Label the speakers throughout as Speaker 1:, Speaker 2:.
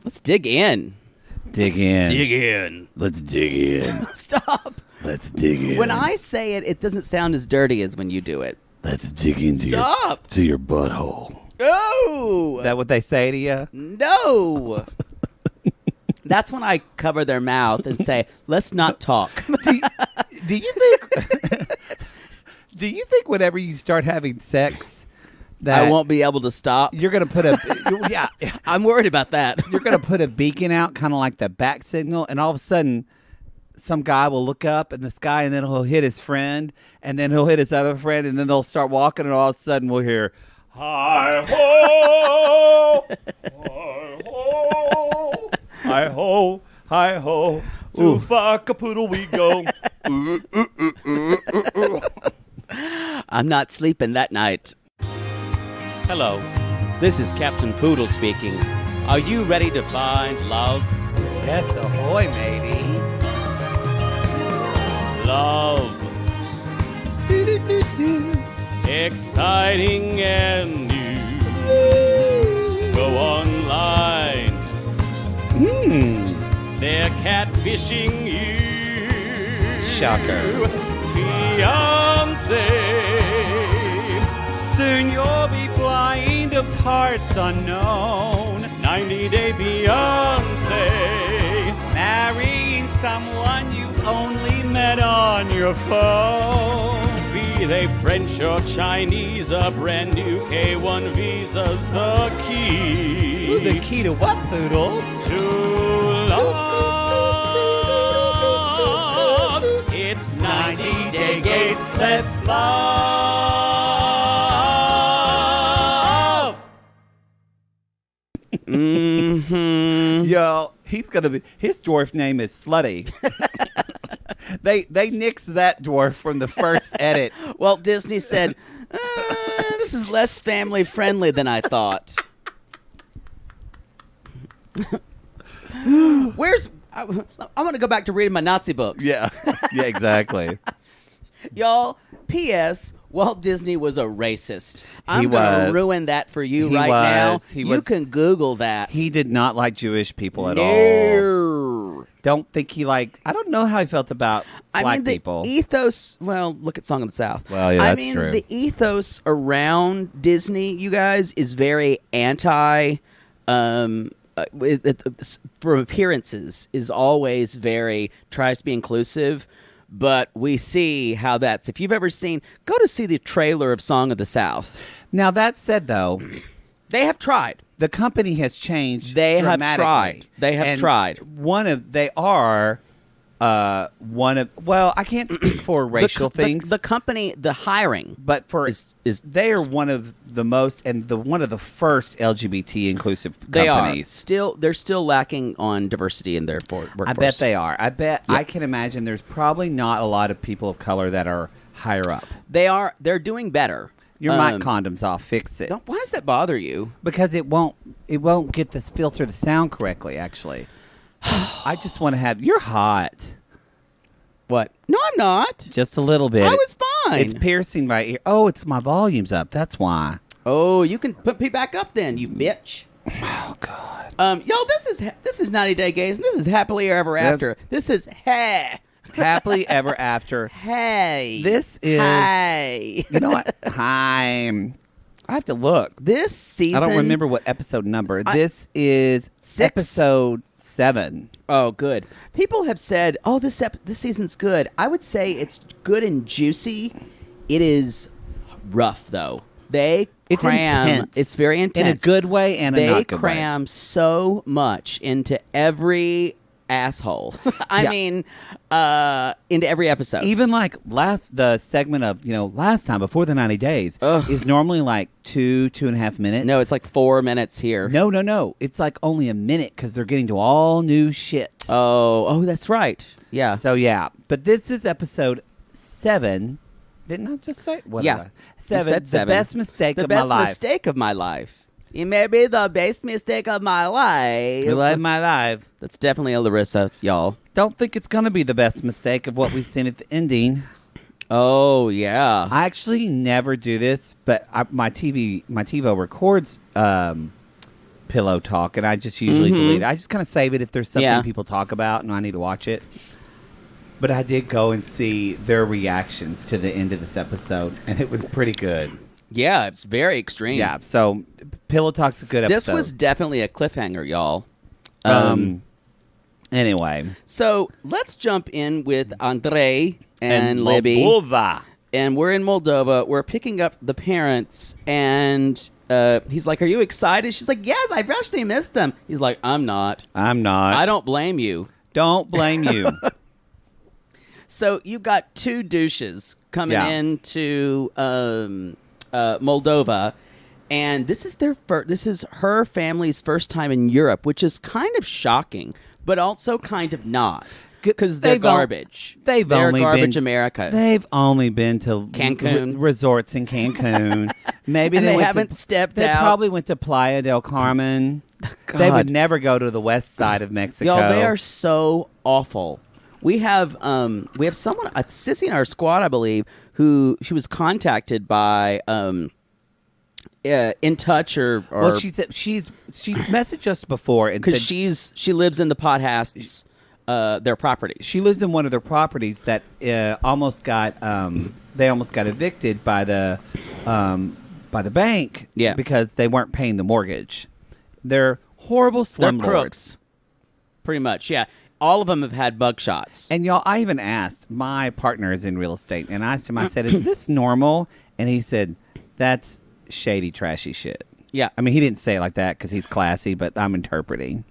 Speaker 1: Let's dig in.
Speaker 2: Dig in.
Speaker 1: Dig in.
Speaker 2: Let's dig in.
Speaker 1: Stop.
Speaker 2: Let's dig in.
Speaker 1: When I say it, it doesn't sound as dirty as when you do it.
Speaker 2: Let's dig into your butthole.
Speaker 1: Oh!
Speaker 2: Is that what they say to you?
Speaker 1: No. That's when I cover their mouth and say, let's not talk.
Speaker 2: Do you think... do you think whenever you start having sex... that
Speaker 1: I won't be able to stop?
Speaker 2: You're going to put a... yeah.
Speaker 1: I'm worried about that.
Speaker 2: You're going to put a beacon out, kind of like the back signal, and all of a sudden... some guy will look up in the sky, and then he'll hit his friend, and then he'll hit his other friend, and then they'll start walking, and all of a sudden we'll hear, hi-ho, hi-ho, hi-ho, hi-ho, to fuck a poodle we go.
Speaker 1: I'm not sleeping that night. Hello, this is Captain Poodle speaking. Are you ready to find love?
Speaker 2: Yes, ahoy, matey.
Speaker 1: Love. Exciting and new. Go online. They're catfishing you.
Speaker 2: Shocker.
Speaker 1: Fiancé.
Speaker 2: Soon you'll be flying to parts unknown.
Speaker 1: 90-day Beyonce.
Speaker 2: Marrying someone you only met on your phone.
Speaker 1: Be they French or Chinese, a brand new K1 visa's the key.
Speaker 2: Ooh, the key to what, Poodle?
Speaker 1: To love. It's 90-day gate. Let's love.
Speaker 2: Yo, he's gonna be. His dwarf name is Slutty. They nixed that dwarf from the first edit.
Speaker 1: Walt Disney said, this is less family friendly than I thought. I'm going to go back to reading my Nazi books.
Speaker 2: Yeah, exactly.
Speaker 1: Y'all, P.S. Walt Disney was a racist. I'm going to ruin that for you now. You can Google that.
Speaker 2: He did not like Jewish people at all. Don't think he liked... I don't know how he felt about black people.
Speaker 1: The ethos... Well, look at Song of the South.
Speaker 2: Well, yeah, that's true.
Speaker 1: The ethos around Disney, you guys, is very anti... from appearances, is always very... tries to be inclusive. But we see how that's... If you've ever seen... Go to see the trailer of Song of the South.
Speaker 2: Now, that said, though...
Speaker 1: They have tried.
Speaker 2: The company has changed.
Speaker 1: They have tried. They have tried. Well, I can't speak for racial things. The company, the hiring,
Speaker 2: but for they are one of the most and one of the first LGBT inclusive companies.
Speaker 1: They're still lacking on diversity in their workforce.
Speaker 2: I bet they are. I can imagine there's probably not a lot of people of color that are higher up.
Speaker 1: They're doing better.
Speaker 2: Your mic condom's off. Fix it.
Speaker 1: Why does that bother you?
Speaker 2: Because it won't get this filter to sound correctly, actually. I just want to have... You're hot.
Speaker 1: What? No, I'm not.
Speaker 2: Just a little bit.
Speaker 1: I was fine.
Speaker 2: It's piercing my ear. Oh, it's my volume's up. That's why.
Speaker 1: Oh, you can put me back up then, you bitch.
Speaker 2: Oh, God.
Speaker 1: Yo, this is 90 Day Gays, and this is Happily Ever After. This is
Speaker 2: Happily Ever After.
Speaker 1: Hey.
Speaker 2: This is...
Speaker 1: Hey.
Speaker 2: You know what? Hi. I have to look.
Speaker 1: This season...
Speaker 2: I don't remember what episode number. This is
Speaker 1: 6.
Speaker 2: Episode 7.
Speaker 1: Oh, good. People have said, oh, this season's good. I would say it's good and juicy. It is rough, though. It's
Speaker 2: intense.
Speaker 1: It's very intense.
Speaker 2: In a good way and a not good way.
Speaker 1: They cram so much into every asshole. I mean, into every episode.
Speaker 2: Even like the segment of, last time before the 90 days is normally like 2.5 minutes.
Speaker 1: No, it's like 4 minutes here.
Speaker 2: No. It's like only a minute because they're getting to all new shit.
Speaker 1: Oh, that's right. Yeah.
Speaker 2: So, yeah. But this is episode 7. Didn't I just say? What
Speaker 1: yeah.
Speaker 2: 7.
Speaker 1: Said 7.
Speaker 2: The best mistake of my life.
Speaker 1: The best mistake of my life. It may be the best mistake of my life.
Speaker 2: My life.
Speaker 1: That's definitely a Larissa, y'all.
Speaker 2: Don't think it's going to be the best mistake of what we've seen at the ending.
Speaker 1: Oh, yeah.
Speaker 2: I actually never do this, but my TiVo records pillow talk, and I just usually delete it. I just kind of save it if there's something people talk about and I need to watch it. But I did go and see their reactions to the end of this episode, and it was pretty good.
Speaker 1: Yeah, it's very extreme.
Speaker 2: Yeah, so Pillow Talk's a good episode.
Speaker 1: This was definitely a cliffhanger, y'all.
Speaker 2: Anyway.
Speaker 1: So let's jump in with Andrei and Libby.
Speaker 2: Moldova.
Speaker 1: And we're in Moldova. We're picking up the parents, and he's like, "Are you excited?" She's like, "Yes, I actually missed them." He's like, "I'm not. I don't blame you.
Speaker 2: Don't blame you."
Speaker 1: So you got two douches coming into Moldova, and this is her family's first time in Europe, which is kind of shocking, but also kind of not. Because they're garbage. They're garbage America.
Speaker 2: They've only been to
Speaker 1: Cancun.
Speaker 2: Resorts in Cancun. Maybe
Speaker 1: and they haven't stepped out.
Speaker 2: They probably went to Playa del Carmen.
Speaker 1: God.
Speaker 2: They would never go to the west side of Mexico.
Speaker 1: Y'all, they are so awful. We have someone, a sissy in our squad, I believe, who she was contacted by In Touch or
Speaker 2: well, she's messaged us before and
Speaker 1: because
Speaker 2: said
Speaker 1: she lives in the Podhasts, their property.
Speaker 2: She lives in one of their properties that almost got evicted by the bank because they weren't paying the mortgage. They're horrible slumlords.
Speaker 1: They're crooks, pretty much. Yeah. All of them have had bug shots.
Speaker 2: And y'all, I even asked, my partner is in real estate, and I asked him, I said, is this normal? And he said, that's shady, trashy shit.
Speaker 1: Yeah.
Speaker 2: I mean, he didn't say it like that because he's classy, but I'm interpreting.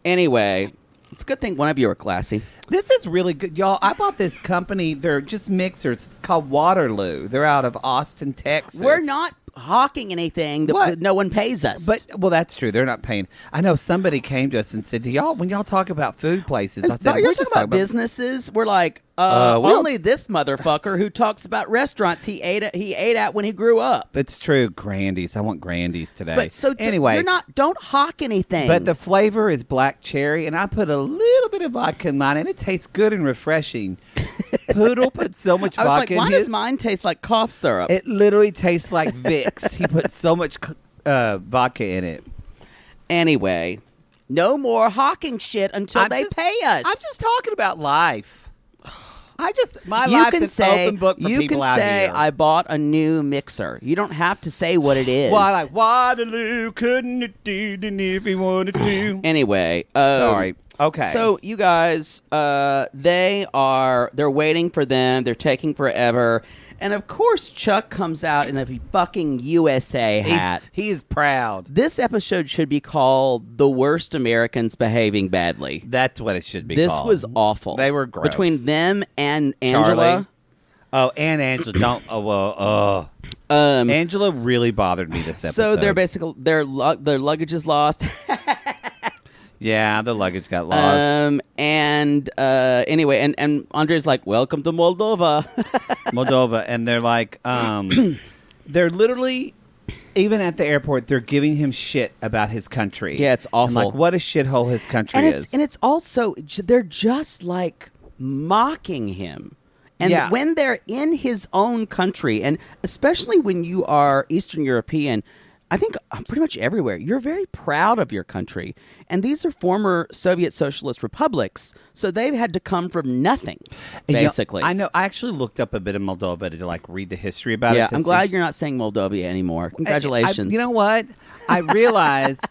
Speaker 1: Anyway, it's a good thing one of you are classy.
Speaker 2: This is really good. Y'all, I bought this company. They're just mixers. It's called Waterloo. They're out of Austin, Texas.
Speaker 1: We're not hawking anything that no one pays us.
Speaker 2: Well, that's true. They're not paying. I know somebody came to us and said, when y'all talk about food places, I said,
Speaker 1: you're talking about businesses. We're like, only this motherfucker who talks about restaurants he ate at when he grew up.
Speaker 2: It's true. Grandies. I want Grandies today.
Speaker 1: But anyway, don't hawk anything.
Speaker 2: But the flavor is black cherry, and I put a little bit of vodka in mine, and it tastes good and refreshing. Poodle put so much vodka in
Speaker 1: I was like, why does mine taste like cough syrup?
Speaker 2: It literally tastes like Vicks. He put so much vodka in it.
Speaker 1: Anyway, no more hawking shit until they pay us.
Speaker 2: I'm just talking about life. My life's an open book for people out here.
Speaker 1: You can say, I bought a new mixer. You don't have to say what it is.
Speaker 2: Well, like, Waterloo, couldn't it do if he wanted to?
Speaker 1: Anyway.
Speaker 2: Sorry. Okay.
Speaker 1: So, you guys, they're waiting for them. They're taking forever. And, of course, Chuck comes out in a fucking USA hat.
Speaker 2: He is proud.
Speaker 1: This episode should be called The Worst Americans Behaving Badly.
Speaker 2: That's what it should be called.
Speaker 1: This was awful.
Speaker 2: They were gross.
Speaker 1: Between them and Angela.
Speaker 2: Charlie. Oh, and Angela. Angela really bothered me this episode.
Speaker 1: So, they're basically, their luggage is lost.
Speaker 2: Yeah, the luggage got lost.
Speaker 1: Anyway, and Andrei's like, welcome to Moldova.
Speaker 2: Moldova. And they're like, they're literally, even at the airport, they're giving him shit about his country.
Speaker 1: Yeah, it's awful.
Speaker 2: And like, what a shithole his country is.
Speaker 1: And it's also, they're just like mocking him. And when they're in his own country, and especially when you are Eastern European, I think pretty much everywhere, you're very proud of your country. And these are former Soviet socialist republics, so they've had to come from nothing, basically.
Speaker 2: I know. I actually looked up a bit of Moldova to read the history about it.
Speaker 1: Yeah, I'm glad you're not saying Moldova anymore. Congratulations.
Speaker 2: You know what? I realized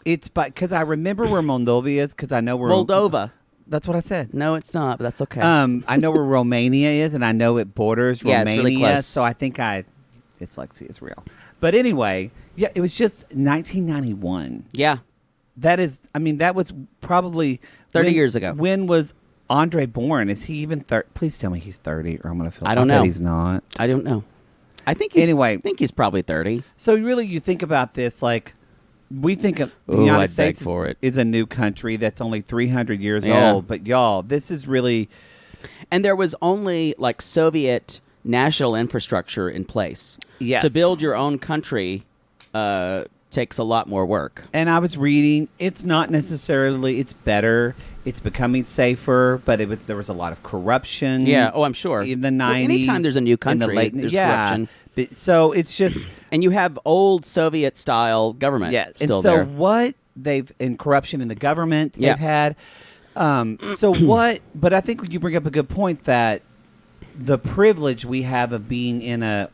Speaker 2: it's because I remember where Moldova is because I know where
Speaker 1: Moldova.
Speaker 2: That's what I said.
Speaker 1: No, it's not, but that's okay.
Speaker 2: I know where Romania is, and I know it borders Romania.
Speaker 1: It's really close.
Speaker 2: So I think dyslexia is real. But anyway, yeah, it was just 1991.
Speaker 1: Yeah.
Speaker 2: That was probably
Speaker 1: 30 years ago.
Speaker 2: When was Andrei born? Is he even 30? Please tell me he's 30 or I'm going to feel
Speaker 1: I don't know.
Speaker 2: He's not.
Speaker 1: I don't know. I think he's probably 30.
Speaker 2: So really you think about this like we think of the United States is a new country that's only 300 years old, but y'all, this is really
Speaker 1: and there was only like Soviet national infrastructure in place.
Speaker 2: Yes.
Speaker 1: To build your own country takes a lot more work.
Speaker 2: And I was reading, it's not necessarily, it's better, it's becoming safer, but there was a lot of corruption.
Speaker 1: Yeah, I'm sure.
Speaker 2: In the 90s.
Speaker 1: Well, anytime there's a new country, there's corruption.
Speaker 2: So it's just,
Speaker 1: and you have old Soviet style government.
Speaker 2: yeah.
Speaker 1: still
Speaker 2: And so
Speaker 1: there.
Speaker 2: what they've in corruption in the government they've had. So what? But I think you bring up a good point that the privilege we have of being in a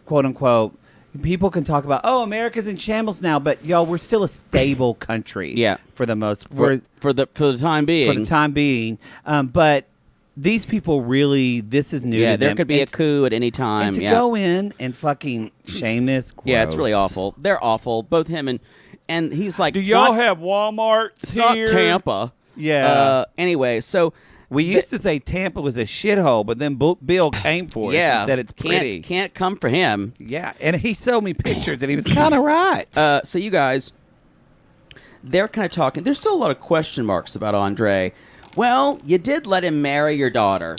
Speaker 2: quote unquote. People can talk about, America's in shambles now, but y'all, we're still a stable country.
Speaker 1: Yeah,
Speaker 2: for the most
Speaker 1: for the time being.
Speaker 2: For the time being, but these people really, this is new.
Speaker 1: Yeah,
Speaker 2: to
Speaker 1: there
Speaker 2: them.
Speaker 1: could be a coup at any time.
Speaker 2: And to go in and fucking shame this. Gross.
Speaker 1: Yeah, it's really awful. They're awful. Both him and he's like,
Speaker 2: do y'all have Walmart?
Speaker 1: It's not Tampa.
Speaker 2: Yeah.
Speaker 1: Anyway, so.
Speaker 2: We used to say Tampa was a shithole, but then Bill came for us and said it's pretty.
Speaker 1: Can't come for him.
Speaker 2: Yeah, and he showed me pictures, and he was kind of right.
Speaker 1: So you guys, they're kind of talking. There's still a lot of question marks about Andrei. Well, you did let him marry your daughter.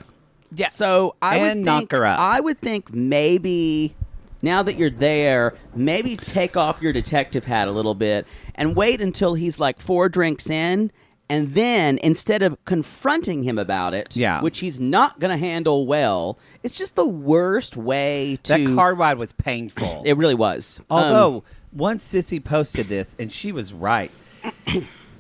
Speaker 2: Yeah.
Speaker 1: So I would
Speaker 2: knock her up.
Speaker 1: I would think maybe now that you're there, maybe take off your detective hat a little bit and wait until he's like 4 drinks in. And then, instead of confronting him about it, which he's not going to handle well, it's just the worst way to...
Speaker 2: That car ride was painful.
Speaker 1: It really was.
Speaker 2: Although, once Sissy posted this, and she was right,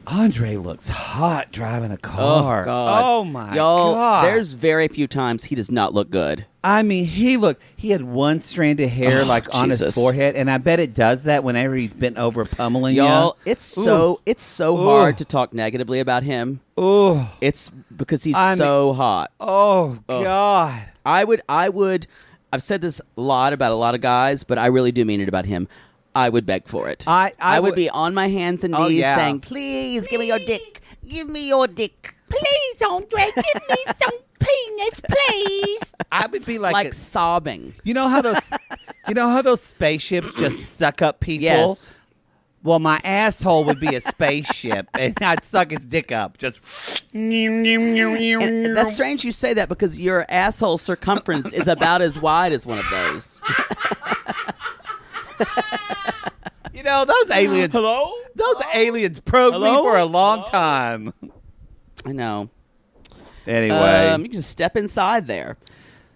Speaker 2: Andrei looks hot driving a car.
Speaker 1: Oh, God.
Speaker 2: Oh, my
Speaker 1: Y'all,
Speaker 2: God.
Speaker 1: There's very few times he does not look good.
Speaker 2: I mean, he had one strand of hair on his forehead, and I bet it does that whenever he's bent over pummeling
Speaker 1: y'all.
Speaker 2: you.
Speaker 1: It's so hard to talk negatively about him.
Speaker 2: Oh,
Speaker 1: it's because he's so hot.
Speaker 2: Oh God,
Speaker 1: I've said this a lot about a lot of guys, but I really do mean it about him. I would beg for it. I would be on my hands and knees saying, "Please give me your dick. Give me your dick.
Speaker 3: Please, Andrei, give me some penis, please."
Speaker 2: I would be like
Speaker 1: sobbing.
Speaker 2: You know how those spaceships just suck up people?
Speaker 1: Yes.
Speaker 2: Well, my asshole would be a spaceship, and I'd suck his dick up. Just.
Speaker 1: And that's strange you say that because your asshole circumference is about as wide as one of those.
Speaker 2: You know, those aliens.
Speaker 1: Hello?
Speaker 2: Those aliens probed me for a long time.
Speaker 1: I know.
Speaker 2: Anyway.
Speaker 1: You can just step inside there.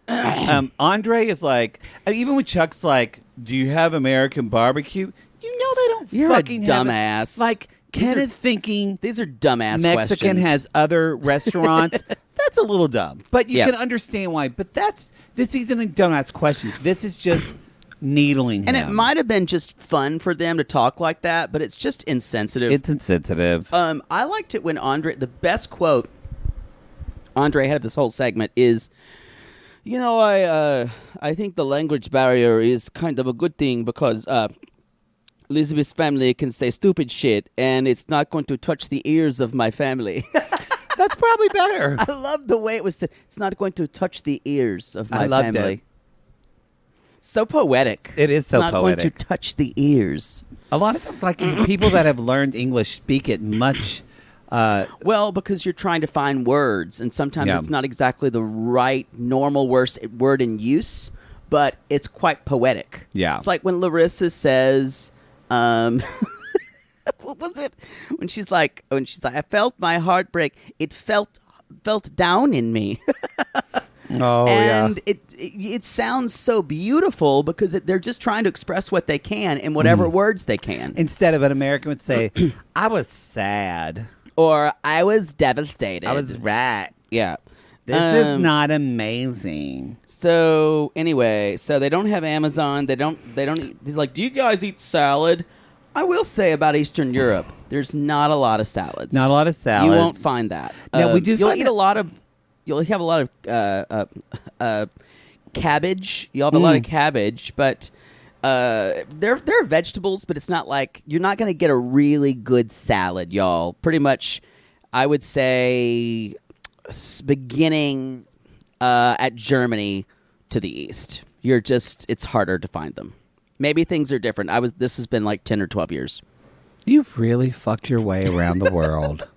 Speaker 2: Andrei is like, even when Chuck's like, "Do you have American barbecue?" You know they don't
Speaker 1: You're
Speaker 2: fucking
Speaker 1: a dumbass.
Speaker 2: Like, Kenneth thinking
Speaker 1: these are dumbass
Speaker 2: Mexican
Speaker 1: questions.
Speaker 2: has other restaurants. That's a little dumb. But you can understand why. But this isn't a dumbass questions. This is just needling him.
Speaker 1: And it might have been just fun for them to talk like that, but it's just insensitive.
Speaker 2: It's insensitive.
Speaker 1: I liked it when the best quote Andrei had of this whole segment is, "You know, I think the language barrier is kind of a good thing because Elizabeth's family can say stupid shit and it's not going to touch the ears of my family."
Speaker 2: That's probably better.
Speaker 1: I love the way it was said. It's not going to touch the ears of my
Speaker 2: loved
Speaker 1: family.
Speaker 2: It.
Speaker 1: So poetic.
Speaker 2: It is so
Speaker 1: not
Speaker 2: poetic.
Speaker 1: Going to touch the ears.
Speaker 2: A lot of times, like people that have learned English speak it much.
Speaker 1: Well, because you're trying to find words, and sometimes it's not exactly the right normal word in use, but it's quite poetic.
Speaker 2: Yeah,
Speaker 1: it's like when Larissa says, "What was it?" When she's like, "I felt my heart break. It felt down in me." And it sounds so beautiful because they're just trying to express what they can in whatever words they can.
Speaker 2: Instead of an American would say, "I was sad,"
Speaker 1: or "I was devastated."
Speaker 2: I was right.
Speaker 1: Yeah.
Speaker 2: This is not amazing.
Speaker 1: So anyway, they don't have Amazon. They don't eat. He's like, "Do you guys eat salad?" I will say about Eastern Europe, there's not a lot of salads.
Speaker 2: Not a lot of salads.
Speaker 1: You won't find that.
Speaker 2: Now we do.
Speaker 1: You'll have a lot of cabbage. You'll have a lot of cabbage, but there are vegetables. But it's not like you're not going to get a really good salad, y'all. Pretty much, I would say, beginning at Germany to the east, it's harder to find them. Maybe things are different. This has been like 10 or 12 years.
Speaker 2: You've really fucked your way around the world.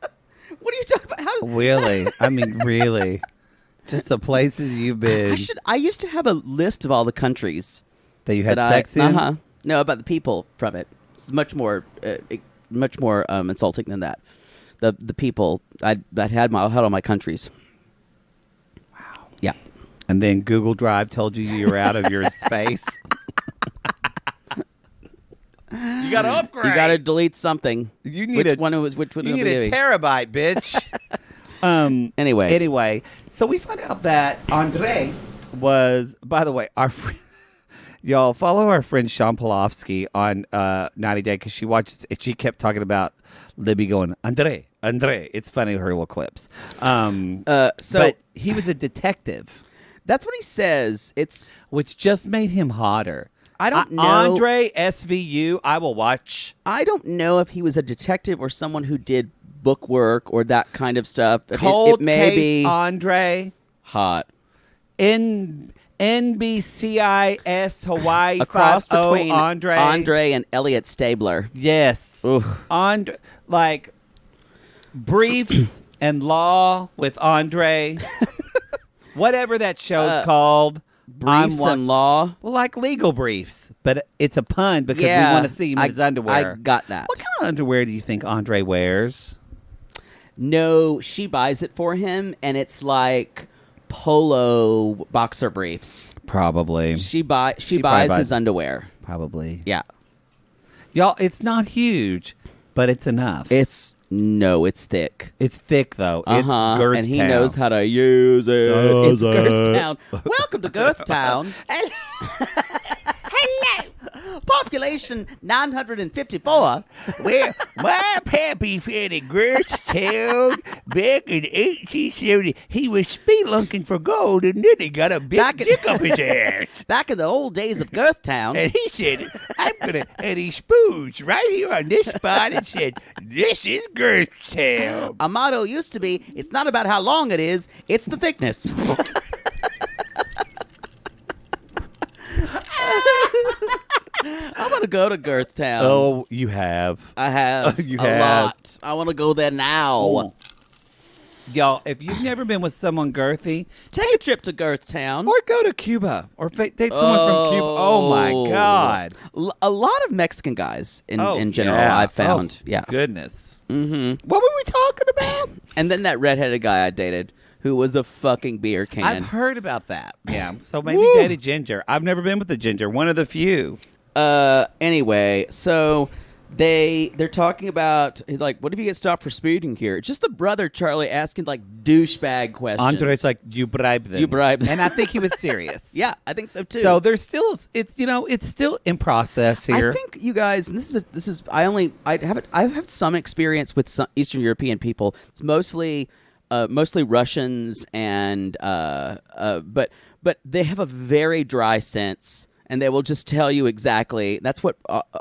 Speaker 1: What are you talking about?
Speaker 2: Really? I mean, really? Just the places you've been.
Speaker 1: I used to have a list of all the countries
Speaker 2: that you had sex in.
Speaker 1: No, about the people from it. It's much more insulting than that. The people I had all my countries.
Speaker 2: Wow.
Speaker 1: Yeah.
Speaker 2: And then Google Drive told you were out of your space. You got to upgrade.
Speaker 1: You got to delete something.
Speaker 2: You need
Speaker 1: which one a
Speaker 2: terabyte, bitch. Anyway, so we find out that Andrei was, by the way, our friend. Y'all follow our friend Sean Polofsky on 90 Day because she watches. She kept talking about Libby going, Andrei. It's funny, her little clips. But he was a detective.
Speaker 1: That's what he says.
Speaker 2: Which just made him hotter.
Speaker 1: I don't know.
Speaker 2: Andrei SVU, I will watch.
Speaker 1: I don't know if he was a detective or someone who did book work or that kind of stuff.
Speaker 2: Cold
Speaker 1: it may
Speaker 2: case
Speaker 1: be
Speaker 2: Andrei.
Speaker 1: Hot.
Speaker 2: NBCIS Hawaii
Speaker 1: a cross between
Speaker 2: Andrei
Speaker 1: and Elliot Stabler.
Speaker 2: Yes. Andrei, like briefs and law with Andrei. Whatever that show's called.
Speaker 1: Briefs and law?
Speaker 2: Well, like legal briefs. But it's a pun because we want to see him in his underwear.
Speaker 1: I got that.
Speaker 2: What kind of underwear do you think Andrei wears?
Speaker 1: No, she buys it for him, and it's like polo boxer briefs.
Speaker 2: Probably.
Speaker 1: She buys his underwear.
Speaker 2: Probably.
Speaker 1: Yeah.
Speaker 2: Y'all, it's not huge, but it's enough.
Speaker 1: It's thick.
Speaker 2: It's thick, though. It's Girth
Speaker 1: and he
Speaker 2: Town.
Speaker 1: knows how to use it. It's Girth Town. Welcome to Girth Town.
Speaker 3: Hello.
Speaker 1: Population 954.
Speaker 3: Well, my pappy fed a Girth Town back in 1870. He was spelunking for gold, and then he got a big dick up his ass.
Speaker 1: Back in the old days of Girth Town.
Speaker 3: And he said, and he spoons right here on this spot and said, this is Girth Town.
Speaker 1: A motto used to be, it's not about how long it is, it's the thickness. I want to go to Girth Town.
Speaker 2: Oh, you have.
Speaker 1: I have.
Speaker 2: You
Speaker 1: a
Speaker 2: have.
Speaker 1: lot. I want to go there now.
Speaker 2: Oh. Y'all, if you've never been with someone girthy,
Speaker 1: take a trip to Girth Town.
Speaker 2: Or go to Cuba. Or date someone from Cuba. Oh, my God.
Speaker 1: A lot of Mexican guys in general, I've found. Yeah.
Speaker 2: Goodness.
Speaker 1: Mm-hmm.
Speaker 2: What were we talking about?
Speaker 1: And then that redheaded guy I dated who was a fucking beer can.
Speaker 2: I've heard about that. Yeah. So maybe date a ginger. I've never been with a ginger. One of the few.
Speaker 1: Anyway, so they're talking about, like, what if you get stopped for speeding here? Just the brother Charlie asking, like, douchebag questions.
Speaker 2: Andrei's like, you bribe them. And I think he was serious.
Speaker 1: Yeah, I think so too.
Speaker 2: So there's still, it's still in process here.
Speaker 1: I think you guys, and this is I have some experience with some Eastern European people. It's mostly Russians and but they have a very dry sense. And they will just tell you exactly. That's what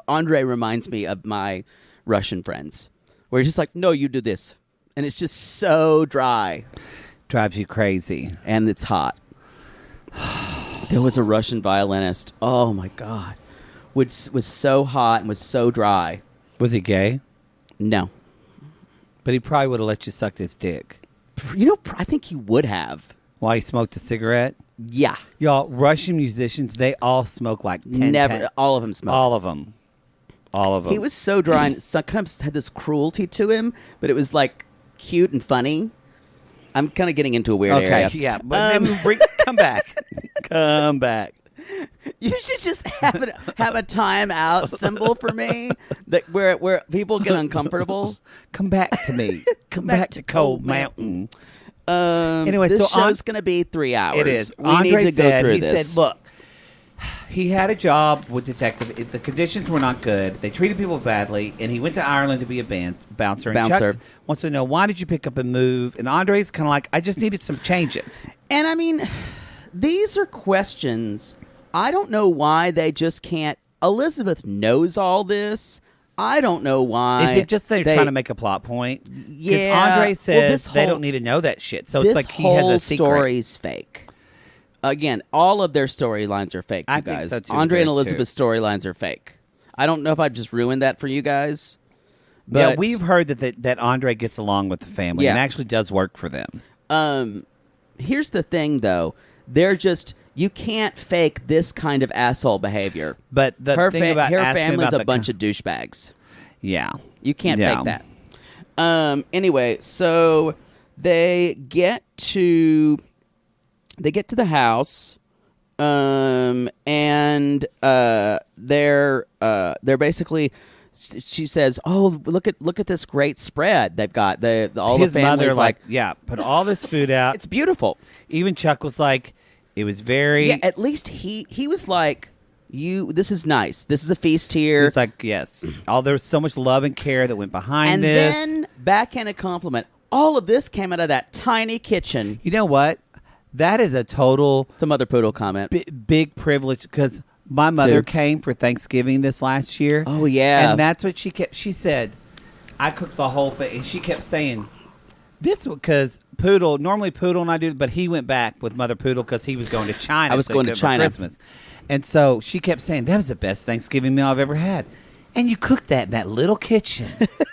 Speaker 1: Andrei reminds me of my Russian friends. Where he's just like, no, you do this. And it's just so dry.
Speaker 2: Drives you crazy.
Speaker 1: And it's hot. There was a Russian violinist. Oh, my God. Was so hot and was so dry.
Speaker 2: Was he gay?
Speaker 1: No.
Speaker 2: But he probably would have let you suck his dick.
Speaker 1: I think he would have.
Speaker 2: While he smoked a cigarette?
Speaker 1: Yeah.
Speaker 2: Y'all, Russian musicians, they all smoke like 10.
Speaker 1: All of them smoke.
Speaker 2: All of them.
Speaker 1: He was so dry and kind of had this cruelty to him, but it was like cute and funny. I'm kind of getting into a weird area.
Speaker 2: Okay, yeah. But come back. Come back.
Speaker 1: You should just have a time out symbol for me where people get uncomfortable.
Speaker 2: Come back to me. Come back to Cold Mountain.
Speaker 1: Anyway, this show's going to be 3 hours.
Speaker 2: It is.
Speaker 1: We need to go through this.
Speaker 2: He said, look, he had a job with detective. The conditions were not good. They treated people badly, and he went to Ireland to be a bouncer. And Chuck wants to know, why did you pick up and move? And Andrei's kind of like, I just needed some changes.
Speaker 1: And I mean, these are questions. I don't know why they just can't. Elizabeth knows all this. I don't know why.
Speaker 2: Is it just they're trying to make a plot point?
Speaker 1: Yeah.
Speaker 2: Andrei says they don't need to know that shit. So it's like he has a secret.
Speaker 1: This whole story's fake. Again, all of their storylines are fake, you guys.
Speaker 2: Think so too.
Speaker 1: Andrei and Elizabeth's storylines are fake. I don't know if I just ruined that for you guys. But
Speaker 2: yeah, we've heard that Andrei gets along with the family and actually does work for them.
Speaker 1: Here's the thing, though. You can't fake this kind of asshole behavior.
Speaker 2: But the thing about
Speaker 1: her family's a bunch of douchebags.
Speaker 2: Yeah.
Speaker 1: You can't fake that. Anyway, so they get to they get to the house, and they're basically. She says, "Oh, look at this great spread they've got." All
Speaker 2: His
Speaker 1: the family's
Speaker 2: mother, put all this food out.
Speaker 1: It's beautiful.
Speaker 2: Even Chuck was like, it was very.
Speaker 1: Yeah, at least he was like, This is nice. This is a feast here.
Speaker 2: He's like, yes. There was so much love and care that went behind
Speaker 1: this.
Speaker 2: And
Speaker 1: then backhanded compliment. All of this came out of that tiny kitchen.
Speaker 2: You know what? That is a total.
Speaker 1: It's a mother poodle comment.
Speaker 2: Big privilege because. My mother came for Thanksgiving this last year.
Speaker 1: Oh, yeah.
Speaker 2: And that's what she kept. She said, I cooked the whole thing. And she kept saying, this because normally Poodle and I do, but he went back with Mother Poodle because he was going to China.
Speaker 1: I was going to China.
Speaker 2: For Christmas. And so she kept saying, that was the best Thanksgiving meal I've ever had. And you cooked that in that little kitchen.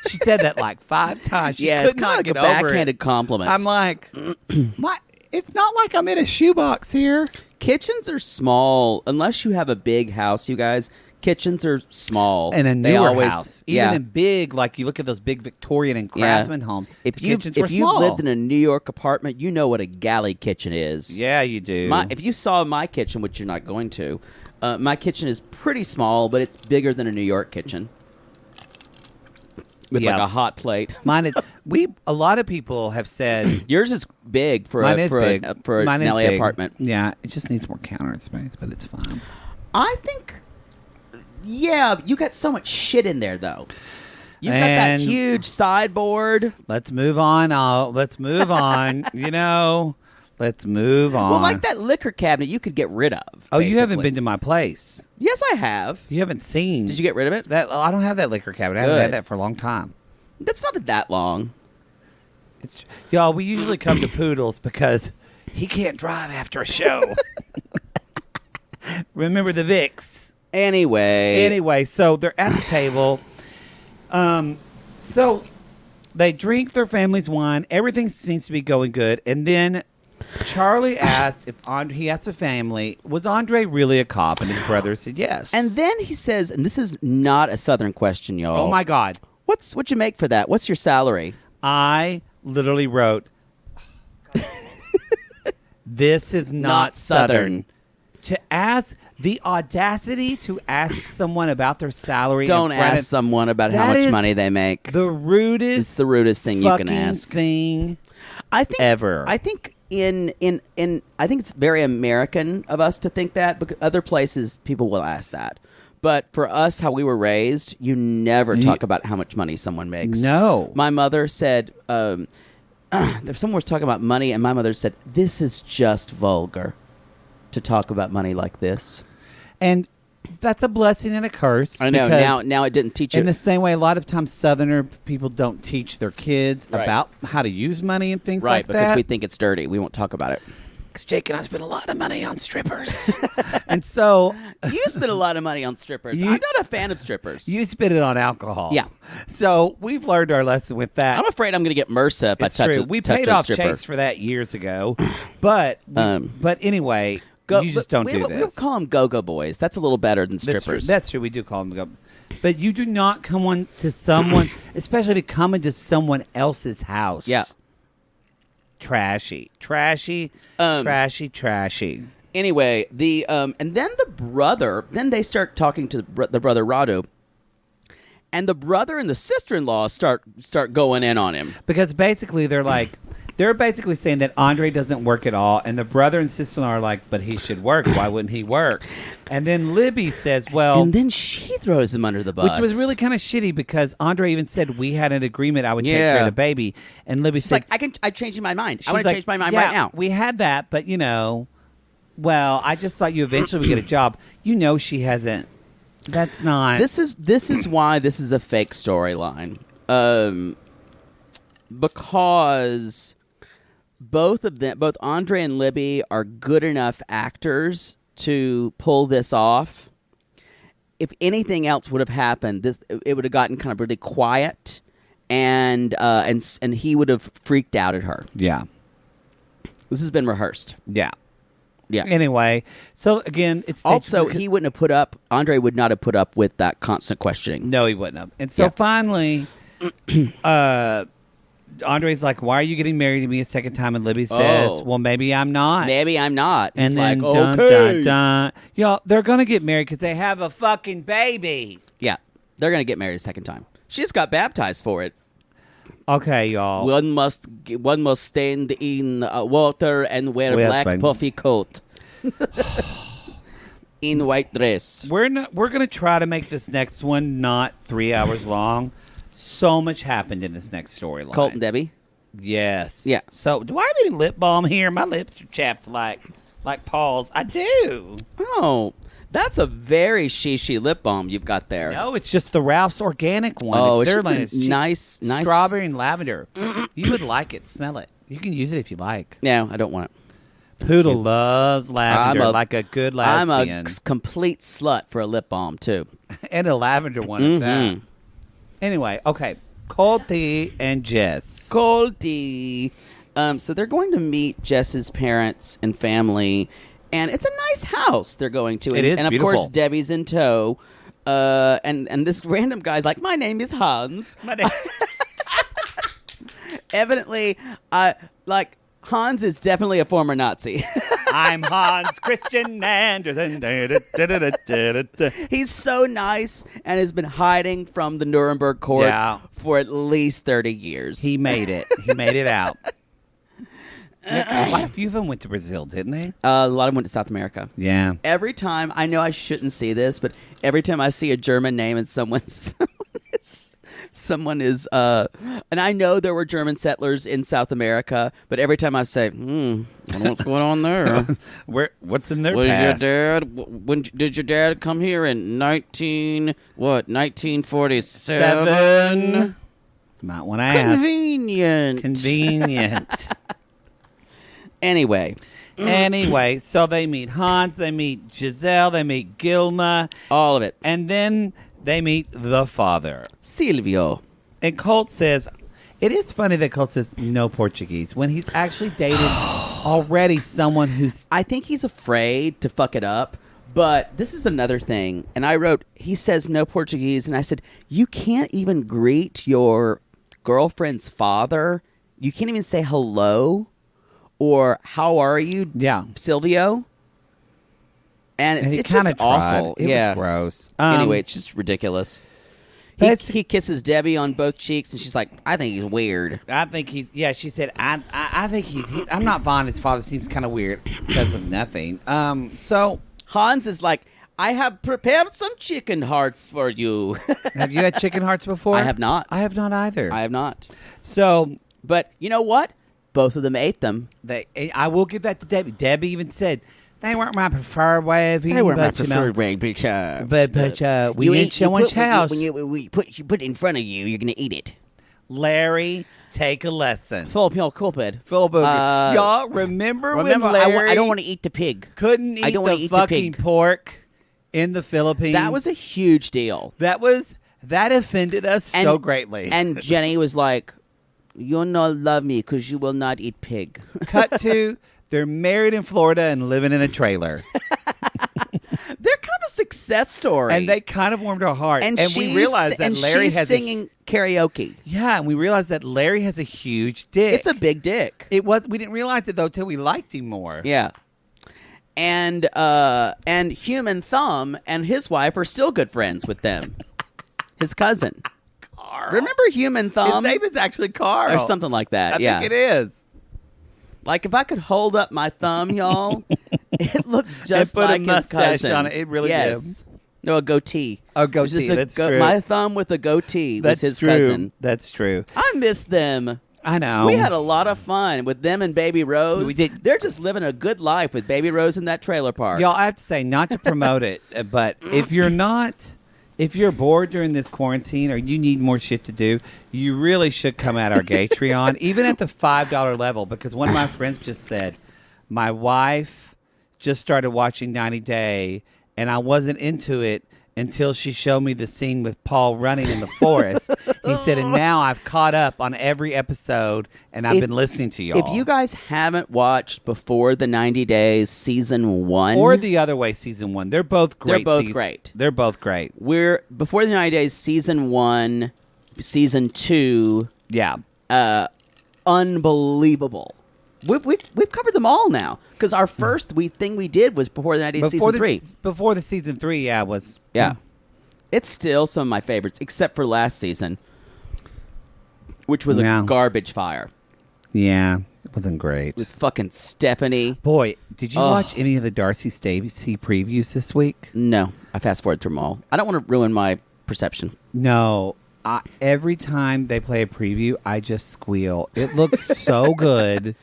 Speaker 2: She said that like 5 times. She could not get over it.
Speaker 1: Backhanded compliment.
Speaker 2: I'm like, it's not like I'm in a shoebox here.
Speaker 1: Kitchens are small unless you have a big house, you guys. Kitchens are small.
Speaker 2: And a newer house. Even in big, like you look at those big Victorian and Craftsman homes,
Speaker 1: if you've lived in a New York apartment, you know what a galley kitchen is.
Speaker 2: Yeah, you do.
Speaker 1: If you saw my kitchen, which you're not going to, my kitchen is pretty small, but it's bigger than a New York kitchen. With like a hot plate.
Speaker 2: Mine is. A lot of people have said
Speaker 1: yours is big for a Nelly apartment.
Speaker 2: Yeah, it just needs more counter space, but it's fine.
Speaker 1: I think. Yeah, you got so much shit in there though. You've got that huge sideboard.
Speaker 2: Let's move on. Let's move on. Let's move on.
Speaker 1: Well, like that liquor cabinet, you could get rid of.
Speaker 2: Oh, basically. You haven't been to my place.
Speaker 1: Yes, I have.
Speaker 2: You haven't seen.
Speaker 1: Did you get rid of it?
Speaker 2: I don't have that liquor cabinet. I haven't had that for a long time.
Speaker 1: That's not that long.
Speaker 2: Y'all, we usually come to Poodles because he can't drive after a show. Remember the Vicks.
Speaker 1: Anyway,
Speaker 2: so they're at the table. So they drink their family's wine. Everything seems to be going good. And then Charlie asked he asked the family, was Andrei really a cop? And his brother said yes.
Speaker 1: And then he says, and this is not a Southern question, y'all.
Speaker 2: Oh, my God.
Speaker 1: What'd you make for that? What's your salary?
Speaker 2: I literally wrote, this is not Southern. To ask, the audacity to ask someone about their salary.
Speaker 1: Don't ask someone about how much money they make.
Speaker 2: The rudest.
Speaker 1: It's the rudest thing you can ask.
Speaker 2: Thing
Speaker 1: ever. I think I think it's very American of us to think that, because other places people will ask that. But for us, how we were raised, you never talk about how much money someone makes.
Speaker 2: No.
Speaker 1: My mother said, someone was talking about money, and my mother said, this is just vulgar to talk about money like this.
Speaker 2: And that's a blessing and a curse.
Speaker 1: I know. Now it didn't teach it.
Speaker 2: In the same way, a lot of times Southerner people don't teach their kids about how to use money and things like that.
Speaker 1: Right, because we think it's dirty. We won't talk about it.
Speaker 2: Because Jake and I spend a lot of money on strippers. And so...
Speaker 1: You spend a lot of money on strippers. I'm not a fan of strippers.
Speaker 2: You spend it on alcohol.
Speaker 1: Yeah.
Speaker 2: So we've learned our lesson with that.
Speaker 1: I'm afraid I'm going to get MRSA if I touch a
Speaker 2: We paid off Chase for that years ago. But anyway... you just don't do this.
Speaker 1: We'll call them go-go boys. That's a little better than strippers.
Speaker 2: That's true. We do call them go. But you do not come on to someone, especially to come into someone else's house.
Speaker 1: Yeah.
Speaker 2: Trashy.
Speaker 1: Anyway, and then the brother, then they start talking to the brother Radu, and the brother and the sister-in-law start going in on him.
Speaker 2: Because basically they're basically saying that Andrei doesn't work at all, and the brother and sister-in-law are like, but he should work. Why wouldn't he work? And then Libby says, well...
Speaker 1: And then she throws him under the bus.
Speaker 2: Which was really kind of shitty, because Andrei even said, we had an agreement I would take care of the baby. And Libby said...
Speaker 1: I'm changing my mind. I want to change my mind right now.
Speaker 2: We had that, but well, I just thought you eventually would get a job. She hasn't... That's not...
Speaker 1: This is why this is a fake storyline. Because... Both Andrei and Libby are good enough actors to pull this off. If anything else would have happened, it would have gotten kind of really quiet, and he would have freaked out at her.
Speaker 2: Yeah,
Speaker 1: this has been rehearsed.
Speaker 2: Yeah. Anyway, so again, it's
Speaker 1: also he wouldn't have put up. Andrei would not have put up with that constant questioning.
Speaker 2: No, he wouldn't have. And so finally, Andrei's like, why are you getting married to me a second time? And Libby says, well, maybe I'm not.
Speaker 1: Maybe I'm not.
Speaker 2: And
Speaker 1: He's
Speaker 2: then,
Speaker 1: like,
Speaker 2: dun,
Speaker 1: okay.
Speaker 2: dun, dun. Y'all, they're going to get married because they have a fucking baby.
Speaker 1: Yeah, they're going to get married a second time. She just got baptized for it.
Speaker 2: Okay, y'all.
Speaker 1: One must stand in water and wear black puffy coat. In white dress.
Speaker 2: We're going to try to make this next one not 3 hours long. So much happened in this next storyline.
Speaker 1: Colt and Debbie?
Speaker 2: Yes.
Speaker 1: Yeah.
Speaker 2: So, do I have any lip balm here? My lips are chapped like Paul's. I do.
Speaker 1: Oh, that's a very she lip balm you've got there.
Speaker 2: No, it's just the Ralph's organic one.
Speaker 1: Oh,
Speaker 2: it's
Speaker 1: just
Speaker 2: line.
Speaker 1: nice
Speaker 2: strawberry and lavender. You would like it. Smell it. You can use it if you like.
Speaker 1: No, I don't want it.
Speaker 2: Poodle loves lavender like a good lesbian.
Speaker 1: I'm a complete slut for a lip balm, too.
Speaker 2: And a lavender one at that. Anyway, okay. Colty and Jess.
Speaker 1: Colty. So they're going to meet Jess's parents and family, and it's a nice house they're going to.
Speaker 2: It is
Speaker 1: and
Speaker 2: beautiful.
Speaker 1: Of course, Debbie's in tow. And this random guy's like, my name is Hans. Evidently, Hans is definitely a former Nazi.
Speaker 2: I'm Hans Christian Andersen.
Speaker 1: He's so nice and has been hiding from the Nuremberg court for at least 30 years.
Speaker 2: He made it. He made it out. Quite a few of them went to Brazil, didn't they?
Speaker 1: A lot of them went to South America.
Speaker 2: Yeah.
Speaker 1: Every time, I know I shouldn't see this, but every time I see a German name and someone is, and I know there were German settlers in South America, but every time I say, I don't know what's going on there.
Speaker 2: What's in their
Speaker 1: past?
Speaker 2: Your
Speaker 1: dad? When did your dad come here in 1947?
Speaker 2: Might want to ask. Convenient.
Speaker 1: Anyway,
Speaker 2: so they meet Hans, they meet Giselle, they meet Gilma.
Speaker 1: All of it.
Speaker 2: And then they meet the father.
Speaker 1: Silvio.
Speaker 2: And Colt says, it is funny that Colt says no Portuguese when he's actually dated already someone who's...
Speaker 1: I think he's afraid to fuck it up, but this is another thing. And I wrote, he says no Portuguese, and I said, you can't even greet your girlfriend's father. You can't even say hello or how are you, Silvio? And it's just awful.
Speaker 2: It was gross.
Speaker 1: Anyway, it's just ridiculous. He kisses Debbie on both cheeks, and she's like, I think he's weird.
Speaker 2: I think he's... Yeah, she said, I think he's... I'm not fond. His father seems kind of weird because of nothing. So...
Speaker 1: Hans is like, I have prepared some chicken hearts for you.
Speaker 2: Have you had chicken hearts before?
Speaker 1: I have not.
Speaker 2: I have not either.
Speaker 1: I have not.
Speaker 2: So...
Speaker 1: But you know what? Both of them ate them.
Speaker 2: I will give that to Debbie. Debbie even said... They weren't my preferred way of eating.
Speaker 1: They weren't my preferred way, but
Speaker 2: we eat someone's house.
Speaker 1: When you put it in front of you, you're going to eat it.
Speaker 2: Larry, take a lesson.
Speaker 1: Philip, culprit.
Speaker 2: Y'all remember when Larry...
Speaker 1: I don't want to eat the pig.
Speaker 2: Couldn't eat the fucking pork in the Philippines.
Speaker 1: That was a huge deal.
Speaker 2: That offended us so greatly.
Speaker 1: And Jenny was like, you'll not love me because you will not eat pig.
Speaker 2: Cut to... They're married in Florida and living in a trailer.
Speaker 1: They're kind of a success story.
Speaker 2: And they kind of warmed our heart. And we realized that Larry has
Speaker 1: singing karaoke.
Speaker 2: Yeah, and we realized that Larry has a huge dick.
Speaker 1: It's a big dick.
Speaker 2: We didn't realize it, though, till we liked him more.
Speaker 1: Yeah. And Human Thumb and his wife are still good friends with them. His cousin.
Speaker 2: Carl.
Speaker 1: Remember Human Thumb?
Speaker 2: His name is actually Carl.
Speaker 1: Or something like that,
Speaker 2: I think it is.
Speaker 1: Like, if I could hold up my thumb, y'all, it looked just like his cousin.
Speaker 2: On it. It really did.
Speaker 1: No, a goatee.
Speaker 2: A goatee, that's true.
Speaker 1: My thumb with a goatee was his cousin.
Speaker 2: That's true.
Speaker 1: I miss them.
Speaker 2: I know.
Speaker 1: We had a lot of fun with them and Baby Rose.
Speaker 2: We did.
Speaker 1: They're just living a good life with Baby Rose in that trailer park.
Speaker 2: Y'all, I have to say, not to promote it, but if you're bored during this quarantine or you need more shit to do, you really should come at our Gatreon, even at the $5 level, because one of my friends just said, my wife just started watching 90 Day, and I wasn't into it until she showed me the scene with Paul running in the forest. He said, and now I've caught up on every episode, and I've been listening to y'all.
Speaker 1: If you guys haven't watched Before the 90 Days Season 1...
Speaker 2: Or The Other Way Season 1, they're both great.
Speaker 1: They're both great.
Speaker 2: We're
Speaker 1: Before the 90 Days Season 1, Season 2...
Speaker 2: Yeah.
Speaker 1: unbelievable. We've covered them all now because our first thing we did was before the season 3.
Speaker 2: Before the season 3, was.
Speaker 1: Yeah. It's still some of my favorites, except for last season, which was a garbage fire.
Speaker 2: Yeah, it wasn't great.
Speaker 1: With fucking Stephanie.
Speaker 2: Boy, did you watch any of the Darcy Stacey previews this week?
Speaker 1: No, I fast-forwarded through them all. I don't want to ruin my perception.
Speaker 2: No. Every time they play a preview, I just squeal. It looks so good.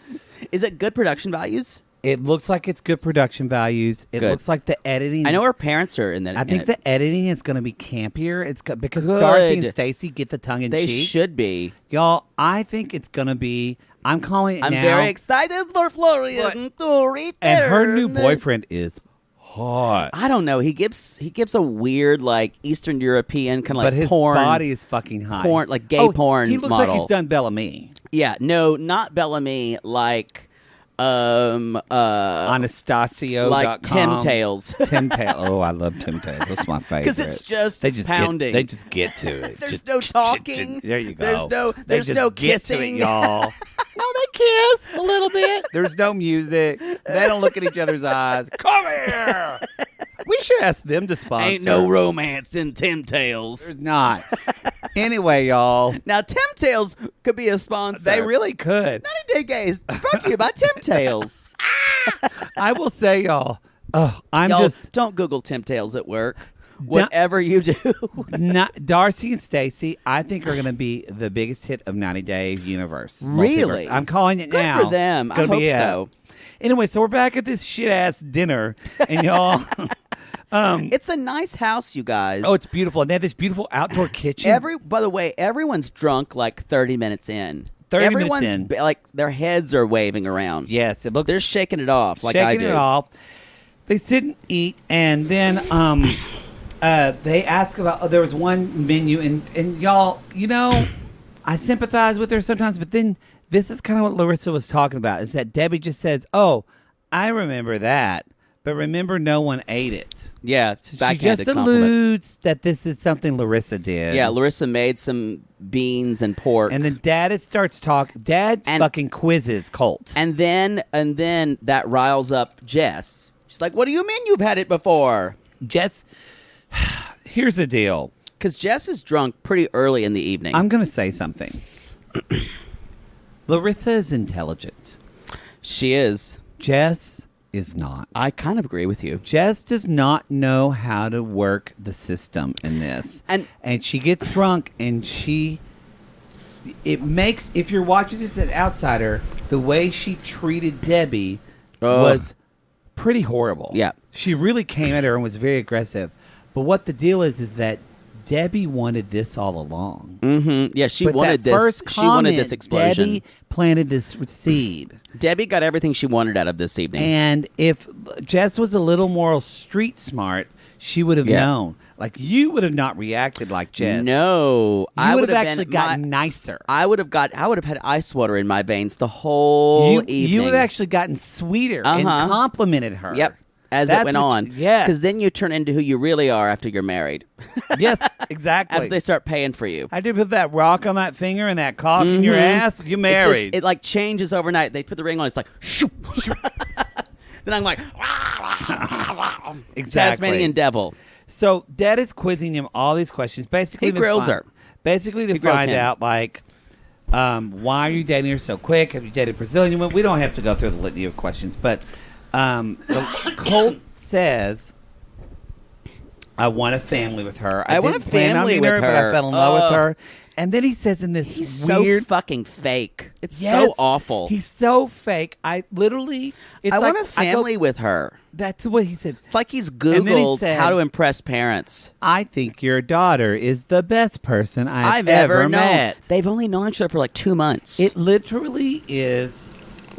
Speaker 1: Is it good production values?
Speaker 2: It looks like it's good production values. It looks like the editing.
Speaker 1: I know her parents are in that.
Speaker 2: I think the editing is going to be campier. It's because Darcy and Stacey get the tongue in cheek.
Speaker 1: They should be.
Speaker 2: Y'all, I think it's going to be. I'm calling it now.
Speaker 1: I'm very excited for Florian to return.
Speaker 2: And her new boyfriend is hot.
Speaker 1: I don't know. He gives a weird like Eastern European kind of like
Speaker 2: but his
Speaker 1: porn.
Speaker 2: Body is fucking hot.
Speaker 1: Porn, like gay porn.
Speaker 2: He looks
Speaker 1: model.
Speaker 2: like he's done Bellamy.
Speaker 1: Yeah, no, not Bellamy. Like
Speaker 2: Anastasio.com.
Speaker 1: Like Tim Tales.
Speaker 2: Tim Tales. Oh, I love Tim Tales. That's my favorite.
Speaker 1: Because it's just pounding.
Speaker 2: They just get to it.
Speaker 1: There's no talking.
Speaker 2: There you go.
Speaker 1: There's no kissing,
Speaker 2: to it, y'all. No, they kiss a little bit. There's no music. They don't look at each other's eyes. Come here. We should ask them to sponsor.
Speaker 1: Ain't no romance in Tim Tales.
Speaker 2: There's not. Anyway, y'all.
Speaker 1: Now, Tim Tales could be a sponsor.
Speaker 2: They really could.
Speaker 1: 90 Day Gays brought to you by Tim Tales.
Speaker 2: I will say, y'all,
Speaker 1: don't Google Tim Tales at work. Whatever you do.
Speaker 2: Darcy and Stacey, I think, are going to be the biggest hit of 90 Day Universe.
Speaker 1: Really?
Speaker 2: Multiverse. I'm calling it now.
Speaker 1: Good for them. I hope so.
Speaker 2: Anyway, so we're back at this shit-ass dinner, and y'all...
Speaker 1: it's a nice house, you guys.
Speaker 2: Oh, it's beautiful. And they have this beautiful outdoor kitchen.
Speaker 1: By the way, everyone's drunk like 30 minutes in.
Speaker 2: 30 minutes in.
Speaker 1: Like their heads are waving around.
Speaker 2: Yes, it looks.
Speaker 1: They're shaking it off like I do.
Speaker 2: Shaking it off. They sit and eat, and then they ask about. There was one menu, and y'all, I sympathize with her sometimes, but then this is kind of what Larissa was talking about. Is that Debbie just says, "Oh, I remember that." But remember, no one ate it.
Speaker 1: Yeah,
Speaker 2: so she just alludes that this is something Larissa did.
Speaker 1: Yeah, Larissa made some beans and pork,
Speaker 2: and then Dad starts talking. Dad fucking quizzes Colt,
Speaker 1: and then that riles up Jess. She's like, "What do you mean you've had it before?"
Speaker 2: Jess, here's the deal.
Speaker 1: Because Jess is drunk pretty early in the evening.
Speaker 2: I'm going to say something. Larissa is intelligent.
Speaker 1: She is.
Speaker 2: Jess is not.
Speaker 1: I kind of agree with you.
Speaker 2: Jess does not know how to work the system in this. And she gets drunk and if you're watching this as an outsider, the way she treated Debbie was pretty horrible.
Speaker 1: Yeah.
Speaker 2: She really came at her and was very aggressive. But what the deal is that Debbie wanted this all along.
Speaker 1: Mm-hmm. Yeah, she wanted this. She wanted this explosion.
Speaker 2: Debbie planted this seed.
Speaker 1: Debbie got everything she wanted out of this evening.
Speaker 2: And if Jess was a little more street smart, she would have known. Like, you would have not reacted like Jess.
Speaker 1: No,
Speaker 2: I would have actually gotten nicer.
Speaker 1: I would have had ice water in my veins the whole evening.
Speaker 2: You would have actually gotten sweeter and complimented her.
Speaker 1: Yep. As it went on.
Speaker 2: Yes.
Speaker 1: Because then you turn into who you really are after you're married.
Speaker 2: Yes, exactly.
Speaker 1: After they start paying for you.
Speaker 2: I did put that rock on that finger and that cock in your ass. You married.
Speaker 1: It like changes overnight. They put the ring on. It's like, shoop, shoop. Then I'm like,
Speaker 2: exactly.
Speaker 1: Tasmanian devil.
Speaker 2: So Dad is quizzing him all these questions. Basically,
Speaker 1: he grills her.
Speaker 2: Basically, to find out, like, why are you dating her so quick? Have you dated Brazilian women? We don't have to go through the litany of questions, but Colt says, I want a family with her. I want a family with her, but I fell in love with her. And then he says in this
Speaker 1: he's
Speaker 2: weird...
Speaker 1: so fucking fake. It's so awful.
Speaker 2: He's so fake. I literally... I
Speaker 1: want a family with her.
Speaker 2: That's what he said.
Speaker 1: It's like he's Googled how to impress parents.
Speaker 2: I think your daughter is the best person I've ever met.
Speaker 1: They've only known each other for like 2 months.
Speaker 2: It literally is...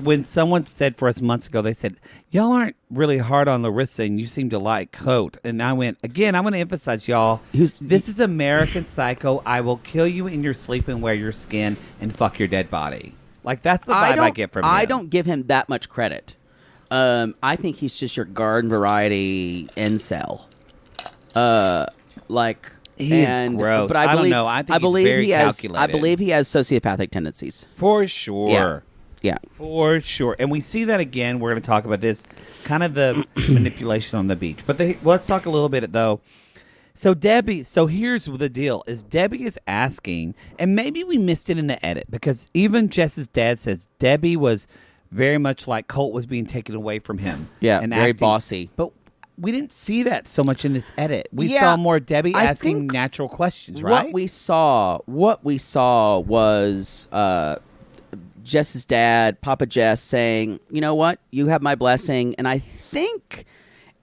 Speaker 2: When someone said for us months ago, they said, y'all aren't really hard on Larissa and you seem to like Colt. And I went, again, I'm going to emphasize, y'all, this is American Psycho. I will kill you in your sleep and wear your skin and fuck your dead body. Like, that's the vibe I get from him.
Speaker 1: I don't give him that much credit. I think he's just your garden variety incel.
Speaker 2: He's gross. But I don't know. I think he's very calculated.
Speaker 1: I believe he has sociopathic tendencies.
Speaker 2: For sure.
Speaker 1: Yeah.
Speaker 2: For sure. And we see that again. We're going to talk about this, kind of the manipulation on the beach. But let's talk a little bit, though. So here's the deal, is Debbie is asking, and maybe we missed it in the edit, because even Jess's dad says Debbie was very much like Colt was being taken away from him.
Speaker 1: Yeah,
Speaker 2: and
Speaker 1: very
Speaker 2: acting.
Speaker 1: bossy.
Speaker 2: But we didn't see that so much in this edit. We saw more Debbie asking natural questions, right?
Speaker 1: What we saw was Jess's dad, Papa Jess, saying, "You know what? You have my blessing." And I think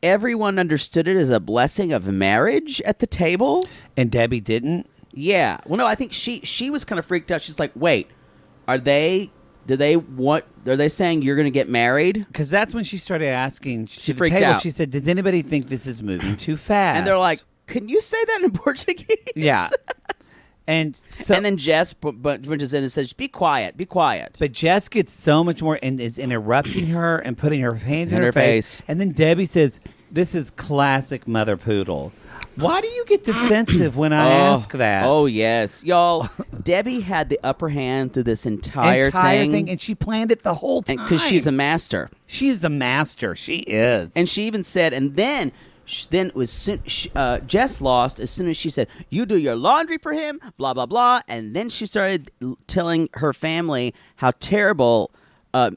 Speaker 1: everyone understood it as a blessing of marriage at the table.
Speaker 2: And Debbie didn't?
Speaker 1: Yeah. Well, no, I think she was kind of freaked out. She's like, "Wait, are they saying you're going to get married?"
Speaker 2: Because that's when she started asking.
Speaker 1: She freaked out.
Speaker 2: She said, "Does anybody think this is moving too fast?"
Speaker 1: And they're like, "Can you say that in Portuguese?"
Speaker 2: Yeah. And
Speaker 1: then Jess punches in and says, "Be quiet, be quiet."
Speaker 2: But Jess gets so much more and is interrupting her and putting her hand in her face. And then Debbie says, "This is classic mother poodle." Why do you get defensive when I ask that?
Speaker 1: Oh, yes. Y'all, Debbie had the upper hand through this entire thing.
Speaker 2: And she planned it the whole time.
Speaker 1: Because she's a master.
Speaker 2: She is a master. She is.
Speaker 1: And she even said, and then it was Jess lost as soon as she said, "You do your laundry for him, blah, blah, blah." And then she started telling her family how terrible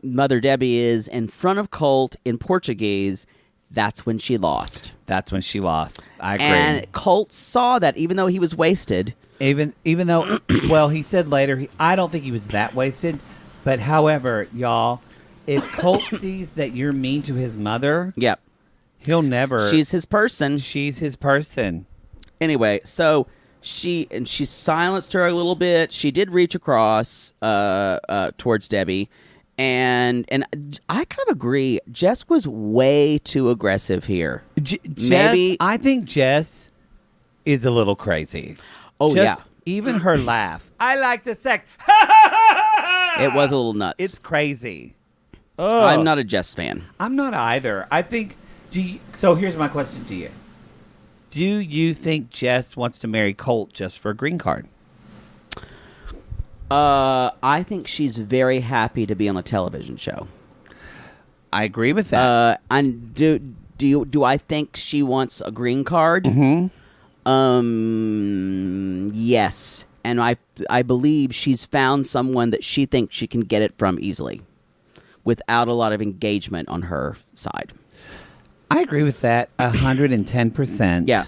Speaker 1: Mother Debbie is in front of Colt in Portuguese. That's when she lost. I agree. And Colt saw that, even though he was wasted.
Speaker 2: Even though, well, he said later, I don't think he was that wasted. But however, y'all, if Colt sees that you're mean to his mother,
Speaker 1: yep,
Speaker 2: he'll never.
Speaker 1: She's his person. Anyway, so she silenced her a little bit. She did reach across towards Debbie. And I kind of agree. Jess was way too aggressive here.
Speaker 2: Maybe I think Jess is a little crazy.
Speaker 1: Oh, yeah.
Speaker 2: Even her laugh. I like the sex.
Speaker 1: It was a little nuts.
Speaker 2: It's crazy.
Speaker 1: I'm not a Jess fan.
Speaker 2: I'm not either. I think. So here's my question to you. Do you think Jess wants to marry Colt just for a green card?
Speaker 1: I think she's very happy to be on a television show.
Speaker 2: I agree with that.
Speaker 1: And do I think she wants a green card?
Speaker 2: Mm-hmm.
Speaker 1: Yes. And I believe she's found someone that she thinks she can get it from easily, without a lot of engagement on her side.
Speaker 2: I agree with that 110%.
Speaker 1: Yeah.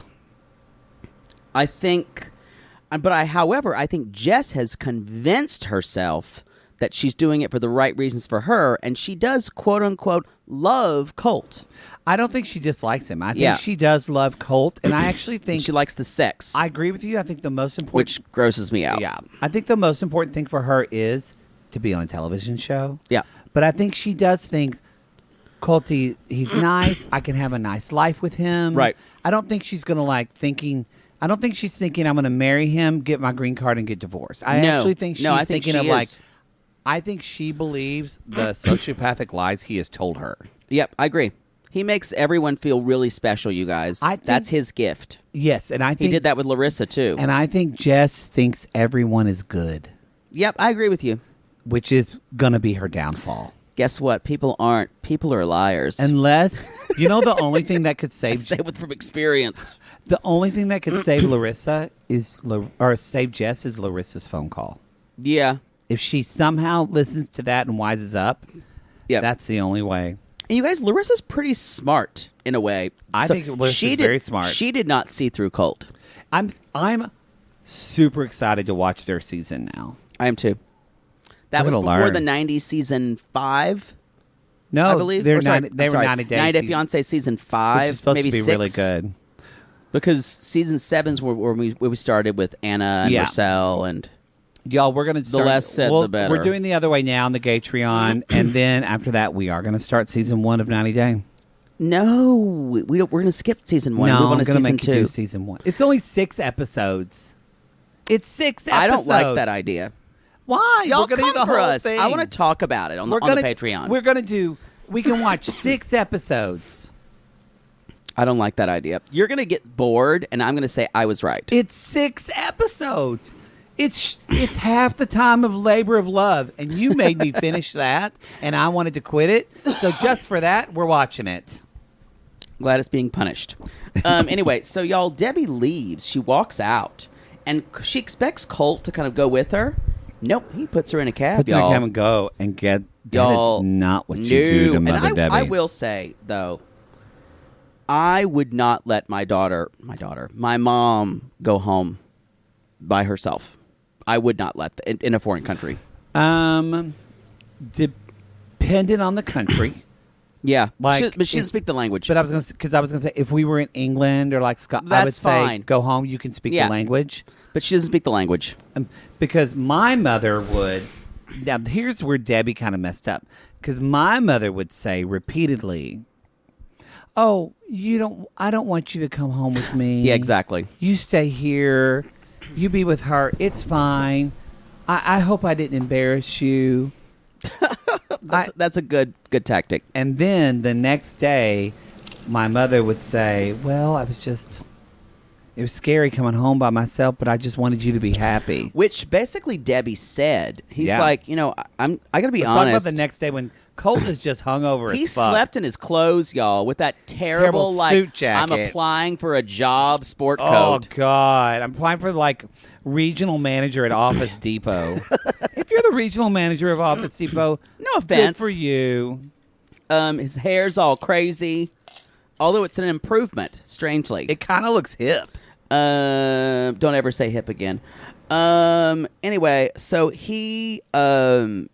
Speaker 1: However, I think Jess has convinced herself that she's doing it for the right reasons for her, and she does, quote unquote, love Colt.
Speaker 2: I don't think she dislikes him. I think she does love Colt, and I actually think
Speaker 1: she likes the sex.
Speaker 2: I agree with you. I think the most important,
Speaker 1: which grosses me out.
Speaker 2: Yeah, I think the most important thing for her is to be on a television show.
Speaker 1: Yeah,
Speaker 2: but I think she does think Colty, he's nice. I can have a nice life with him.
Speaker 1: Right.
Speaker 2: I don't think she's gonna I don't think she's thinking I'm going to marry him, get my green card, and get divorced. I actually think she's thinking of I think she believes the sociopathic lies he has told her.
Speaker 1: Yep, I agree. He makes everyone feel really special, you guys. That's his gift.
Speaker 2: Yes, and I think
Speaker 1: he did that with Larissa, too.
Speaker 2: And I think Jess thinks everyone is good.
Speaker 1: Yep, I agree with you.
Speaker 2: Which is going to be her downfall.
Speaker 1: Guess what? People aren't. People are liars.
Speaker 2: Unless, the only thing that could save...
Speaker 1: I say it from experience.
Speaker 2: The only thing that could save Larissa or save Jess is Larissa's phone call.
Speaker 1: Yeah.
Speaker 2: If she somehow listens to that and wises up, that's the only way.
Speaker 1: And you guys, Larissa's pretty smart in a way.
Speaker 2: I think Larissa's very smart.
Speaker 1: She did not see through Colt.
Speaker 2: I'm super excited to watch their season now.
Speaker 1: I am too. That was before the 90s season 5.
Speaker 2: No,
Speaker 1: I believe
Speaker 2: they were 90 days.
Speaker 1: 90 Day Fiancé season 5,
Speaker 2: which is supposed
Speaker 1: maybe
Speaker 2: to be
Speaker 1: 6.
Speaker 2: really good.
Speaker 1: Because season 7's where we started with Anna and Marcel and
Speaker 2: y'all. We're gonna start,
Speaker 1: the less said the better.
Speaker 2: We're doing the other way now on the Gatreon, and then after that we are going to start season 1 of 90 Day.
Speaker 1: No, we don't. We're going to skip season 1.
Speaker 2: No,
Speaker 1: I'm going
Speaker 2: to make you do season 1. It's only 6 episodes. It's 6 episodes.
Speaker 1: I don't like that idea.
Speaker 2: Why?
Speaker 1: Y'all
Speaker 2: we're
Speaker 1: come
Speaker 2: do the
Speaker 1: for
Speaker 2: whole
Speaker 1: us.
Speaker 2: thing.
Speaker 1: I want to talk about it on the Patreon.
Speaker 2: We can watch 6 episodes.
Speaker 1: I don't like that idea. You're going to get bored, and I'm going to say I was right.
Speaker 2: It's 6 episodes. It's half the time of Labor of Love, and you made me finish that, and I wanted to quit it. So just for that, we're watching it.
Speaker 1: Glad it's being punished. Anyway, so y'all, Debbie leaves. She walks out, and she expects Colt to kind of go with her. Nope, he puts her in a cab,
Speaker 2: Puts her in a cab and go and get.
Speaker 1: Y'all,
Speaker 2: that is not what you do to Mother Debbie.
Speaker 1: I will say, though, I would not let my mom go home by herself. I would not let in a foreign country.
Speaker 2: Dependent on the country.
Speaker 1: Yeah, but she doesn't speak the language.
Speaker 2: But I was going to say, if we were in England or like Scotland, I would say, go home. You can speak the language.
Speaker 1: But she doesn't speak the language.
Speaker 2: Because my mother would. Now, here's where Debbie kind of messed up. Because my mother would say repeatedly, "Oh, I don't want you to come home with me.
Speaker 1: Yeah, exactly.
Speaker 2: You stay here. You be with her. It's fine. I hope I didn't embarrass you."
Speaker 1: That's a good tactic.
Speaker 2: And then the next day, my mother would say, "Well, it was scary coming home by myself, but I just wanted you to be happy."
Speaker 1: Which basically Debbie said. He's like, I got to be honest.
Speaker 2: Talk about the next day when Colt is just hungover as fuck.
Speaker 1: He slept in his clothes, y'all, with that terrible
Speaker 2: suit jacket.
Speaker 1: I'm applying for a job sport coat.
Speaker 2: Oh, God. I'm applying for, regional manager at Office Depot. If you're the regional manager of Office Depot,
Speaker 1: no offense.
Speaker 2: Good for you.
Speaker 1: His hair's all crazy, although it's an improvement, strangely.
Speaker 2: It kind of looks hip.
Speaker 1: Don't ever say hip again. Anyway, so he said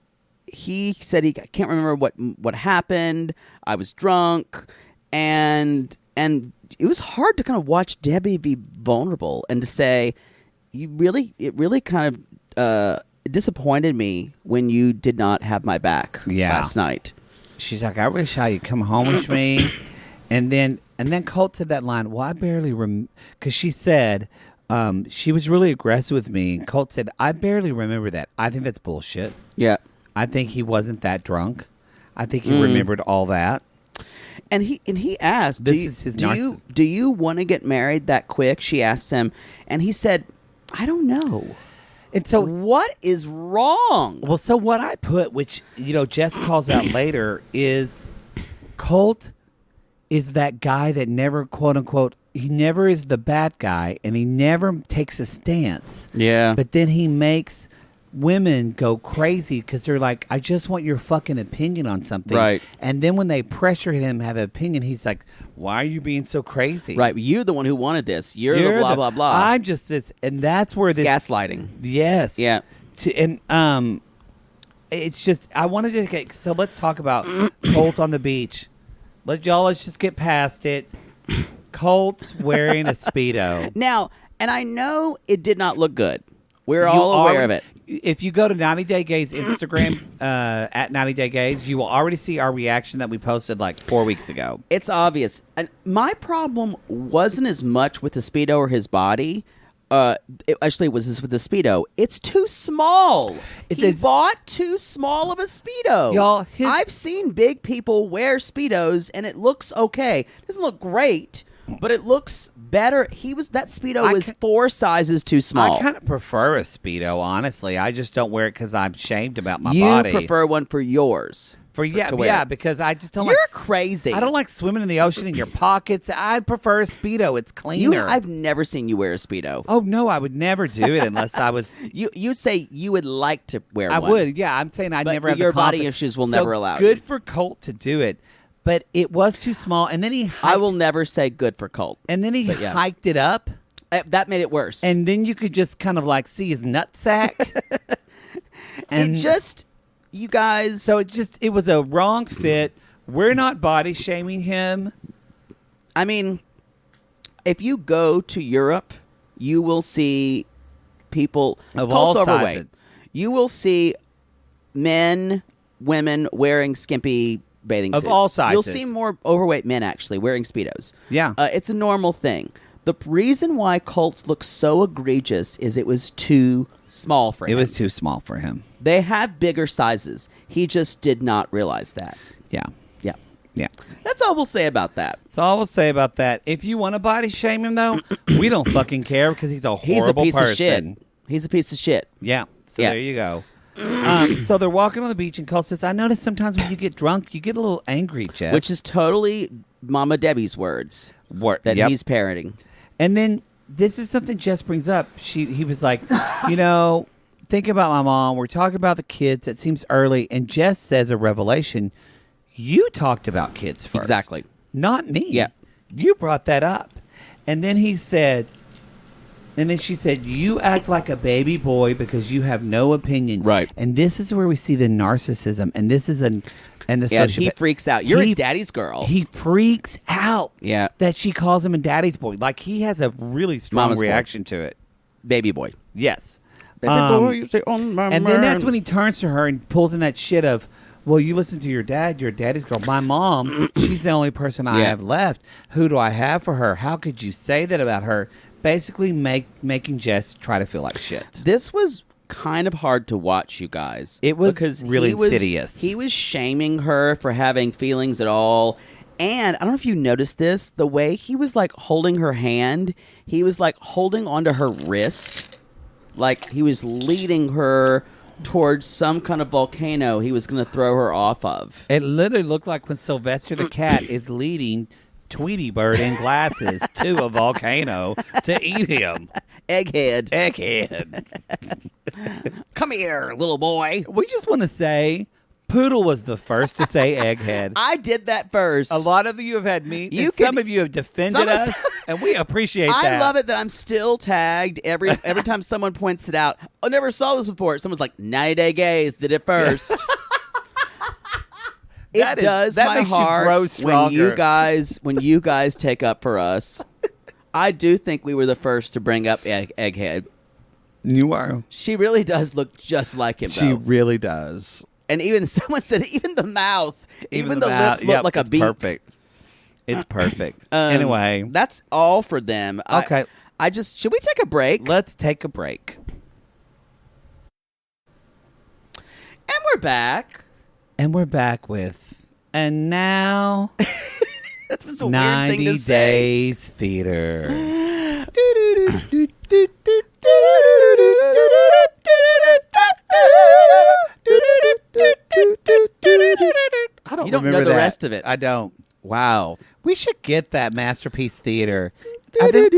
Speaker 1: he can't remember what happened. I was drunk, and it was hard to kind of watch Debbie be vulnerable and to say, it really kind of disappointed me when you did not have my back last night.
Speaker 2: She's like, "I wish you'd come home with me," and then Colt said that line. Well, I barely because she said she was really aggressive with me. And Colt said, "I barely remember that." I think that's bullshit.
Speaker 1: Yeah.
Speaker 2: I think he wasn't that drunk. I think he remembered all that.
Speaker 1: And he asked, "Do you want to get married that quick?" She asked him, and he said, "I don't know."
Speaker 2: And so,
Speaker 1: what is wrong?
Speaker 2: Well, so what I put, which Jess calls out later, is Colt is that guy that never, quote unquote, he never is the bad guy, and he never takes a stance.
Speaker 1: Yeah,
Speaker 2: but then he makes women go crazy because they're like, "I just want your fucking opinion on something."
Speaker 1: Right.
Speaker 2: And then when they pressure him to have an opinion, he's like, "Why are you being so crazy?"
Speaker 1: Right. You're the one who wanted this. You're the blah, blah, blah.
Speaker 2: I'm just this. And that's where this.
Speaker 1: Gaslighting.
Speaker 2: Yes.
Speaker 1: Yeah.
Speaker 2: It's just, I wanted to get, so let's talk about Colt on the beach. Let's just get past it. Colt's wearing a Speedo.
Speaker 1: Now, and I know it did not look good. We're all aware of it.
Speaker 2: If you go to 90 Day Gays Instagram, at 90 Day Gays, you will already see our reaction that we posted 4 weeks ago.
Speaker 1: It's obvious. And my problem wasn't as much with the Speedo or his body. It was with the Speedo. It's too small. He bought too small of a Speedo.
Speaker 2: Y'all,
Speaker 1: I've seen big people wear Speedos, and it looks okay. It doesn't look great, but it looks better. That Speedo was 4 sizes too small.
Speaker 2: I kind of prefer a Speedo, honestly. I just don't wear it because I'm shamed about my body.
Speaker 1: You prefer one for yours.
Speaker 2: Because I just don't
Speaker 1: You're crazy.
Speaker 2: I don't like swimming in the ocean in your pockets. I prefer a Speedo. It's cleaner.
Speaker 1: I've never seen you wear a Speedo.
Speaker 2: Oh, no, I would never do it unless I was...
Speaker 1: You'd say you would like to wear one.
Speaker 2: I would, yeah. I'm saying I'd never have
Speaker 1: your
Speaker 2: the confidence.
Speaker 1: body issues will never allow
Speaker 2: good for Colt to do it. But it was too small, and then he hiked...
Speaker 1: I will never say good for Colt.
Speaker 2: And then he hiked it up.
Speaker 1: That made it worse.
Speaker 2: And then you could just kind of see his nutsack.
Speaker 1: And you guys...
Speaker 2: So it was a wrong fit. We're not body shaming him.
Speaker 1: I mean, if you go to Europe, you will see people...
Speaker 2: Of
Speaker 1: Colt's
Speaker 2: all
Speaker 1: overweight.
Speaker 2: sizes.
Speaker 1: You will see men, women wearing skimpy bathing suits.
Speaker 2: Of all sizes.
Speaker 1: You'll see more overweight men, actually, wearing Speedos.
Speaker 2: Yeah.
Speaker 1: It's a normal thing. The reason why Colts look so egregious is it was too small for him.
Speaker 2: It was too small for him.
Speaker 1: They have bigger sizes. He just did not realize that.
Speaker 2: Yeah.
Speaker 1: Yeah.
Speaker 2: Yeah.
Speaker 1: That's all we'll say about that.
Speaker 2: That's all we'll say about that. If you want to body shame him, though, we don't fucking care because he's a horrible
Speaker 1: piece
Speaker 2: person.
Speaker 1: Of shit. He's a piece of shit.
Speaker 2: Yeah. So there you go. So they're walking on the beach, and Colt says, I notice sometimes when you get drunk, you get a little angry, Jess.
Speaker 1: Which is totally Mama Debbie's words that he's parroting.
Speaker 2: And then this is something Jess brings up. He was like, think about my mom. We're talking about the kids. It seems early. And Jess says a revelation. You talked about kids first.
Speaker 1: Exactly.
Speaker 2: Not me.
Speaker 1: Yeah.
Speaker 2: You brought that up. And then she said, you act like a baby boy because you have no opinion.
Speaker 1: Right.
Speaker 2: And this is where we see the narcissism. And this is the sociopath.
Speaker 1: He freaks out. You're a daddy's girl.
Speaker 2: He freaks out.
Speaker 1: Yeah.
Speaker 2: That she calls him a daddy's boy. Like, he has a really strong
Speaker 1: Mama's
Speaker 2: reaction to it.
Speaker 1: Baby boy.
Speaker 2: Yes.
Speaker 1: Baby boy, you say, oh, my
Speaker 2: and then that's when he turns to her and pulls in that shit of, well, you listen to your dad. You're a daddy's girl. My mom, she's the only person I have left. Who do I have for her? How could you say that about her? Basically making Jess try to feel like shit.
Speaker 1: This was kind of hard to watch, you guys.
Speaker 2: It was
Speaker 1: because
Speaker 2: really insidious.
Speaker 1: He was shaming her for having feelings at all. And I don't know if you noticed this, the way he was like holding her hand, he was like holding onto her wrist. Like he was leading her towards some kind of volcano he was going to throw her off of.
Speaker 2: It literally looked like when Sylvester the cat is leading Tweety Bird in glasses to a volcano to eat him.
Speaker 1: Egghead.
Speaker 3: Come here, little boy.
Speaker 2: We just want to say Poodle was the first to say egghead.
Speaker 1: I did that first.
Speaker 2: A lot of you have had me. Some of you have defended us, and we appreciate that.
Speaker 1: I love it that I'm still tagged every time someone points it out. I never saw this before. Someone's like, 90 Day Gays did it first. It does my heart when you guys take up for us. I do think we were the first to bring up Egghead.
Speaker 2: You are.
Speaker 1: She really does look just like him, though.
Speaker 2: She really does.
Speaker 1: And even someone said even the mouth, even the lips look like a beak.
Speaker 2: Perfect. It's perfect. Anyway,
Speaker 1: that's all for them.
Speaker 2: Okay.
Speaker 1: Should we take a break?
Speaker 2: Let's take a break.
Speaker 1: And we're back.
Speaker 2: And we're back with, and now,
Speaker 1: that was a weird thing to say.
Speaker 2: 90 Days Theater. I don't
Speaker 1: you don't know the rest of it.
Speaker 2: I don't.
Speaker 1: Wow.
Speaker 2: We should get that Masterpiece Theater.
Speaker 1: Who
Speaker 2: wrote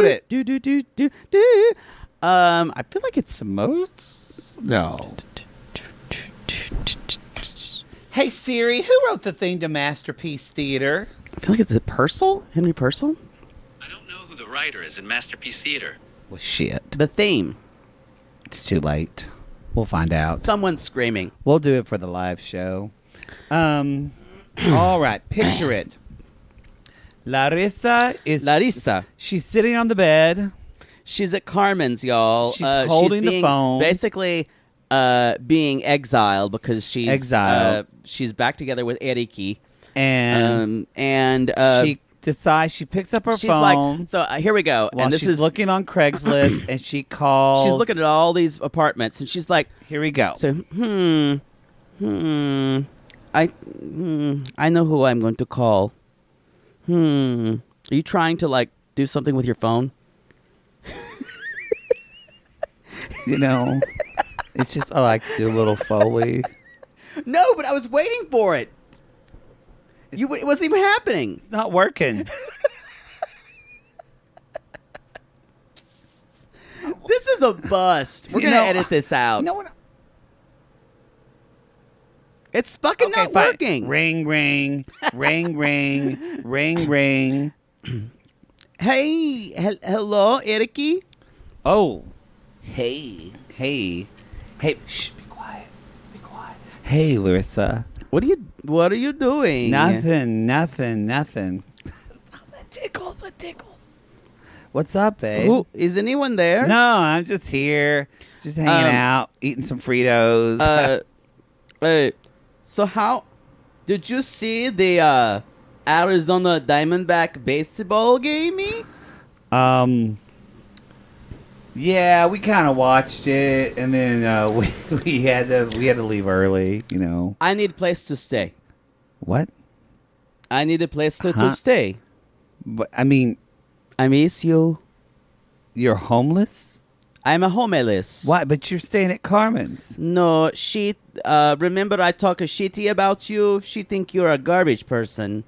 Speaker 2: it?
Speaker 1: I feel like it's Mozart.
Speaker 2: No. Hey Siri, who wrote the theme to Masterpiece Theater?
Speaker 1: I feel like it's Purcell? Henry Purcell?
Speaker 4: I don't know who the writer is in Masterpiece Theater.
Speaker 2: Well, shit.
Speaker 1: The theme.
Speaker 2: It's too late. We'll find out.
Speaker 1: Someone's screaming.
Speaker 2: We'll do it for the live show. All right, picture it. Larissa. She's sitting on the bed.
Speaker 1: She's at Carmen's, y'all.
Speaker 2: She's holding the phone.
Speaker 1: Basically being exiled because she's back together with Eriki.
Speaker 2: And she decides, she picks up her phone.
Speaker 1: Like, so here we go.
Speaker 2: While
Speaker 1: and this
Speaker 2: she's
Speaker 1: is
Speaker 2: looking on Craigslist, and she calls.
Speaker 1: She's looking at all these apartments, and she's like,
Speaker 2: "Here we go."
Speaker 1: So, I know who I'm going to call. Are you trying to like do something with your phone?
Speaker 2: It's just I like to do a little Foley.
Speaker 1: No, but I was waiting for it. It wasn't even happening.
Speaker 2: It's not working.
Speaker 1: This is a bust. We're going to edit this out.
Speaker 2: No,
Speaker 1: it's fucking not working.
Speaker 2: Ring, ring, ring, ring, ring, ring.
Speaker 1: Hey, hello, Eriki?
Speaker 2: Oh, hey. Shh, be quiet. Hey, Larissa.
Speaker 1: What are you doing?
Speaker 2: Nothing. It tickles. What's up, babe?
Speaker 1: Ooh, is anyone there?
Speaker 2: No, I'm just here. Just hanging out, eating some Fritos.
Speaker 1: So how did you see the Arizona Diamondback baseball game?
Speaker 2: Yeah, we kind of watched it, and then we had to leave early. You know.
Speaker 1: I need a place to stay.
Speaker 2: What?
Speaker 1: I need a place to stay.
Speaker 2: But, I mean,
Speaker 1: I miss you.
Speaker 2: You're homeless?
Speaker 1: I'm a homeless.
Speaker 2: Why? But you're staying at Carmen's.
Speaker 1: No, she. Remember, I talk a shitty about you. She think you're a garbage person.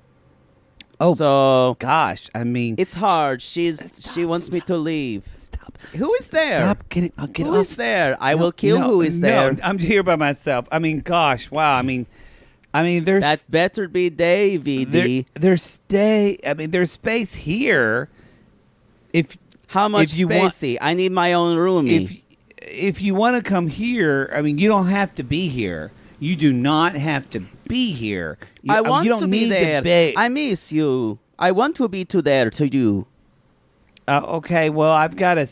Speaker 2: Oh,
Speaker 1: so
Speaker 2: gosh! I mean,
Speaker 1: it's hard. She wants me to leave. Stop. Who is there?
Speaker 2: Stop. I'll get
Speaker 1: Who
Speaker 2: off.
Speaker 1: is there? I will kill who is there.
Speaker 2: No, I'm here by myself. I mean, gosh, wow. I mean, there's
Speaker 1: that better be Davey.
Speaker 2: There's space here.
Speaker 1: How much spacey? I need my own room.
Speaker 2: If you want to come here, I mean, you don't have to be here. You do not have to be here.
Speaker 1: I want
Speaker 2: you don't
Speaker 1: to be
Speaker 2: need
Speaker 1: there. I miss you. I want to be there to you.
Speaker 2: Okay, well, I've got a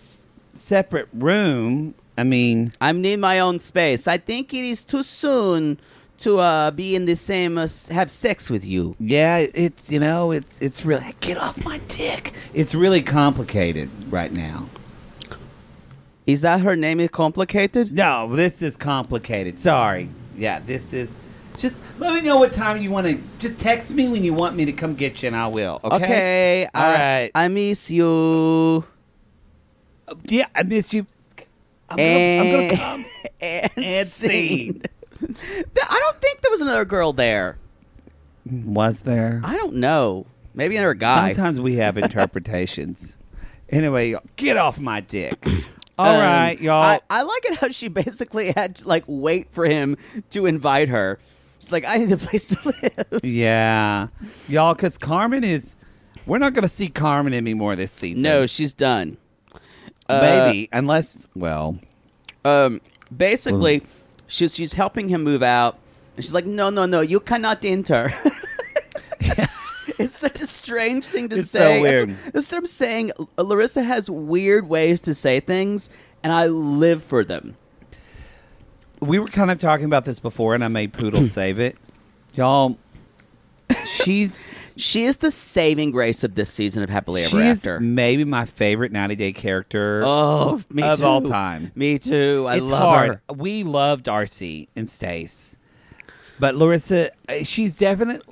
Speaker 2: separate room. I mean,
Speaker 1: I need my own space. I think it is too soon to be in the same have sex with you.
Speaker 2: Yeah, it's really, get off my dick. It's really complicated right now.
Speaker 1: Is that her name is complicated?
Speaker 2: No, this is complicated. Sorry. Yeah, this is. Just let me know what time you want to. Just text me when you want me to come get you, and I will. Okay. All right.
Speaker 1: I miss you.
Speaker 2: Yeah, I miss you. I'm gonna come.
Speaker 1: And scene. I don't think there was another girl there.
Speaker 2: Was there?
Speaker 1: I don't know. Maybe another guy.
Speaker 2: Sometimes we have interpretations. Anyway, get off my dick. All right, y'all.
Speaker 1: I like it how she basically had to wait for him to invite her. She's like, I need a place to live.
Speaker 2: Yeah. Y'all, because Carmen is... We're not going to see Carmen anymore this season.
Speaker 1: No, she's done.
Speaker 2: Maybe, unless... Well...
Speaker 1: Basically, she's helping him move out. And she's like, no, you cannot enter.
Speaker 2: Yeah.
Speaker 1: It's such a strange thing to
Speaker 2: it's
Speaker 1: say.
Speaker 2: So weird.
Speaker 1: That's what I'm saying. Larissa has weird ways to say things, and I live for them.
Speaker 2: We were kind of talking about this before, and I made Poodle save it. Y'all, she
Speaker 1: is the saving grace of this season of Happily Ever After.
Speaker 2: She is maybe my favorite 90-Day character
Speaker 1: of
Speaker 2: all time.
Speaker 1: Me too. I love
Speaker 2: hard.
Speaker 1: her.
Speaker 2: We loved Darcy and Stace. But Larissa, she's definitely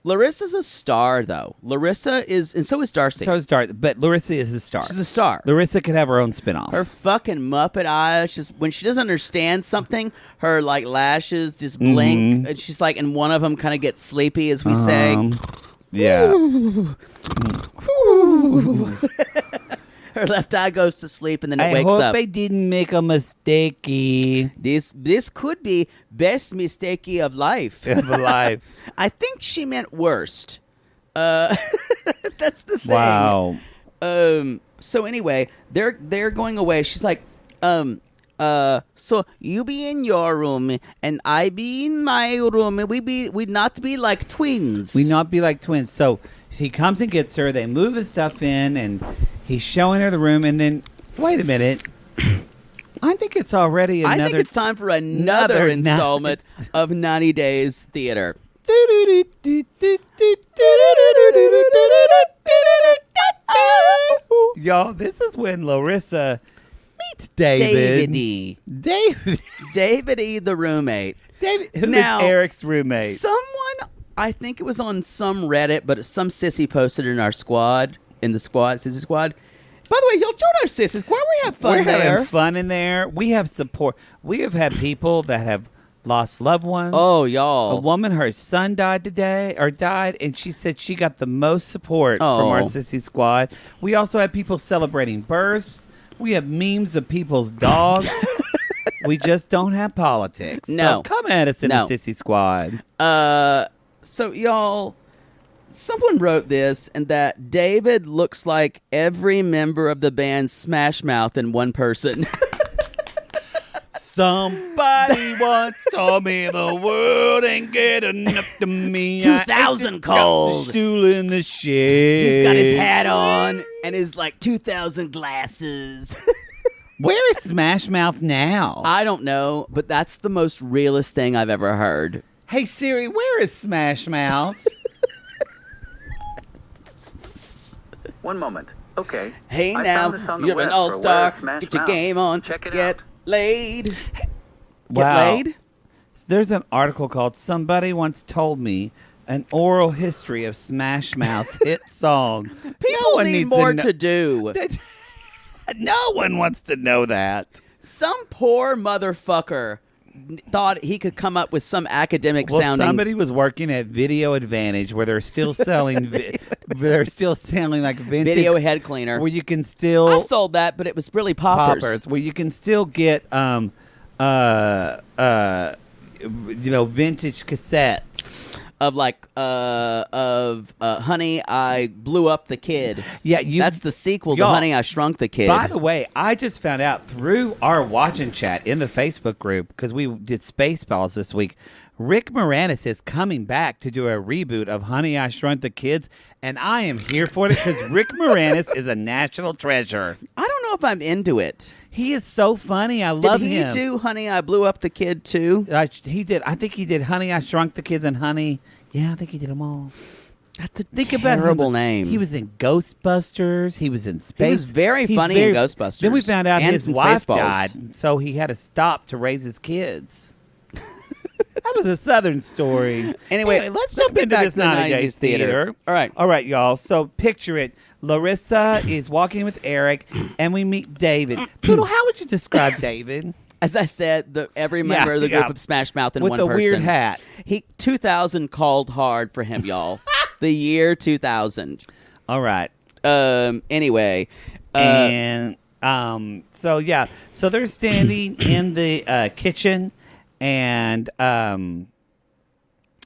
Speaker 1: Larissa's a star, though. Larissa is, and so is Darcy.
Speaker 2: So is Darcy, but Larissa is a star.
Speaker 1: She's a star.
Speaker 2: Larissa could have her own spinoff.
Speaker 1: Her fucking Muppet eyes, just when she doesn't understand something, her lashes just blink, and she's and one of them kind of gets sleepy as we say.
Speaker 2: Yeah.
Speaker 1: Her left eye goes to sleep and then it wakes up.
Speaker 2: I hope I didn't make a mistake.
Speaker 1: This could be best mistake of life. I think she meant worst. That's the thing.
Speaker 2: Wow.
Speaker 1: So anyway, they're going away. She's like, so you be in your room and I be in my room. We not be like twins.
Speaker 2: We not be like twins. So he comes and gets her. They move the stuff in and he's showing her the room. And then, wait a minute. I think it's already another.
Speaker 1: I think it's time for another installment of 90 Days Theater.
Speaker 2: Y'all, this is when Larissa meets David.
Speaker 1: David E, the roommate.
Speaker 2: David, who is Eric's roommate.
Speaker 1: Someone, I think it was on some Reddit, but some sissy posted in our squad, sissy squad. By the way, y'all join our sissies. Why we have fun there?
Speaker 2: We're having fun in there. We have support. We have had people that have lost loved ones.
Speaker 1: Oh, y'all.
Speaker 2: A woman, her son died, and she said she got the most support from our sissy squad. We also have people celebrating births. We have memes of people's dogs. We just don't have politics.
Speaker 1: No.
Speaker 2: So come at us in the sissy squad.
Speaker 1: So, y'all, someone wrote this, and that David looks like every member of the band Smash Mouth in one person.
Speaker 2: Somebody once told me the world ain't get enough to me.
Speaker 1: 2000 cold.
Speaker 2: Stool in the shed.
Speaker 1: He's got his hat on and his 2000 glasses.
Speaker 2: Where is Smash Mouth now?
Speaker 1: I don't know, but that's the most realest thing I've ever heard.
Speaker 2: Hey Siri, where is Smash Mouth?
Speaker 4: One moment. Okay.
Speaker 1: Hey
Speaker 4: I
Speaker 1: now,
Speaker 4: found this on the
Speaker 1: you're
Speaker 4: web
Speaker 1: an
Speaker 4: for
Speaker 1: all-star.
Speaker 4: Where's Smash
Speaker 1: Get your
Speaker 4: Mouth.
Speaker 1: game on.
Speaker 4: Check it
Speaker 1: Get
Speaker 4: out.
Speaker 1: laid.
Speaker 2: Wow.
Speaker 1: Get laid?
Speaker 2: There's an article called "Somebody Once Told Me." An oral history of Smash Mouth's hit song.
Speaker 1: People need more to do.
Speaker 2: No one wants to know that.
Speaker 1: Some poor motherfucker thought he could come up with some academic sounding.
Speaker 2: Somebody was working at Video Advantage where they're still selling. They're still selling like vintage
Speaker 1: video head cleaner.
Speaker 2: where you can still.
Speaker 1: I sold that, but it was really poppers.
Speaker 2: Where you can still get vintage cassettes.
Speaker 1: Of Honey, I Blew Up the Kid.
Speaker 2: Yeah,
Speaker 1: that's the sequel to Honey, I Shrunk the Kid.
Speaker 2: By the way, I just found out through our watching chat in the Facebook group, because we did Spaceballs this week, Rick Moranis is coming back to do a reboot of Honey, I Shrunk the Kids, and I am here for it because Rick Moranis is a national treasure.
Speaker 1: I don't know if I'm into it.
Speaker 2: He is so funny. I love him.
Speaker 1: Did he do Honey, I Blew Up the Kid too?
Speaker 2: He did. I think he did Honey, I Shrunk the Kids and Honey. Yeah, I think he did them all.
Speaker 1: That's a
Speaker 2: terrible
Speaker 1: name.
Speaker 2: He was in Ghostbusters. He was in Space.
Speaker 1: He was very funny in Ghostbusters.
Speaker 2: Then we found out
Speaker 1: and
Speaker 2: his
Speaker 1: in
Speaker 2: wife
Speaker 1: Spaceballs.
Speaker 2: died, so he had to stop to raise his kids. That was a Southern story.
Speaker 1: Anyway,
Speaker 2: let's
Speaker 1: get
Speaker 2: jump into
Speaker 1: back
Speaker 2: this
Speaker 1: to the
Speaker 2: 90 Days
Speaker 1: 90s theater.
Speaker 2: All right, y'all. So picture it. Larissa is walking with Eric, and we meet David. Poodle, how would you describe David?
Speaker 1: As I said, every member of the group of Smash Mouth in
Speaker 2: with
Speaker 1: one
Speaker 2: a
Speaker 1: person.
Speaker 2: weird hat.
Speaker 1: 2000 called hard for him, y'all. The year 2000.
Speaker 2: All right.
Speaker 1: Anyway.
Speaker 2: So they're standing in the kitchen, and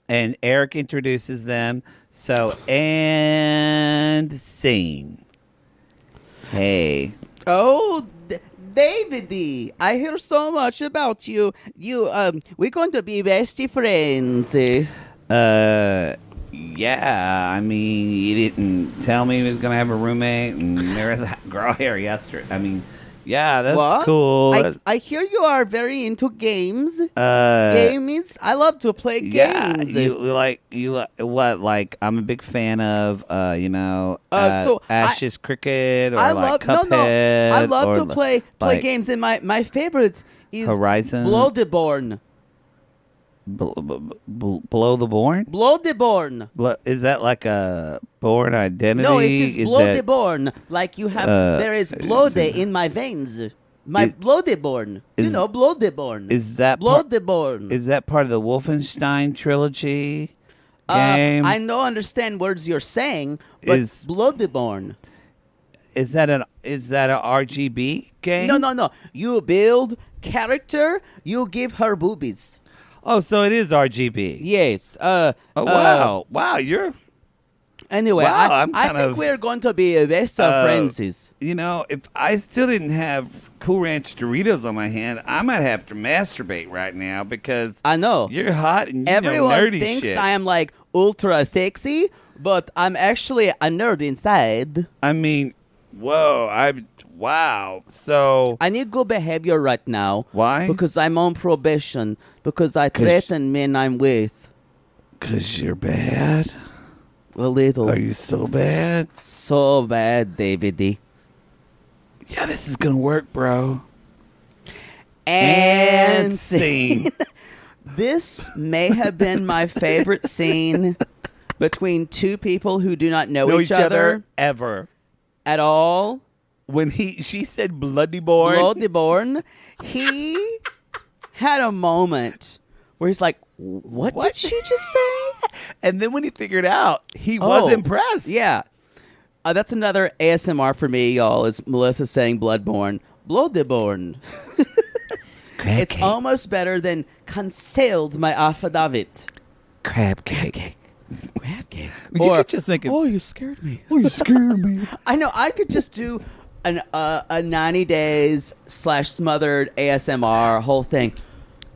Speaker 2: Eric introduces them. So, and scene. Hey.
Speaker 1: Oh, David, I hear so much about you. We're going to be bestie friends.
Speaker 2: Yeah, I mean, you didn't tell me he was going to have a roommate, and there was that girl here yesterday. I mean, yeah, that's
Speaker 1: what?
Speaker 2: cool.
Speaker 1: I hear you are very into games. Games? I love to play games.
Speaker 2: Yeah, I'm a big fan of, Ash's Cricket or Cuphead.
Speaker 1: I love to play games, and my favorite is
Speaker 2: Horizon.
Speaker 1: Bloodborne.
Speaker 2: Below the Born?
Speaker 1: Bloodborne.
Speaker 2: Is that like a Born Identity?
Speaker 1: No, it is Bloodborne. Like you have, there is blood in my veins. Bloodborne. Bloodborne.
Speaker 2: Is that
Speaker 1: Bloodborne?
Speaker 2: Is that part of the Wolfenstein trilogy game?
Speaker 1: I don't understand words you're saying, but Bloodborne.
Speaker 2: Is that an RGB game?
Speaker 1: No. You build character. You give her boobies.
Speaker 2: Oh, so it is RGB.
Speaker 1: Yes.
Speaker 2: Wow. You're...
Speaker 1: Anyway,
Speaker 2: wow,
Speaker 1: I think we're going to be best of friends.
Speaker 2: You know, if I still didn't have Cool Ranch Doritos on my hand, I might have to masturbate right now because
Speaker 1: I know
Speaker 2: you're hot and
Speaker 1: everyone
Speaker 2: nerdy
Speaker 1: thinks
Speaker 2: shit.
Speaker 1: I am like ultra sexy, but I'm actually a nerd inside.
Speaker 2: I mean, wow. So
Speaker 1: I need good behavior right now.
Speaker 2: Why?
Speaker 1: Because I'm on probation. Because I threaten men I'm with.
Speaker 2: Because you're bad?
Speaker 1: A little.
Speaker 2: Are you so bad?
Speaker 1: So bad, David.
Speaker 2: Yeah, this is going to work, bro.
Speaker 1: And scene. This may have been my favorite scene between two people who do not know each other
Speaker 2: ever.
Speaker 1: At all.
Speaker 2: When she said Bloodborne,
Speaker 1: he had a moment where he's like, what did she just say?
Speaker 2: And then when he figured out, he was impressed.
Speaker 1: Yeah. That's another ASMR for me, y'all, is Melissa saying Bloodborne. It's almost better than concealed my affidavit.
Speaker 2: Crab cake.
Speaker 1: You
Speaker 2: could just make it.
Speaker 1: Oh, you scared me.
Speaker 2: I
Speaker 1: know. I could just do a 90 days / smothered ASMR whole thing.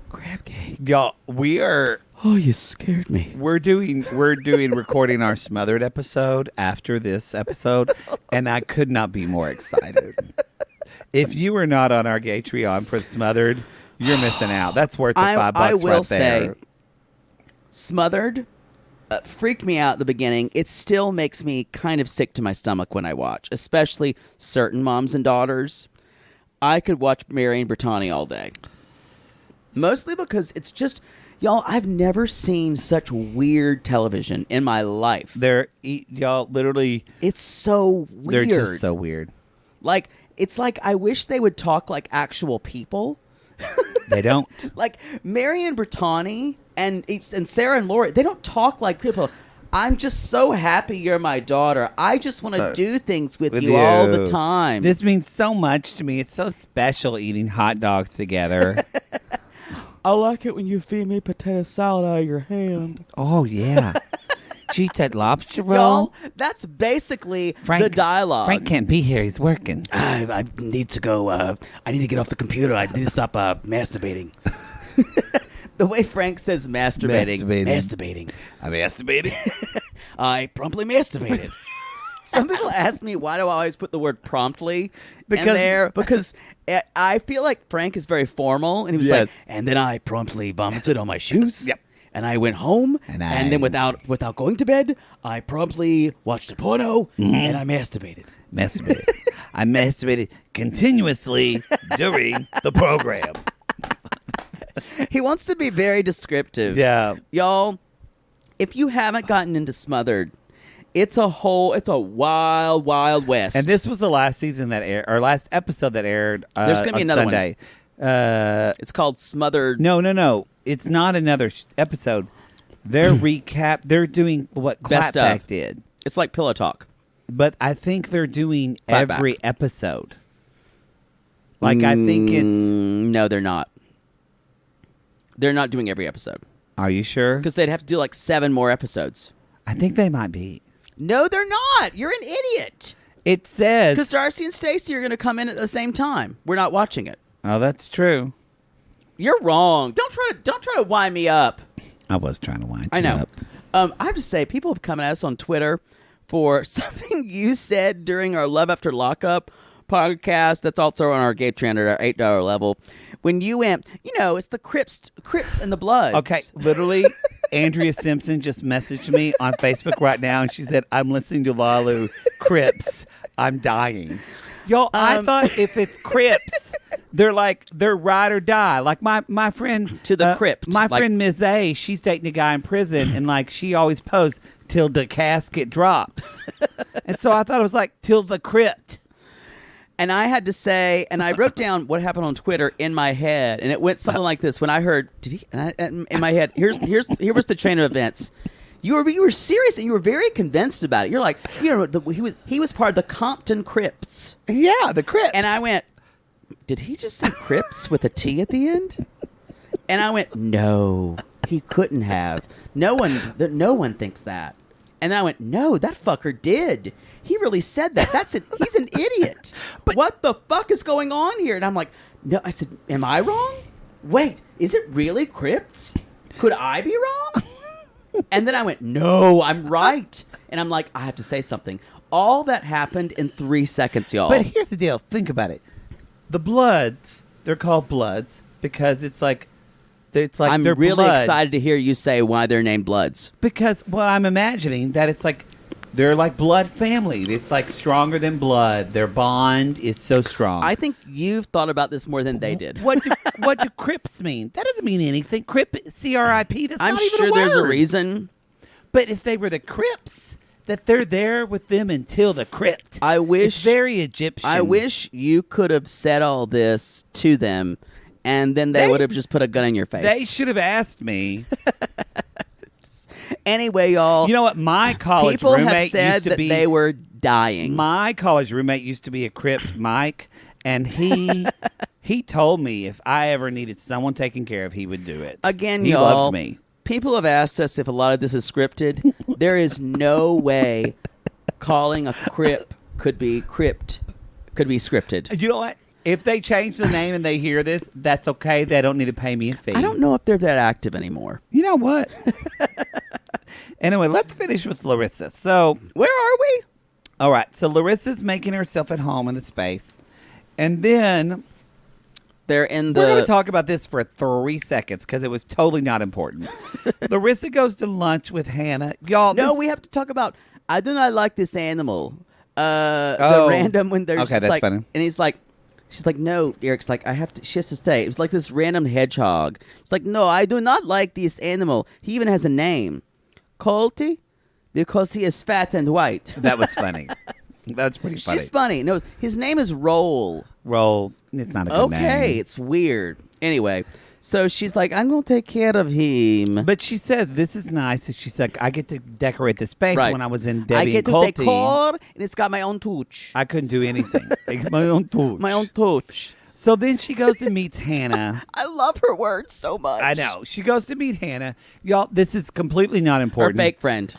Speaker 1: Crab cake.
Speaker 2: Y'all, we are.
Speaker 1: Oh, you scared me.
Speaker 2: We're doing recording our smothered episode after this episode, and I could not be more excited. If you were not on our Gatreon for smothered, you're missing out. That's worth the $5
Speaker 1: I will
Speaker 2: right there.
Speaker 1: say, smothered freaked me out at the beginning, it still makes me kind of sick to my stomach when I watch, especially certain moms and daughters. I could watch Mary and Brittany all day. Mostly because it's just, y'all, I've never seen such weird television in my life.
Speaker 2: Y'all, literally.
Speaker 1: It's so weird.
Speaker 2: They're just so weird.
Speaker 1: Like, it's like I wish they would talk like actual people.
Speaker 2: They don't.
Speaker 1: Like, Mary and Brittany and Sarah and Lori, they don't talk like people. I'm just so happy you're my daughter. I just want to do things with you all the time.
Speaker 2: This means so much to me. It's so special eating hot dogs together.
Speaker 1: I like it when you feed me potato salad out of your hand.
Speaker 2: Oh, yeah. She eats that lobster roll.
Speaker 1: Y'all, that's basically the dialogue.
Speaker 2: Frank can't be here. He's working.
Speaker 3: I need to go. I need to get off the computer. I need to stop masturbating.
Speaker 1: The way Frank says masturbating.
Speaker 3: I masturbated. I promptly masturbated.
Speaker 1: Some people ask me, why do I always put the word promptly in there? Because I feel like Frank is very formal. And he was like,
Speaker 3: and then I promptly vomited on my shoes.
Speaker 2: Yep.
Speaker 3: And I went home, and then without going to bed, I promptly watched a porno, and I masturbated.
Speaker 2: I masturbated continuously during the program.
Speaker 1: He wants to be very descriptive.
Speaker 2: Yeah.
Speaker 1: Y'all, if you haven't gotten into Smothered, it's a wild, wild west.
Speaker 2: And this was the last season that aired, or last episode that aired
Speaker 1: There's going to be another
Speaker 2: Sunday.
Speaker 1: It's called Smothered.
Speaker 2: No. It's not another episode. They're they're doing what Clapback did.
Speaker 1: It's like Pillow Talk.
Speaker 2: But I think they're doing
Speaker 1: Clapback.
Speaker 2: Every episode. Like, I think it's...
Speaker 1: No, they're not. They're not doing every episode.
Speaker 2: Are you sure?
Speaker 1: Because they'd have to do like 7 more episodes.
Speaker 2: I think they might be.
Speaker 1: No, they're not. You're an idiot.
Speaker 2: It says...
Speaker 1: Because Darcy and Stacey are going to come in at the same time. We're not watching it.
Speaker 2: Oh, that's true.
Speaker 1: You're wrong. Don't try to wind me up.
Speaker 2: I was trying to wind
Speaker 1: I know.
Speaker 2: you up.
Speaker 1: I have to say, people have come at us on Twitter for something you said during our Love After Lockup podcast. That's also on our Gay Trend at our $8 level. When you went, it's the Crips and the Bloods.
Speaker 2: Okay, literally, Andrea Simpson just messaged me on Facebook right now, and she said, I'm listening to Lalu Crips. I'm dying. Y'all, I thought if it's Crips, they're ride or die. Like my friend...
Speaker 1: To the crypt.
Speaker 2: My friend Ms. A, she's dating a guy in prison, and she always posts, till the casket drops. And so I thought it was till the crypt.
Speaker 1: And I had to say, and I wrote down what happened on Twitter in my head, and it went something like this. When I heard, in my head, here was the chain of events. You were serious, and you were very convinced about it. You're like, he was part of the Compton Crips.
Speaker 2: Yeah, the Crips.
Speaker 1: And I went, did he just say Crips with a T at the end? And I went, no, he couldn't have. No one thinks that. And then I went, no, that fucker did. He really said that. That's it. He's an idiot. But what the fuck is going on here? And I'm like, no. I said, am I wrong? Wait, is it really Crips? Could I be wrong? And then I went, no, I'm right. And I'm like, I have to say something. All that happened in 3 seconds, y'all.
Speaker 2: But here's the deal. Think about it. The Bloods, they're called Bloods because it's like
Speaker 1: I'm
Speaker 2: they're
Speaker 1: really
Speaker 2: blood.
Speaker 1: excited to hear you say why they're named Bloods.
Speaker 2: Because, I'm imagining that it's they're like blood family. It's stronger than blood. Their bond is so strong.
Speaker 1: I think you've thought about this more than they did.
Speaker 2: What do Crips mean? That doesn't mean anything. Crip, C-R-I-P, that's
Speaker 1: I'm
Speaker 2: not even
Speaker 1: sure
Speaker 2: a word.
Speaker 1: there's a reason.
Speaker 2: But if they were the Crips, that they're there with them until the crypt. It's very Egyptian.
Speaker 1: I wish you could have said all this to them, and then they would have just put a gun in your face.
Speaker 2: They should have asked me.
Speaker 1: Anyway, y'all.
Speaker 2: You know what? My college
Speaker 1: people
Speaker 2: roommate
Speaker 1: have said
Speaker 2: used to
Speaker 1: that
Speaker 2: be,
Speaker 1: they were dying.
Speaker 2: My college roommate used to be a Crypt, Mike, and he told me if I ever needed someone taken care of, he would do it.
Speaker 1: Again,
Speaker 2: he
Speaker 1: y'all,
Speaker 2: loved me.
Speaker 1: People have asked us if a lot of this is scripted. There is no way calling a Crip could be scripted.
Speaker 2: You know what? If they change the name and they hear this, that's okay. They don't need to pay me a fee.
Speaker 1: I don't know if they're that active anymore.
Speaker 2: You know what? Anyway, let's finish with Larissa. So,
Speaker 1: where are we?
Speaker 2: All right. So Larissa's making herself at home in the space. And then
Speaker 1: They're in the...
Speaker 2: We're going to talk about this for 3 seconds because it was totally not important. Larissa goes to lunch with Hannah. Y'all,
Speaker 1: No, we have to talk about... I do not like this animal. The random when there's
Speaker 2: okay, that's
Speaker 1: like...
Speaker 2: funny.
Speaker 1: And he's like... She's like, no, Eric's like, she has to stay. It was like this random hedgehog. It's like, no, I do not like this animal. He even has a name. Colty? Because he is fat and white.
Speaker 2: That was funny. That's pretty funny.
Speaker 1: She's funny. No, his name is Roll.
Speaker 2: Roll. It's not a good name.
Speaker 1: Okay, it's weird. Anyway, so she's like, I'm going to take care of him.
Speaker 2: But she says, this is nice. She's like, I get to decorate the space when I was in Debbie
Speaker 1: I get
Speaker 2: and
Speaker 1: to
Speaker 2: Colty.
Speaker 1: decor, and it's got my own touch.
Speaker 2: I couldn't do anything. It's my own touch.
Speaker 1: My own touch.
Speaker 2: So then she goes and meets Hannah.
Speaker 1: I love her words so much.
Speaker 2: I know. She goes to meet Hannah. Y'all, this is completely not important.
Speaker 1: Her fake friend.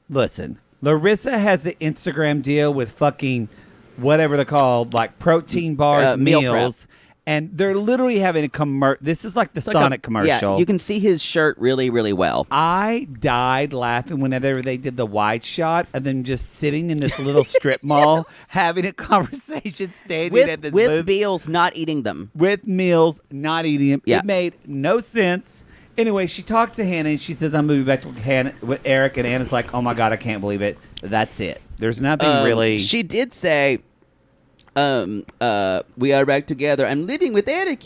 Speaker 2: Listen, Larissa has an Instagram deal with fucking whatever they're called, like protein bars,
Speaker 1: meal
Speaker 2: meals. And they're literally having a commercial. This is like the Sonic commercial.
Speaker 1: Yeah, you can see his shirt really, really well.
Speaker 2: I died laughing whenever they did the wide shot of them just sitting in this little strip mall having a conversation, standing at this
Speaker 1: with
Speaker 2: booth.
Speaker 1: meals, not eating them.
Speaker 2: With meals, not eating them.
Speaker 1: Yeah.
Speaker 2: It made no sense. Anyway, she talks to Hannah and she says, I'm moving back with Eric. And Hannah's like, oh my God, I can't believe it. That's it. There's nothing really.
Speaker 1: She did say, we are back together. I'm living with Eric.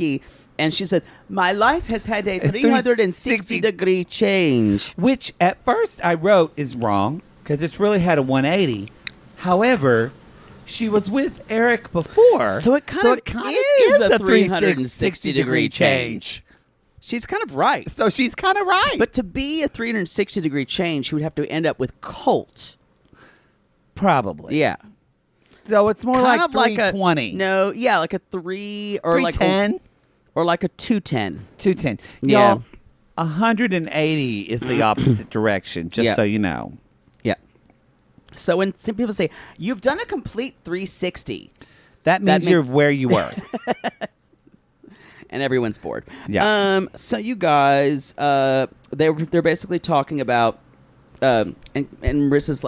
Speaker 1: And she said, my life has had a 360-degree change.
Speaker 2: Which at first I wrote is wrong because it's really had a 180. However, she was with Eric before.
Speaker 1: So it kind of is a 360-degree change. She's kind of right.
Speaker 2: So she's kind of right.
Speaker 1: But to be a 360-degree change, she would have to end up with Colt.
Speaker 2: Probably.
Speaker 1: Yeah.
Speaker 2: So it's more
Speaker 1: kind
Speaker 2: like 320.
Speaker 1: Like a 3 or
Speaker 2: 310
Speaker 1: or like a 210.
Speaker 2: 210.
Speaker 1: Yeah.
Speaker 2: Y'all, 180 is the opposite direction, just so you know.
Speaker 1: Yeah. So when some people say, you've done a complete 360.
Speaker 2: That means you're where you were.
Speaker 1: And everyone's bored.
Speaker 2: Yeah.
Speaker 1: So you guys, they're basically talking about, and Larissa's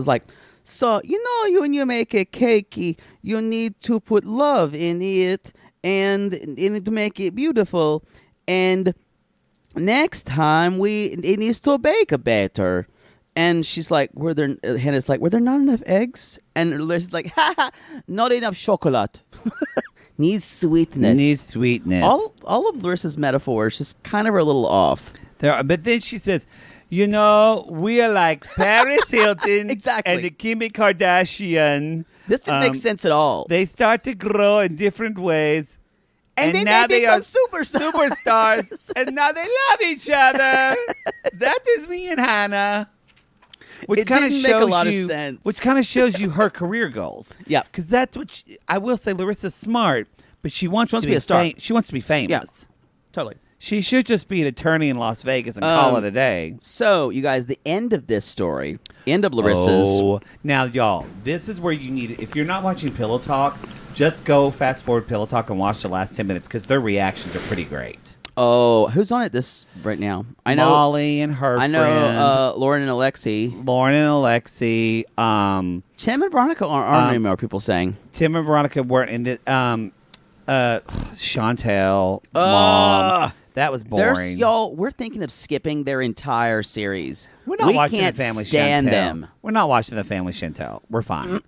Speaker 1: like, so when you make a cake, you need to put love in it and to make it beautiful. And next time it needs to bake better. And she's like, Hannah's like, were there not enough eggs? And Larissa's like, not enough chocolate. Needs sweetness. All of Larissa's metaphors just kind of are a little off.
Speaker 2: But then she says, we are like Paris Hilton
Speaker 1: exactly.
Speaker 2: and the Kim Kardashian.
Speaker 1: This didn't make sense at all.
Speaker 2: They start to grow in different ways.
Speaker 1: And then now they become
Speaker 2: superstars. And now they love each other. That is me and Hannah. Which kind of shows
Speaker 1: make a lot of sense.
Speaker 2: Which kind of shows you her career goals.
Speaker 1: Yeah,
Speaker 2: because that's what I will say. Larissa's smart, but she wants to be
Speaker 1: a star.
Speaker 2: She wants to be famous.
Speaker 1: Yeah, totally.
Speaker 2: She should just be an attorney in Las Vegas and call it a day.
Speaker 1: So, you guys, the end of this story, end of Larissa's.
Speaker 2: Oh, now, y'all, this is where you need it. If you're not watching Pillow Talk, just go fast forward Pillow Talk and watch the last 10 minutes because their reactions are pretty great.
Speaker 1: Oh, who's on it this right now? I know
Speaker 2: Molly and her friend.
Speaker 1: I know Lauren and Alexi. Tim and Veronica aren't anymore, people saying.
Speaker 2: Tim and Veronica weren't in it. Chantel, Mom. That was boring.
Speaker 1: Y'all, we're thinking of skipping their entire series.
Speaker 2: We're not watching
Speaker 1: can't
Speaker 2: the Family
Speaker 1: stand
Speaker 2: Chantel.
Speaker 1: them.
Speaker 2: We're not watching the Family Chantel. We're fine.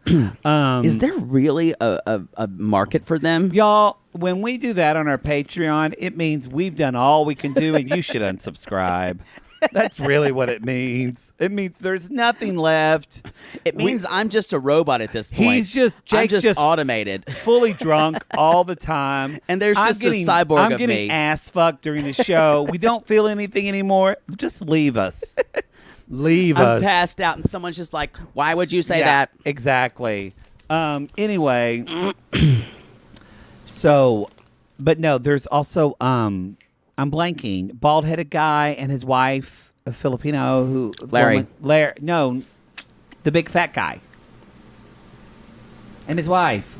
Speaker 1: Is there really a market for them?
Speaker 2: Y'all, when we do that on our Patreon, it means we've done all we can do and you should unsubscribe. That's really what it means. It means there's nothing left.
Speaker 1: It means I'm just a robot at this point.
Speaker 2: Jake's
Speaker 1: I'm just automated.
Speaker 2: Fully drunk all the time.
Speaker 1: And there's just a cyborg of me.
Speaker 2: I'm getting ass fucked during the show. We don't feel anything anymore. Just leave us. Leave us.
Speaker 1: I'm passed out and someone's just like, why would you say that?
Speaker 2: Exactly. Anyway. So, but no, there's also... I'm blanking. Bald-headed guy and his wife, a Filipino who...
Speaker 1: Larry.
Speaker 2: No, the big fat guy. And his wife.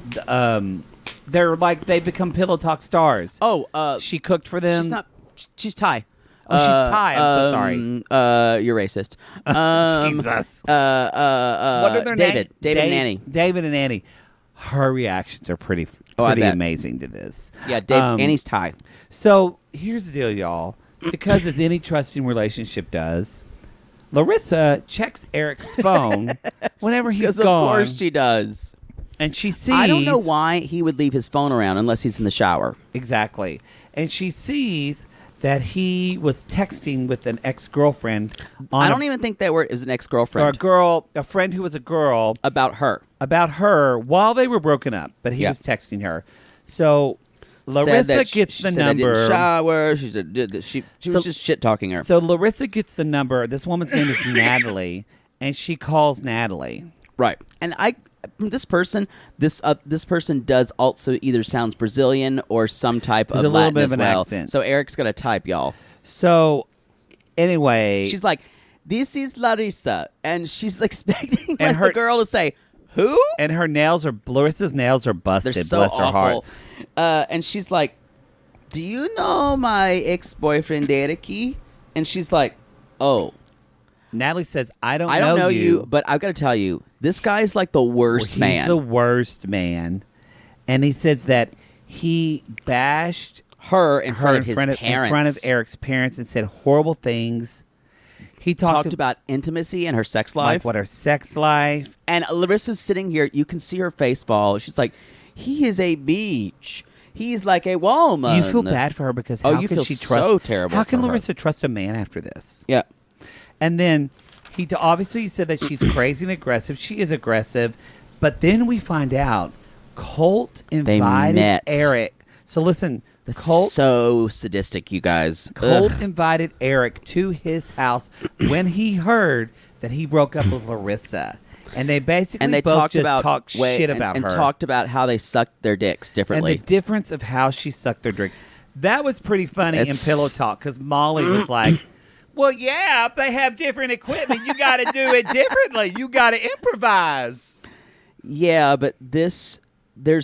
Speaker 2: They're like, they become Pillow Talk stars.
Speaker 1: Oh,
Speaker 2: she cooked for them.
Speaker 1: She's Thai.
Speaker 2: Oh, she's Thai. I'm so sorry.
Speaker 1: You're racist.
Speaker 2: Jesus.
Speaker 1: What are their names? David and Annie.
Speaker 2: David and Annie. Her reactions are pretty pretty amazing to this.
Speaker 1: Yeah, Dave, Annie's tie.
Speaker 2: So here's the deal, y'all. Because as any trusting relationship does, Larissa checks Eric's phone whenever he's gone.
Speaker 1: Of course she does.
Speaker 2: And she sees...
Speaker 1: I don't know why he would leave his phone around unless he's in the shower.
Speaker 2: Exactly. And she sees that he was texting with an ex-girlfriend.
Speaker 1: I don't even think it was an ex-girlfriend.
Speaker 2: Or a friend who was a girl.
Speaker 1: About her
Speaker 2: While they were broken up. But he was texting her. So... Larissa gets the number.
Speaker 1: I didn't shower. She was just shit talking her.
Speaker 2: So Larissa gets the number. This woman's name is Natalie, and she calls Natalie.
Speaker 1: Right. And this person does also either sounds Brazilian or some type of Latin as well.
Speaker 2: Accent.
Speaker 1: So Eric's gonna type, y'all.
Speaker 2: So anyway,
Speaker 1: she's like, "This is Larissa," and she's expecting the girl to say, "Who?"
Speaker 2: And Larissa's nails are busted.
Speaker 1: They're so
Speaker 2: bless her
Speaker 1: awful.
Speaker 2: heart.
Speaker 1: And she's like, "Do you know my ex-boyfriend Eric?" And she's like, "Oh."
Speaker 2: Natalie says, I don't
Speaker 1: know you, but I've got to tell you, this guy's like the worst man.
Speaker 2: He's the worst man. And he says that he bashed
Speaker 1: her in front of his parents.
Speaker 2: In front of Eric's parents and said horrible things. He talked
Speaker 1: about intimacy and her sex life.
Speaker 2: Like what her sex life.
Speaker 1: And Larissa's sitting here. You can see her face fall. She's like, he is a beach. He's like a woman.
Speaker 2: You feel bad for her because how
Speaker 1: you
Speaker 2: can
Speaker 1: feel
Speaker 2: she trust?
Speaker 1: So terrible.
Speaker 2: How can
Speaker 1: for
Speaker 2: Larissa
Speaker 1: her.
Speaker 2: trust a man after this?
Speaker 1: Yeah.
Speaker 2: And then he obviously said that she's crazy and aggressive. She is aggressive. But then we find out Colt invited Eric. So listen,
Speaker 1: Colt, so sadistic, you guys.
Speaker 2: Colt invited Eric to his house when he heard that he broke up with Larissa. And they basically talked shit about her.
Speaker 1: And talked about how they sucked their dicks differently.
Speaker 2: And the difference of how she sucked their dick. That was pretty funny in Pillow Talk because Molly was like, well, yeah, they have different equipment. You got to do it differently. You got to improvise.
Speaker 1: Yeah, but there's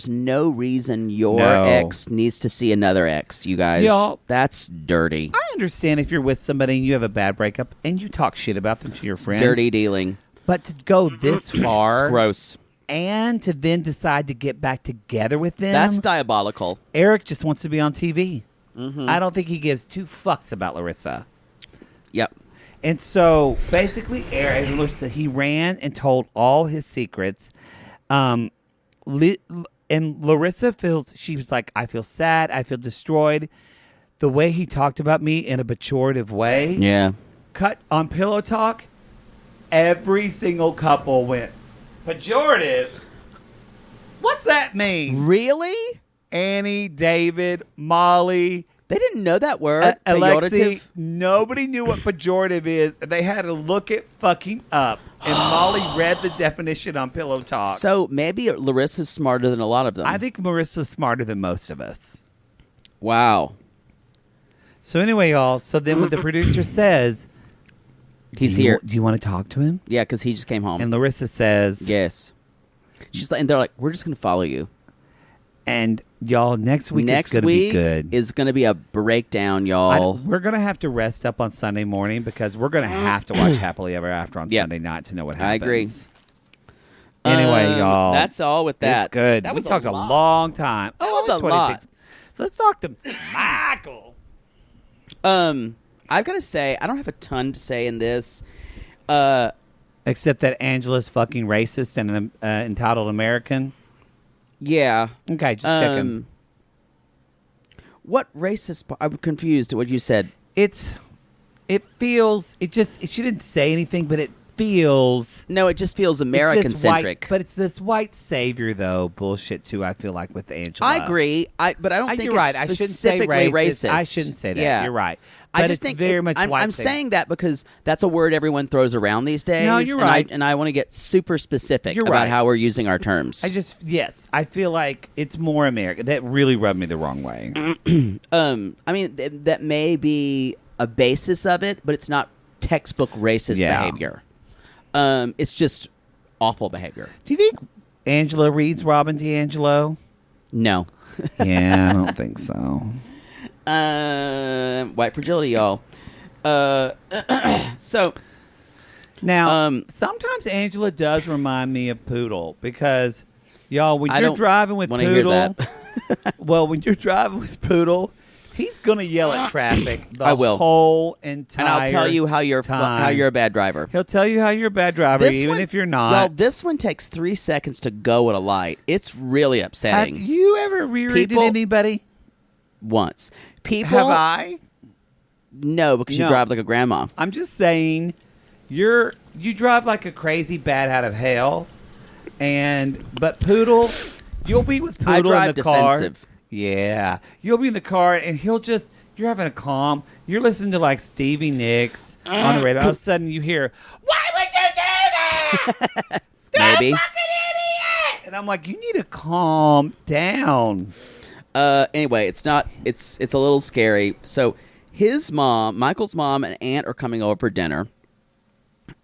Speaker 1: no reason your ex needs to see another ex, you guys.
Speaker 2: Y'all,
Speaker 1: that's dirty.
Speaker 2: I understand if you're with somebody and you have a bad breakup and you talk shit about them to your friends.
Speaker 1: Dirty dealing.
Speaker 2: But to go this far.
Speaker 1: It's gross.
Speaker 2: And to then decide to get back together with them.
Speaker 1: That's diabolical.
Speaker 2: Eric just wants to be on TV.
Speaker 1: Mm-hmm.
Speaker 2: I don't think he gives two fucks about Larissa.
Speaker 1: Yep.
Speaker 2: And so basically, Eric, he ran and told all his secrets. And Larissa she was like, I feel sad. I feel destroyed. The way he talked about me in a pejorative way.
Speaker 1: Yeah.
Speaker 2: Cut on Pillow Talk. Every single couple went, pejorative? What's that mean?
Speaker 1: Really?
Speaker 2: Annie, David, Molly.
Speaker 1: They didn't know that word.
Speaker 2: Alexi, nobody knew what pejorative is. They had to look it fucking up. And Molly read the definition on Pillow Talk.
Speaker 1: So maybe Larissa's smarter than a lot of them.
Speaker 2: I think Marissa's smarter than most of us.
Speaker 1: Wow.
Speaker 2: So anyway, y'all. So then what the producer says...
Speaker 1: He's here.
Speaker 2: Do you want to talk to him?
Speaker 1: Yeah, because he just came home.
Speaker 2: And Larissa says...
Speaker 1: Yes. She's like, and they're like, we're just going to follow you.
Speaker 2: And y'all, next week it's going to be good.
Speaker 1: Is going to be a breakdown, y'all.
Speaker 2: We're going to have to rest up on Sunday morning because we're going to have to watch Happily Ever After on Sunday night to know what happens.
Speaker 1: I agree.
Speaker 2: Anyway, y'all.
Speaker 1: That's all with that.
Speaker 2: It's good.
Speaker 1: That
Speaker 2: we talked a long time.
Speaker 1: That was a lot.
Speaker 2: So let's talk to Michael.
Speaker 1: I've got to say, I don't have a ton to say in this.
Speaker 2: Except that Angela's fucking racist and an entitled American.
Speaker 1: Yeah.
Speaker 2: Okay, just checking.
Speaker 1: What racist? I'm confused at what you said.
Speaker 2: It feels. She didn't say anything, but it feels.
Speaker 1: No, it just feels American centric.
Speaker 2: But it's this white savior though bullshit too. I feel like with Angela.
Speaker 1: I agree. But I don't think
Speaker 2: you're right.
Speaker 1: It's
Speaker 2: I shouldn't say
Speaker 1: racist.
Speaker 2: I shouldn't say that.
Speaker 1: Yeah.
Speaker 2: You're right. But
Speaker 1: I just think
Speaker 2: very much white.
Speaker 1: I'm saying that because that's a word everyone throws around these days.
Speaker 2: No, you're right.
Speaker 1: And I want to get super specific
Speaker 2: You're
Speaker 1: about
Speaker 2: right.
Speaker 1: how we're using our terms.
Speaker 2: I feel like it's more American. That really rubbed me the wrong way.
Speaker 1: I mean, that may be a basis of it, but it's not textbook racist behavior. It's just awful behavior.
Speaker 2: Do you think Angela reads Robin DiAngelo?
Speaker 1: No.
Speaker 2: Yeah, I don't think so.
Speaker 1: White fragility, y'all. So
Speaker 2: now, sometimes Angela does remind me of Poodle because, y'all, when you're driving with Poodle, Well, when you're driving with Poodle, he's going to yell at traffic the whole entire
Speaker 1: And I'll tell you how you're a bad driver.
Speaker 2: He'll tell you how you're a bad driver, even if you're not.
Speaker 1: Well, this one takes 3 seconds to go at a light. It's really upsetting.
Speaker 2: Have you ever rear-ended anybody?
Speaker 1: Once.
Speaker 2: Have I?
Speaker 1: No, because you drive like a grandma.
Speaker 2: I'm just saying, you drive like a crazy bat out of hell, but Poodle, you'll be with Poodle in the car.
Speaker 1: Defensive.
Speaker 2: Yeah, you'll be in the car, and you're having a calm. You're listening to like Stevie Nicks on the radio. All of a sudden, you hear, "Why would you do that?
Speaker 1: Maybe.
Speaker 2: You're a fucking idiot!" And I'm like, you need to calm down.
Speaker 1: Anyway, it's a little scary. So his mom, Michael's mom and aunt are coming over for dinner.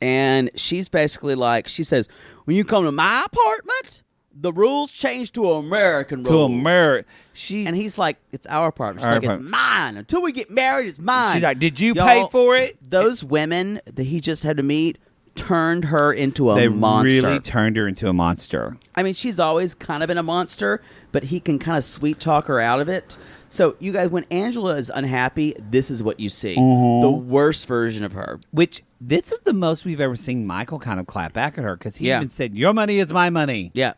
Speaker 1: And she's basically like, she says, when you come to my apartment, the rules change to American rules. And he's like, it's our apartment. She's like, it's mine. Until we get married, it's mine.
Speaker 2: She's like, did you pay for it?
Speaker 1: Those women that he just had to meet turned her into a monster.
Speaker 2: They really turned her into a monster.
Speaker 1: I mean, she's always kind of been a monster, but he can kind of sweet talk her out of it. So, you guys, when Angela is unhappy, this is what you see. Mm-hmm. The worst version of her.
Speaker 2: Which, this is the most we've ever seen Michael kind of clap back at her, because he even said, your money is my money.
Speaker 1: Yeah.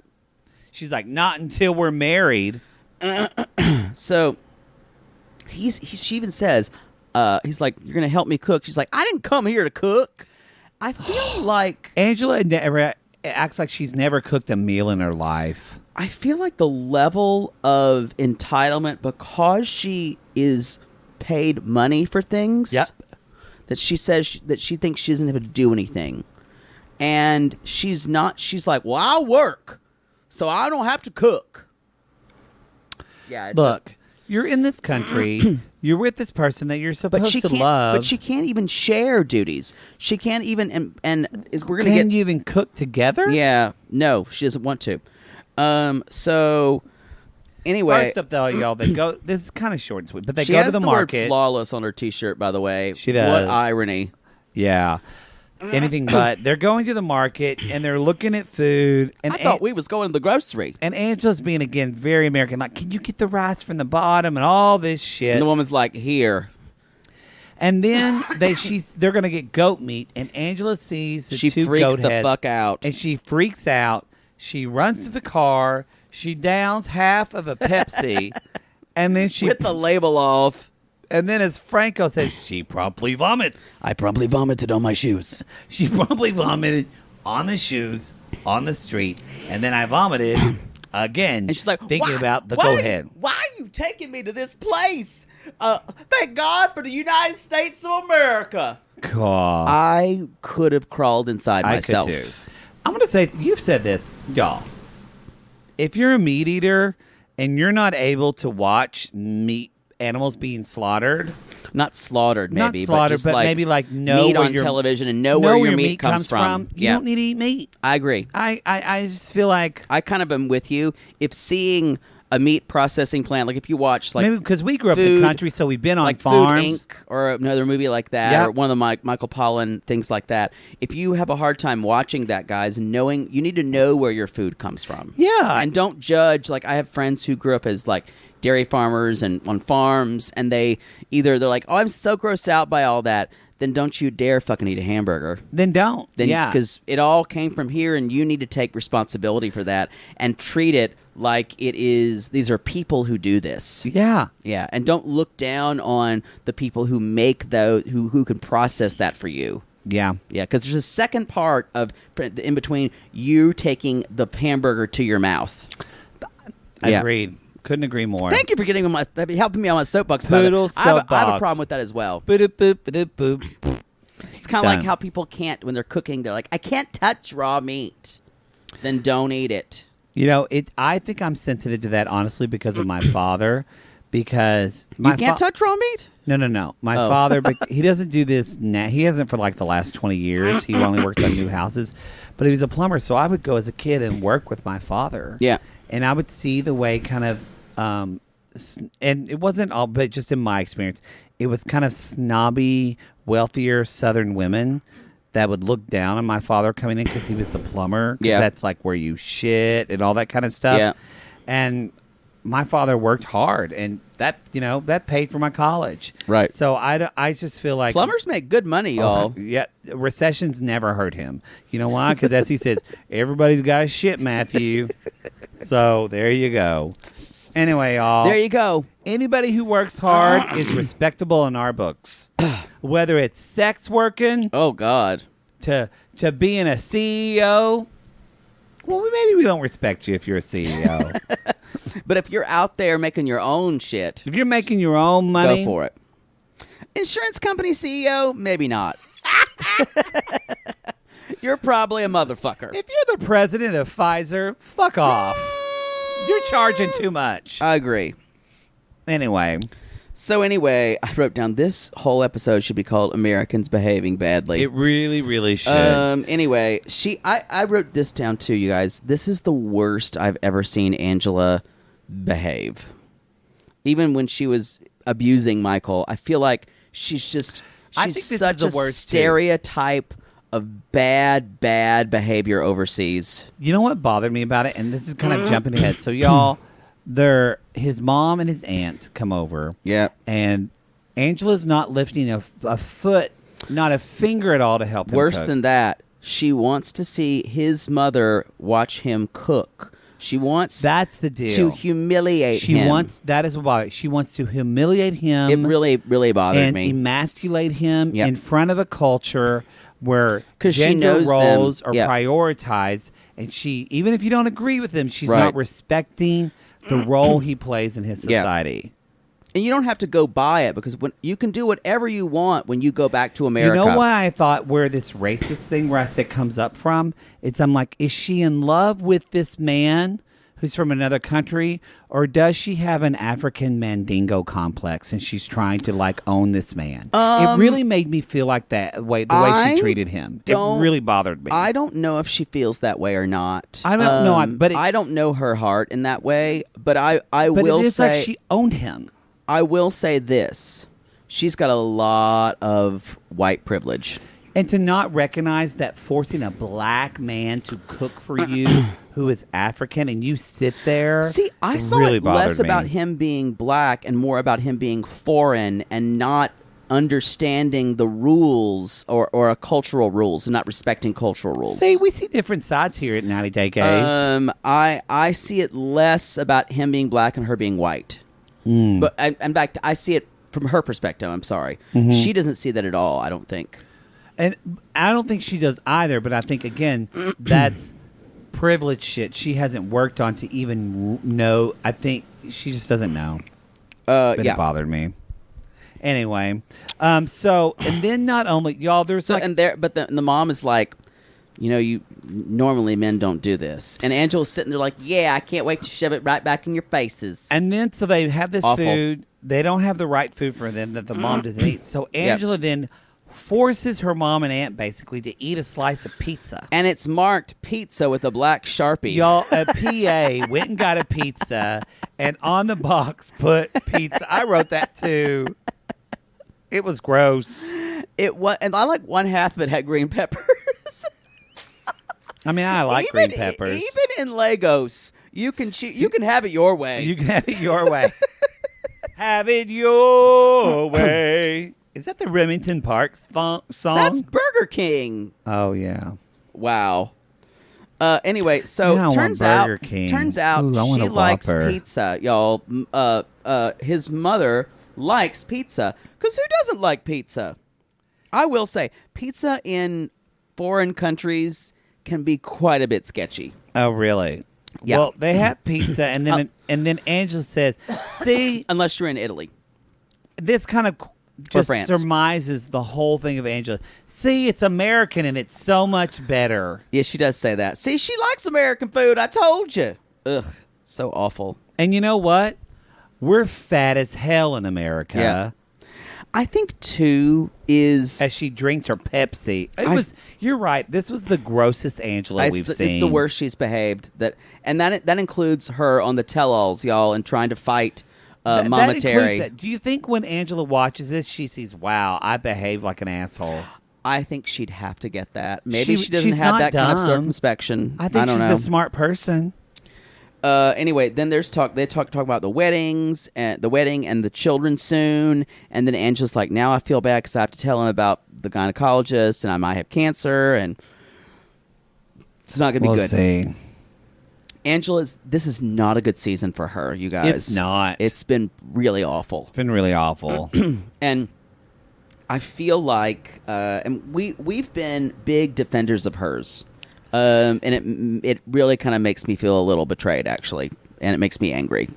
Speaker 2: She's like, not until we're married.
Speaker 1: So, she even says, he's like, you're going to help me cook. She's like, I didn't come here to cook. I feel like
Speaker 2: Angela never acts like she's never cooked a meal in her life.
Speaker 1: I feel like the level of entitlement, because she is paid money for things, that she says that she thinks she doesn't have to do anything. And she's like, well, I work, so I don't have to cook. Yeah.
Speaker 2: Look, you're in this country. You're with this person that you're supposed to love.
Speaker 1: But she can't even share duties. She can't even, and we're going to
Speaker 2: Can you even cook together?
Speaker 1: Yeah. No, she doesn't want to. So, anyway.
Speaker 2: First up, though, y'all, they go, this is kind of short and sweet, but they
Speaker 1: she
Speaker 2: go
Speaker 1: has
Speaker 2: to the market.
Speaker 1: Word flawless on her t-shirt, by the way.
Speaker 2: She does.
Speaker 1: What irony.
Speaker 2: Yeah. Anything but. They're going to the market, and they're looking at food. And
Speaker 1: I thought we was going to the grocery.
Speaker 2: And Angela's being, again, very American. Like, can you get the rice from the bottom and all this shit?
Speaker 1: And the woman's like, here.
Speaker 2: And then they're going to get goat meat, and Angela sees the two goat heads.
Speaker 1: She freaks the fuck out.
Speaker 2: And she freaks out. She runs to the car. She downs half of a Pepsi. And then she...
Speaker 1: With the label off.
Speaker 2: And then, as Franco says, she promptly vomits.
Speaker 1: I promptly vomited on my shoes.
Speaker 2: She promptly vomited on the shoes, on the street, and then I vomited again. And
Speaker 1: she's like,
Speaker 2: thinking about the goat head.
Speaker 1: Why are you taking me to this place? Thank God for the United States of America.
Speaker 2: God.
Speaker 1: I could have crawled inside myself.
Speaker 2: I could too. I'm going to say, you've said this, y'all. If you're a meat eater and you're not able to watch animals being slaughtered.
Speaker 1: Not slaughtered, maybe.
Speaker 2: Not slaughtered, but maybe like know
Speaker 1: meat on television and know where your meat comes from.
Speaker 2: You don't need to eat meat.
Speaker 1: I agree.
Speaker 2: I just feel like...
Speaker 1: I kind of am with you. If seeing a meat processing plant, like if you watch like...
Speaker 2: Maybe because we grew up in the country, so we've been on
Speaker 1: like
Speaker 2: farms.
Speaker 1: Food Inc. or another movie like that, or one of the Michael Pollan things like that. If you have a hard time watching that, guys, knowing you need to know where your food comes from.
Speaker 2: Yeah.
Speaker 1: And don't judge. Like I have friends who grew up as like dairy farmers and on farms, and they're like, oh, I'm so grossed out by all that. Then don't you dare fucking eat a hamburger.
Speaker 2: Then don't.
Speaker 1: Because it all came from here, and you need to take responsibility for that and treat it like it is. These are people who do this.
Speaker 2: Yeah.
Speaker 1: Yeah. And don't look down on the people who make those, who can process that for you.
Speaker 2: Yeah.
Speaker 1: Yeah. Because there's a second part of in between you taking the hamburger to your mouth.
Speaker 2: Agreed. Couldn't agree more.
Speaker 1: Thank you for helping me on my soapbox.
Speaker 2: Poodle soapbox.
Speaker 1: I have a problem with that as well.
Speaker 2: Boop, boop, boop, boop.
Speaker 1: It's kind of like how people can't, when they're cooking, they're like, I can't touch raw meat. Then don't eat it.
Speaker 2: You know, I think I'm sensitive to that, honestly, because of my father. Because
Speaker 1: you can't touch raw meat?
Speaker 2: No. My father, but he doesn't do this now. He hasn't for like the last 20 years. He only works on new houses. But he was a plumber, so I would go as a kid and work with my father.
Speaker 1: Yeah.
Speaker 2: And I would see the way kind of, and it wasn't all, but just in my experience, it was kind of snobby, wealthier Southern women that would look down on my father coming in because he was a plumber.
Speaker 1: Yeah.
Speaker 2: That's like where you shit and all that kind of stuff.
Speaker 1: Yeah.
Speaker 2: And my father worked hard, and that paid for my college.
Speaker 1: Right.
Speaker 2: So I just feel like
Speaker 1: plumbers make good money, y'all.
Speaker 2: Yeah, recessions never hurt him. You know why? Because as he says, everybody's got a shit, Matthew. So there you go. Anyway, y'all.
Speaker 1: There you go.
Speaker 2: Anybody who works hard is respectable in our books. Whether it's sex working.
Speaker 1: Oh, God.
Speaker 2: To being a CEO. Well, maybe we don't respect you if you're a CEO.
Speaker 1: But if you're out there making your own shit.
Speaker 2: If you're making your own money.
Speaker 1: Go for it. Insurance company CEO? Maybe not. You're probably a motherfucker.
Speaker 2: If you're the president of Pfizer, fuck off. You're charging too much.
Speaker 1: I agree.
Speaker 2: Anyway,
Speaker 1: I wrote down this whole episode should be called Americans Behaving Badly.
Speaker 2: It really, really should.
Speaker 1: Anyway, I wrote this down too, you guys. This is the worst I've ever seen Angela behave. Even when she was abusing Michael, I feel like she's such a stereotype of bad behavior overseas.
Speaker 2: You know what bothered me about it? And this is kind of jumping ahead. So, y'all, his mom and his aunt come over.
Speaker 1: Yeah.
Speaker 2: And Angela's not lifting a foot, not a finger at all to help him
Speaker 1: Worse
Speaker 2: cook.
Speaker 1: than that, she wants to see his mother watch him cook. She wants
Speaker 2: That's the deal.
Speaker 1: to humiliate him.
Speaker 2: That is what bothers her. She wants to humiliate him.
Speaker 1: It really, really bothered
Speaker 2: and
Speaker 1: me.
Speaker 2: emasculate him in front of a culture where gender
Speaker 1: she knows
Speaker 2: roles
Speaker 1: them.
Speaker 2: are prioritized, and she, even if you don't agree with him, she's not respecting the role he plays in his society.
Speaker 1: And you don't have to go by it, because you can do whatever you want when you go back to America.
Speaker 2: You know why I thought where this racist thing where I said comes up from? I'm like, is she in love with this man who's from another country, or does she have an African Mandingo complex and she's trying to own this man? It really made me feel like the way she treated him. It really bothered me.
Speaker 1: I don't know if she feels that way or not.
Speaker 2: I don't know, but
Speaker 1: I don't know her heart in that way. But I will
Speaker 2: it is
Speaker 1: say
Speaker 2: like she owned him.
Speaker 1: I will say this: she's got a lot of white privilege.
Speaker 2: And to not recognize that forcing a black man to cook for you who is African and you sit there.
Speaker 1: See, I saw
Speaker 2: really
Speaker 1: it less
Speaker 2: me.
Speaker 1: about him being black and more about him being foreign and not understanding the rules or cultural rules and not respecting cultural rules.
Speaker 2: See, we see different sides here at 90 Day Gays.
Speaker 1: I see it less about him being black and her being white. But in fact, I see it from her perspective. I'm sorry. Mm-hmm. She doesn't see that at all, I don't think.
Speaker 2: And I don't think she does either, but I think, again, that's privilege shit she hasn't worked on to even know. I think she just doesn't know. It bothered me. Anyway, and then not only, y'all, there's
Speaker 1: but the mom is like, you normally men don't do this. And Angela's sitting there like, yeah, I can't wait to shove it right back in your faces.
Speaker 2: And then, so they have this
Speaker 1: Awful.
Speaker 2: food. They don't have the right food for them that the mom doesn't eat. So Angela then forces her mom and aunt basically to eat a slice of pizza.
Speaker 1: And it's marked pizza with a black Sharpie.
Speaker 2: Y'all, a PA went and got a pizza and on the box put pizza. I wrote that too. It was gross.
Speaker 1: It was, and I like one half of it had green peppers.
Speaker 2: I mean, I like green peppers.
Speaker 1: Even in Legos, you can have it your way.
Speaker 2: You can have it your way. Have it your way. Is that the Remington Park song?
Speaker 1: That's Burger King.
Speaker 2: Oh, yeah.
Speaker 1: Wow. Anyway, so turns out
Speaker 2: Ooh,
Speaker 1: she likes pizza, y'all. His mother likes pizza. Because who doesn't like pizza? I will say, pizza in foreign countries can be quite a bit sketchy.
Speaker 2: Oh, really?
Speaker 1: Yeah.
Speaker 2: Well, they have pizza, and then Angela says, "See,
Speaker 1: unless you're in Italy."
Speaker 2: This kind of just surmises the whole thing of Angela. See, it's American, and it's so much better.
Speaker 1: Yeah, she does say that. See, she likes American food. I told you. Ugh, so awful.
Speaker 2: And you know what? We're fat as hell in America.
Speaker 1: Yeah. I think, too, is...
Speaker 2: As she drinks her Pepsi. You're right. This was the grossest Angela we've seen.
Speaker 1: It's the worst she's behaved. That includes her on the tell-alls, y'all, and trying to fight Mama Terry.
Speaker 2: Do you think when Angela watches this, she sees, wow, I behave like an asshole?
Speaker 1: I think she'd have to get that. Maybe she doesn't have that kind of circumspection.
Speaker 2: I think she's a smart person.
Speaker 1: Anyway, then there's talk. They talk about the weddings and the wedding and the children soon. And then Angela's like, now I feel bad because I have to tell him about the gynecologist and I might have cancer and it's not going to be good.
Speaker 2: See.
Speaker 1: This is not a good season for her, you guys.
Speaker 2: It's not.
Speaker 1: It's been really awful.
Speaker 2: It's been really awful.
Speaker 1: And I feel like, and we've been big defenders of hers. And it really kind of makes me feel a little betrayed, actually, and it makes me angry.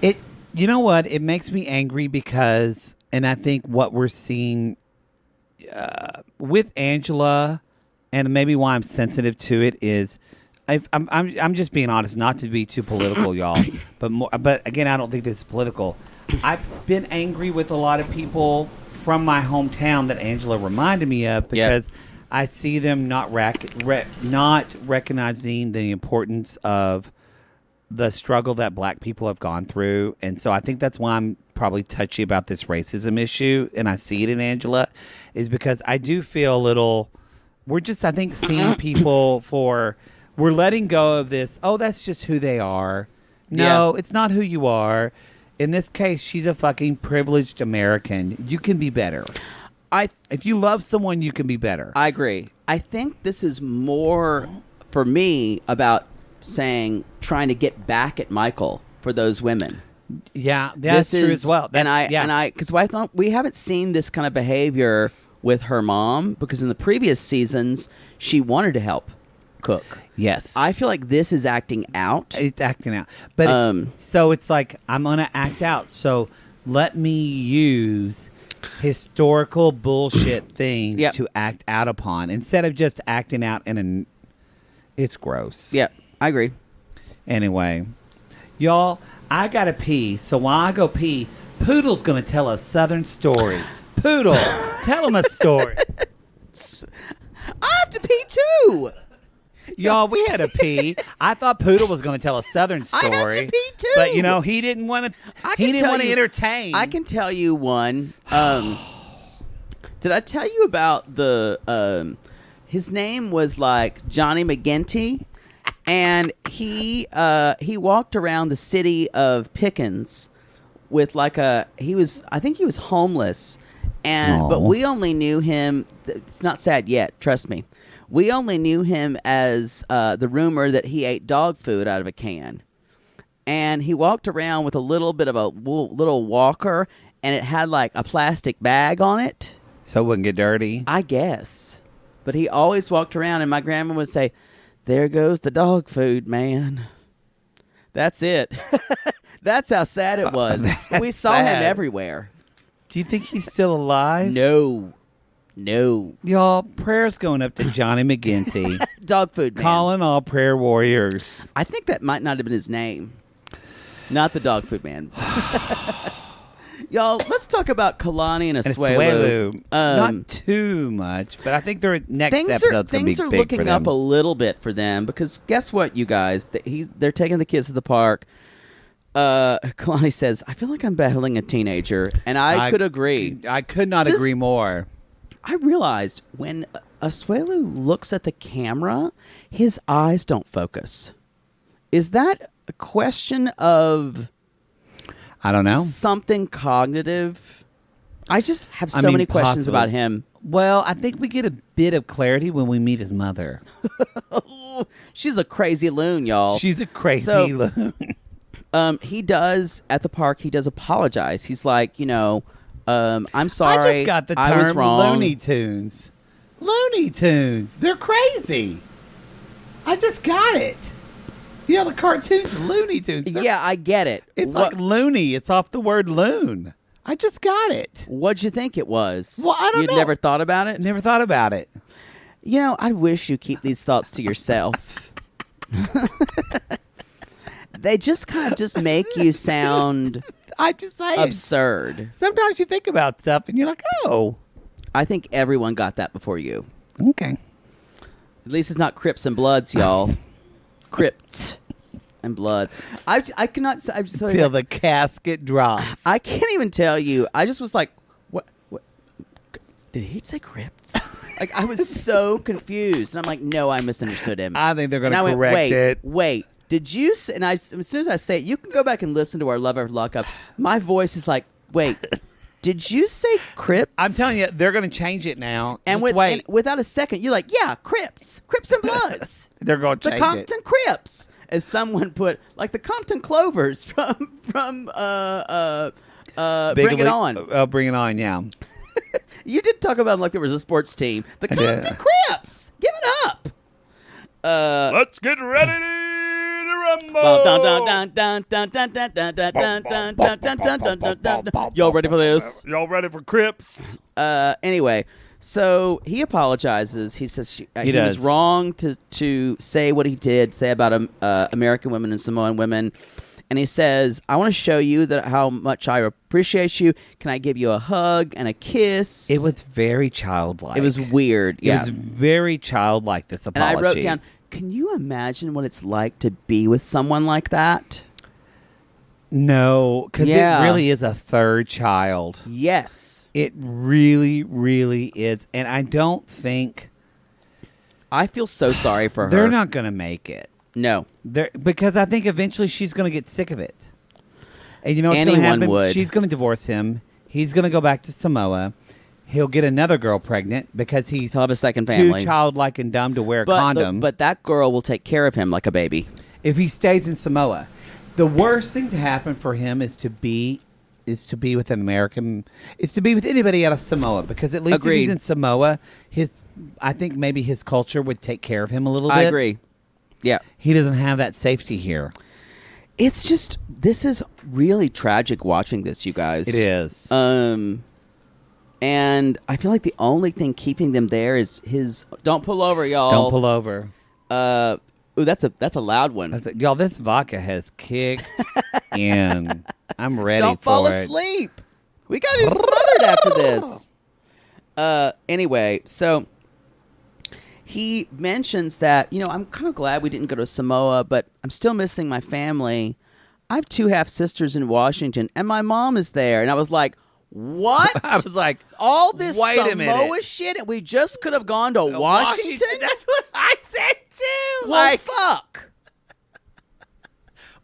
Speaker 2: You know what? It makes me angry because, and I think what we're seeing with Angela, and maybe why I'm sensitive to it is, I'm just being honest, not to be too political, y'all, but again, I don't think this is political. I've been angry with a lot of people from my hometown that Angela reminded me of because. Yep. I see them not recognizing the importance of the struggle that black people have gone through. And so I think that's why I'm probably touchy about this racism issue. And I see it in Angela is because I do feel a little, we're just, I think, seeing people we're letting go of this. Oh, that's just who they are. No, It's not who you are. In this case, she's a fucking privileged American. You can be better. If you love someone, you can be better.
Speaker 1: I agree. I think this is more, for me, about trying to get back at Michael for those women.
Speaker 2: Yeah, that's true as well.
Speaker 1: Because I thought we haven't seen this kind of behavior with her mom, because in the previous seasons, she wanted to help cook.
Speaker 2: Yes.
Speaker 1: I feel like this is acting out.
Speaker 2: It's acting out. But so it's like, I'm going to act out. So let me use historical bullshit things to act out upon instead of just acting out it's gross.
Speaker 1: Yeah, I agree.
Speaker 2: Anyway, y'all, I gotta pee, so while I go pee, Poodle's gonna tell a southern story. Poodle, tell him a story.
Speaker 1: I have to pee too.
Speaker 2: Y'all, we had a pee. I thought Poodle was going to tell a southern story.
Speaker 1: I have to pee too.
Speaker 2: But he didn't want to. He didn't want to entertain.
Speaker 1: I can tell you one. Did I tell you about the? His name was like Johnny McGinty, and he walked around the city of Pickens with I think he was homeless, but we only knew him. It's not sad yet. Trust me. We only knew him as the rumor that he ate dog food out of a can. And he walked around with a little bit of a little walker, and it had like a plastic bag on it.
Speaker 2: So it wouldn't get dirty?
Speaker 1: I guess. But he always walked around, and my grandma would say, "There goes the dog food, man." That's it. That's how sad it was. We saw him everywhere.
Speaker 2: Do you think he's still alive?
Speaker 1: No.
Speaker 2: Y'all, prayers going up to Johnny McGinty.
Speaker 1: Dog food man.
Speaker 2: Calling all prayer warriors.
Speaker 1: I think that might not have been his name. Not the dog food man. Y'all, let's talk about Kalani and Asuelu.
Speaker 2: Not too much, but I think their next episode's going to be big for them. Things are
Speaker 1: looking up a little bit for them because guess what, you guys? They're taking the kids to the park. Kalani says, "I feel like I'm battling a teenager," and I could agree.
Speaker 2: I could not agree more.
Speaker 1: I realized when Asuelu looks at the camera, his eyes don't focus. Is that a question of...
Speaker 2: I don't know.
Speaker 1: Something cognitive? I just have so many questions about him.
Speaker 2: Well, I think we get a bit of clarity when we meet his mother.
Speaker 1: She's a crazy loon, y'all.
Speaker 2: She's a crazy loon.
Speaker 1: He does, at the park, he does apologize. He's like, I'm sorry.
Speaker 2: I just got the term
Speaker 1: I was wrong.
Speaker 2: Looney Tunes. Looney Tunes. They're crazy. I just got it. The cartoons, Looney Tunes.
Speaker 1: Yeah, I get it.
Speaker 2: It's like loony. It's off the word loon. I just got it.
Speaker 1: What'd you think it was?
Speaker 2: Well, I don't know.
Speaker 1: You'd never thought about it?
Speaker 2: Never thought about it.
Speaker 1: I wish you keep these thoughts to yourself. They just kind of just make you sound...
Speaker 2: I just say
Speaker 1: absurd.
Speaker 2: Sometimes you think about stuff and you're like, oh.
Speaker 1: I think everyone got that before you.
Speaker 2: Okay.
Speaker 1: At least it's not Crips and Bloods, y'all. Crips and Blood. I cannot...
Speaker 2: Till the casket drops.
Speaker 1: I can't even tell you. I just was like, what? Did he say Crips? I was so confused. And I'm like, no, I misunderstood him.
Speaker 2: I think they're going to correct it.
Speaker 1: Wait. Did you? And as soon as I say it, you can go back and listen to our Love After Lockup. My voice is like, wait, did you say Crips?
Speaker 2: I'm telling you, they're going to change it now.
Speaker 1: And,
Speaker 2: wait.
Speaker 1: And without a second, you're like, yeah, Crips and Bloods.
Speaker 2: They're going to change
Speaker 1: the Compton Crips, as someone put, like the Compton Clovers from Bring It On.
Speaker 2: Bring It On, yeah.
Speaker 1: You did talk about them like there was a sports team. The Compton Crips. Give it up.
Speaker 3: Let's get ready to rumble.
Speaker 1: Y'all ready for this?
Speaker 3: Y'all ready for Crips?
Speaker 1: Anyway, so he apologizes. He says he was wrong to say what he did, say about American women and Samoan women. And he says, I want to show you how much I appreciate you. Can I give you a hug and a kiss?
Speaker 2: It was very childlike.
Speaker 1: It was weird. Yeah.
Speaker 2: It was very childlike, this apology.
Speaker 1: And I wrote down, can you imagine what it's like to be with someone like that?
Speaker 2: No, because it really is a third child.
Speaker 1: Yes.
Speaker 2: It really, really is. And I don't think...
Speaker 1: I feel so sorry for her.
Speaker 2: They're not going to make it.
Speaker 1: No.
Speaker 2: Because I think eventually she's going to get sick of it. And you know what's going to happen?
Speaker 1: Would.
Speaker 2: She's going to divorce him. He's going to go back to Samoa. He'll get another girl pregnant because he'll
Speaker 1: have a second family.
Speaker 2: Too childlike and dumb to wear a condom.
Speaker 1: But that girl will take care of him like a baby.
Speaker 2: If he stays in Samoa. The worst thing to happen for him is to be with an American, is to be with anybody out of Samoa, because at least if he's in Samoa, I think maybe his culture would take care of him a little bit.
Speaker 1: I agree. Yeah.
Speaker 2: He doesn't have that safety here.
Speaker 1: It's just, this is really tragic watching this, you guys.
Speaker 2: It is.
Speaker 1: And I feel like the only thing keeping them there is his, don't pull over, y'all.
Speaker 2: Don't pull over.
Speaker 1: Ooh, that's a loud one.
Speaker 2: Y'all, this vodka has kicked in. I'm ready
Speaker 1: Don't
Speaker 2: for
Speaker 1: fall
Speaker 2: it.
Speaker 1: asleep. We got to be smothered after this. Anyway, so he mentions that, I'm kind of glad we didn't go to Samoa, but I'm still missing my family. I have 2 half-sisters in Washington, and my mom is there. And I was like, what?
Speaker 2: I was like,
Speaker 1: all this
Speaker 2: wait a
Speaker 1: Samoa
Speaker 2: minute.
Speaker 1: shit, and we just could have gone to Washington?
Speaker 2: That's what I said, too.
Speaker 1: Well, fuck.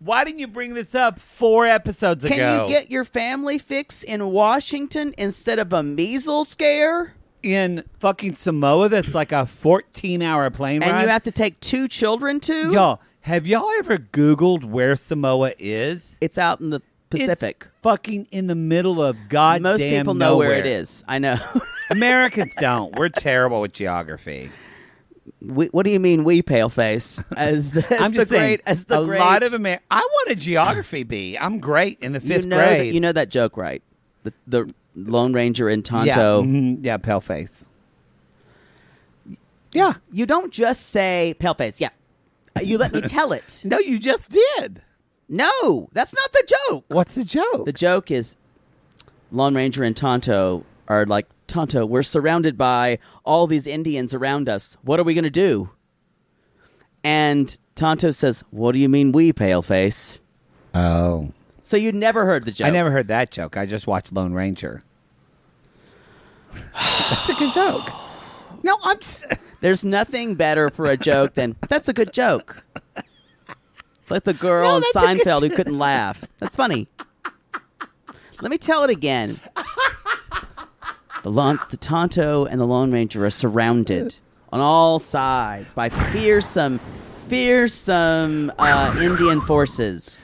Speaker 2: Why didn't you bring this up 4 episodes ago?
Speaker 1: Can you get your family fix in Washington instead of a measles scare?
Speaker 2: In fucking Samoa, that's like a 14-hour plane ride.
Speaker 1: And you have to take 2 children to?
Speaker 2: Y'all, have y'all ever Googled where Samoa is?
Speaker 1: It's out in the Pacific.
Speaker 2: It's fucking in the middle of goddamn
Speaker 1: Most people know
Speaker 2: nowhere.
Speaker 1: where it is. I know.
Speaker 2: Americans don't. We're terrible with geography.
Speaker 1: What do you mean, we paleface?
Speaker 2: I'm just saying, a lot of Americans. I want a geography bee. I'm great in the 5th grade.
Speaker 1: You know that joke, right? The Lone Ranger and Tonto.
Speaker 2: Yeah, paleface. Yeah.
Speaker 1: You don't just say paleface. Yeah. You let me tell it.
Speaker 2: No, you just did.
Speaker 1: No, that's not the joke.
Speaker 2: What's the joke?
Speaker 1: The joke is Lone Ranger and Tonto are like, Tonto, we're surrounded by all these Indians around us. What are we going to do? And Tonto says, what do you mean we, paleface?
Speaker 2: Oh.
Speaker 1: So you never heard the joke.
Speaker 2: I never heard that joke. I just watched Lone Ranger. That's a good joke. No,
Speaker 1: There's nothing better for a joke than, that's a good joke. It's like the girl in Seinfeld who couldn't laugh. That's funny. Let me tell it again. The Tonto and the Lone Ranger are surrounded on all sides by fearsome Indian forces.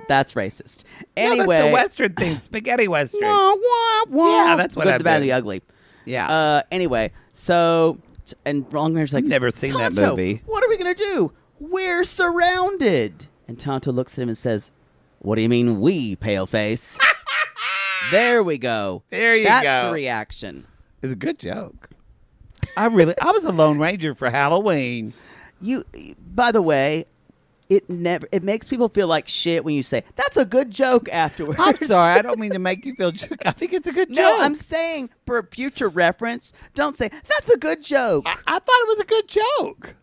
Speaker 1: That's racist. Anyway,
Speaker 2: no, that's the Western thing, spaghetti Western.
Speaker 1: Yeah,
Speaker 2: that's what
Speaker 1: Good,
Speaker 2: I
Speaker 1: the bad,
Speaker 2: did.
Speaker 1: the ugly.
Speaker 2: Yeah.
Speaker 1: Anyway, so and Lone Ranger's like,
Speaker 2: never seen that
Speaker 1: Tonto,
Speaker 2: movie.
Speaker 1: What are we gonna do? We're surrounded. And Tonto looks at him and says, "What do you mean we, paleface?" There we go.
Speaker 2: There you
Speaker 1: That's
Speaker 2: go.
Speaker 1: That's the reaction.
Speaker 2: It's a good joke. I was a Lone Ranger for Halloween.
Speaker 1: By the way, it makes people feel like shit when you say, that's a good joke afterwards.
Speaker 2: I'm sorry. I don't mean to make you feel joke. I think it's a good joke.
Speaker 1: No, I'm saying for future reference, don't say, that's a good joke.
Speaker 2: I thought it was a good joke.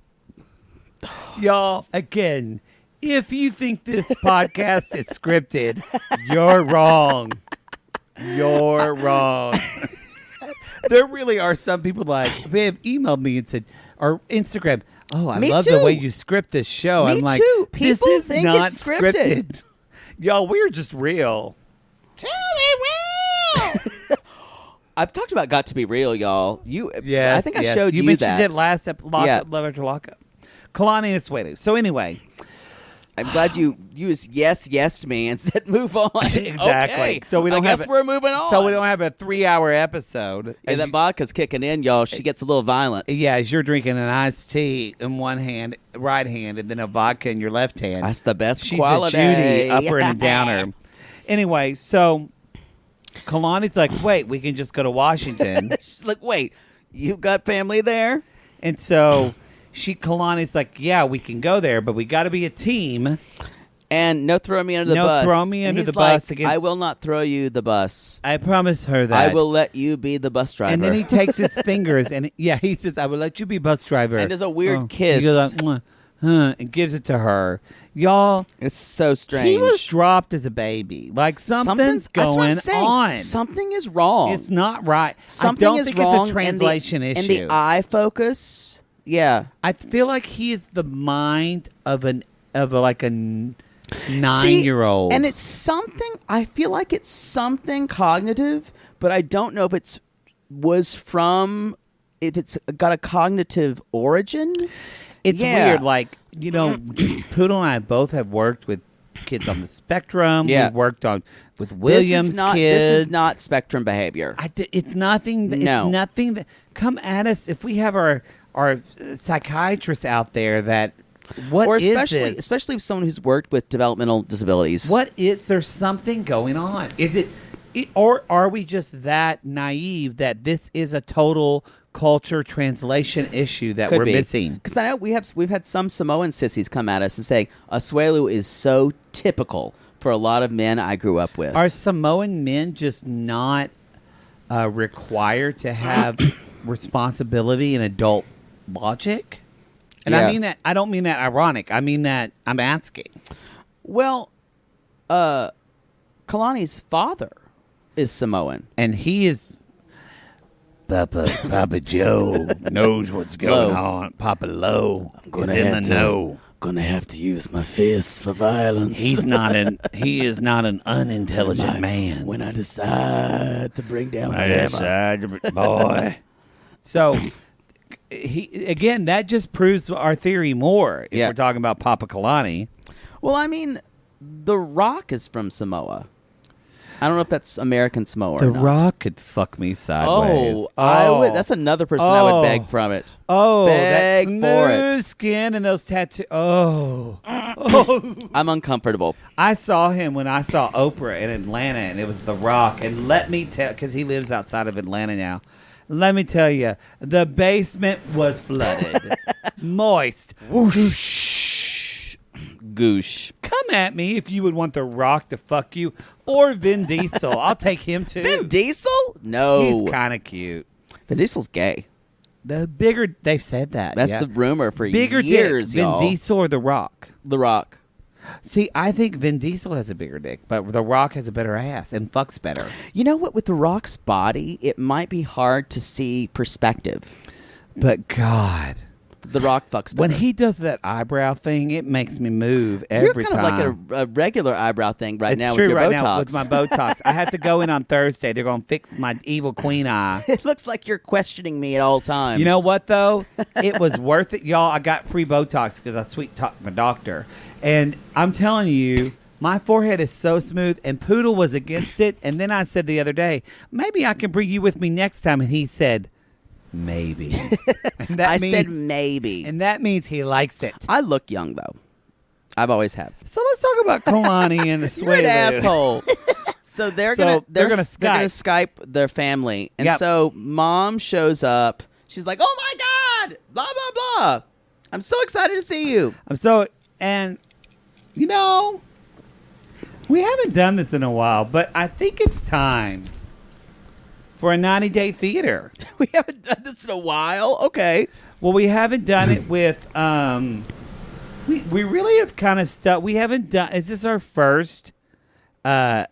Speaker 2: Y'all, again, if you think this podcast is scripted, you're wrong. You're wrong. There really are some people they have emailed me and said, or Instagram, Oh, I
Speaker 1: Me
Speaker 2: love
Speaker 1: too.
Speaker 2: the way you script this show.
Speaker 1: Me
Speaker 2: I'm like,
Speaker 1: too.
Speaker 2: this
Speaker 1: People
Speaker 2: is
Speaker 1: think
Speaker 2: not
Speaker 1: it's scripted.
Speaker 2: Y'all, we're just real.
Speaker 1: Tell me real. I've talked about Got to Be Real, y'all.
Speaker 2: Yes,
Speaker 1: I think I showed you
Speaker 2: mentioned
Speaker 1: that.
Speaker 2: it last episode. Love After Lockup. Kalani and Asuelu. So anyway.
Speaker 1: I'm glad you used yes me and said move on.
Speaker 2: Exactly.
Speaker 1: Okay.
Speaker 2: So we don't
Speaker 1: I guess we're moving on.
Speaker 2: So we don't have a 3-hour episode.
Speaker 1: And that vodka's kicking in, y'all. She gets a little violent.
Speaker 2: Yeah, as you're drinking an iced tea in one hand, right hand, and then a vodka in your left hand.
Speaker 1: That's the best
Speaker 2: She's
Speaker 1: quality.
Speaker 2: a Judy, upper and a downer. Anyway, so Kalani's like, wait, we can just go to Washington.
Speaker 1: She's like, wait, you got family there?
Speaker 2: And so Kalani's like, yeah, we can go there, but we got to be a team.
Speaker 1: And no throw me under the bus.
Speaker 2: No throw me under
Speaker 1: And
Speaker 2: the
Speaker 1: he's like,
Speaker 2: bus again.
Speaker 1: I will not throw you the bus.
Speaker 2: I promised her that.
Speaker 1: I will let you be the bus driver.
Speaker 2: And then he takes his fingers and he says, I will let you be bus driver.
Speaker 1: And does a weird kiss.
Speaker 2: He goes like, "Mwah," and gives it to her. Y'all,
Speaker 1: it's so strange.
Speaker 2: he was dropped as a baby. Like something's going on.
Speaker 1: Something is wrong.
Speaker 2: It's not right.
Speaker 1: Something
Speaker 2: I don't
Speaker 1: is
Speaker 2: think
Speaker 1: wrong
Speaker 2: it's a translation issue.
Speaker 1: And the eye focus, yeah.
Speaker 2: I feel like he is the mind of a 9-year-old.
Speaker 1: See, and it's something. I feel like it's something cognitive, but I don't know if it's got a cognitive origin.
Speaker 2: It's weird. Like, Poodle and I both have worked with kids on the spectrum.
Speaker 1: Yeah.
Speaker 2: We've worked with Williams kids.
Speaker 1: This is not spectrum behavior.
Speaker 2: It's nothing.
Speaker 1: No.
Speaker 2: It's nothing that. Come at us if we have our psychiatrists out there that.
Speaker 1: Especially someone who's worked with developmental disabilities.
Speaker 2: There's something going on? Is it, or are we just that naive that this is a total culture translation issue that we're missing?
Speaker 1: Because I know we've had some Samoan sissies come at us and say Asuelu is so typical for a lot of men I grew up with.
Speaker 2: Are Samoan men just not required to have responsibility and adult logic? And I mean that. I don't mean that ironic. I mean that I'm asking.
Speaker 1: Well, Kalani's father is Samoan,
Speaker 2: and he is. Papa Joe knows what's going on. Papa Lowe is in the know.
Speaker 1: Gonna have to use my fists for violence.
Speaker 2: He is not an unintelligent man.
Speaker 1: When I decide to bring down
Speaker 2: boy. So that just proves our theory more if we're talking about Papa Kalani.
Speaker 1: Well, I mean, The Rock is from Samoa. I don't know if that's American Samoa or not.
Speaker 2: The Rock could fuck me sideways.
Speaker 1: I would. That's another person I would beg from it.
Speaker 2: Beg
Speaker 1: that smooth
Speaker 2: for it. Skin and those tattoos.
Speaker 1: I'm uncomfortable.
Speaker 2: I saw him when I saw Oprah in Atlanta, and it was The Rock. And let me tell, because he lives outside of Atlanta now. Let me tell you, the basement was flooded, moist.
Speaker 1: Whoosh. Goosh.
Speaker 2: Come at me if you would want The Rock to fuck you, or Vin Diesel. I'll take him too.
Speaker 1: Vin Diesel? No.
Speaker 2: He's kind of cute.
Speaker 1: Vin Diesel's gay.
Speaker 2: They've said that.
Speaker 1: That's the rumor for
Speaker 2: bigger
Speaker 1: years,
Speaker 2: dick,
Speaker 1: y'all.
Speaker 2: Vin Diesel or The Rock?
Speaker 1: The Rock.
Speaker 2: See, I think Vin Diesel has a bigger dick, but The Rock has a better ass and fucks better.
Speaker 1: You know what? With The Rock's body, it might be hard to see perspective.
Speaker 2: But God,
Speaker 1: The Rock fucks better.
Speaker 2: When he does that eyebrow thing, it makes me move every time.
Speaker 1: You're kind of like a regular eyebrow thing right now
Speaker 2: with
Speaker 1: your
Speaker 2: right
Speaker 1: Botox.
Speaker 2: Now with my Botox. I have to go in on Thursday. They're going to fix my evil queen eye.
Speaker 1: It looks like you're questioning me at all times.
Speaker 2: You know what, though? It was worth it. Y'all, I got free Botox because I sweet-talked my doctor. And I'm telling you, my forehead is so smooth, and Poodle was against it. And then I said the other day, maybe I can bring you with me next time. And he said, maybe.
Speaker 1: I said maybe.
Speaker 2: And that means he likes it.
Speaker 1: I look young, though. I've always have.
Speaker 2: So let's talk about Kalani and the Asuelu.
Speaker 1: You're an asshole. So they're gonna
Speaker 2: Skype
Speaker 1: their family, and so mom shows up. She's like, "Oh my God, blah blah blah! I'm so excited to see you."
Speaker 2: And we haven't done this in a while, but I think it's time for a 90-day theater.
Speaker 1: We haven't done this in a while. Okay.
Speaker 2: Well, we haven't done it with. We really have kind of stuck. We haven't done. Is this our first? Kalani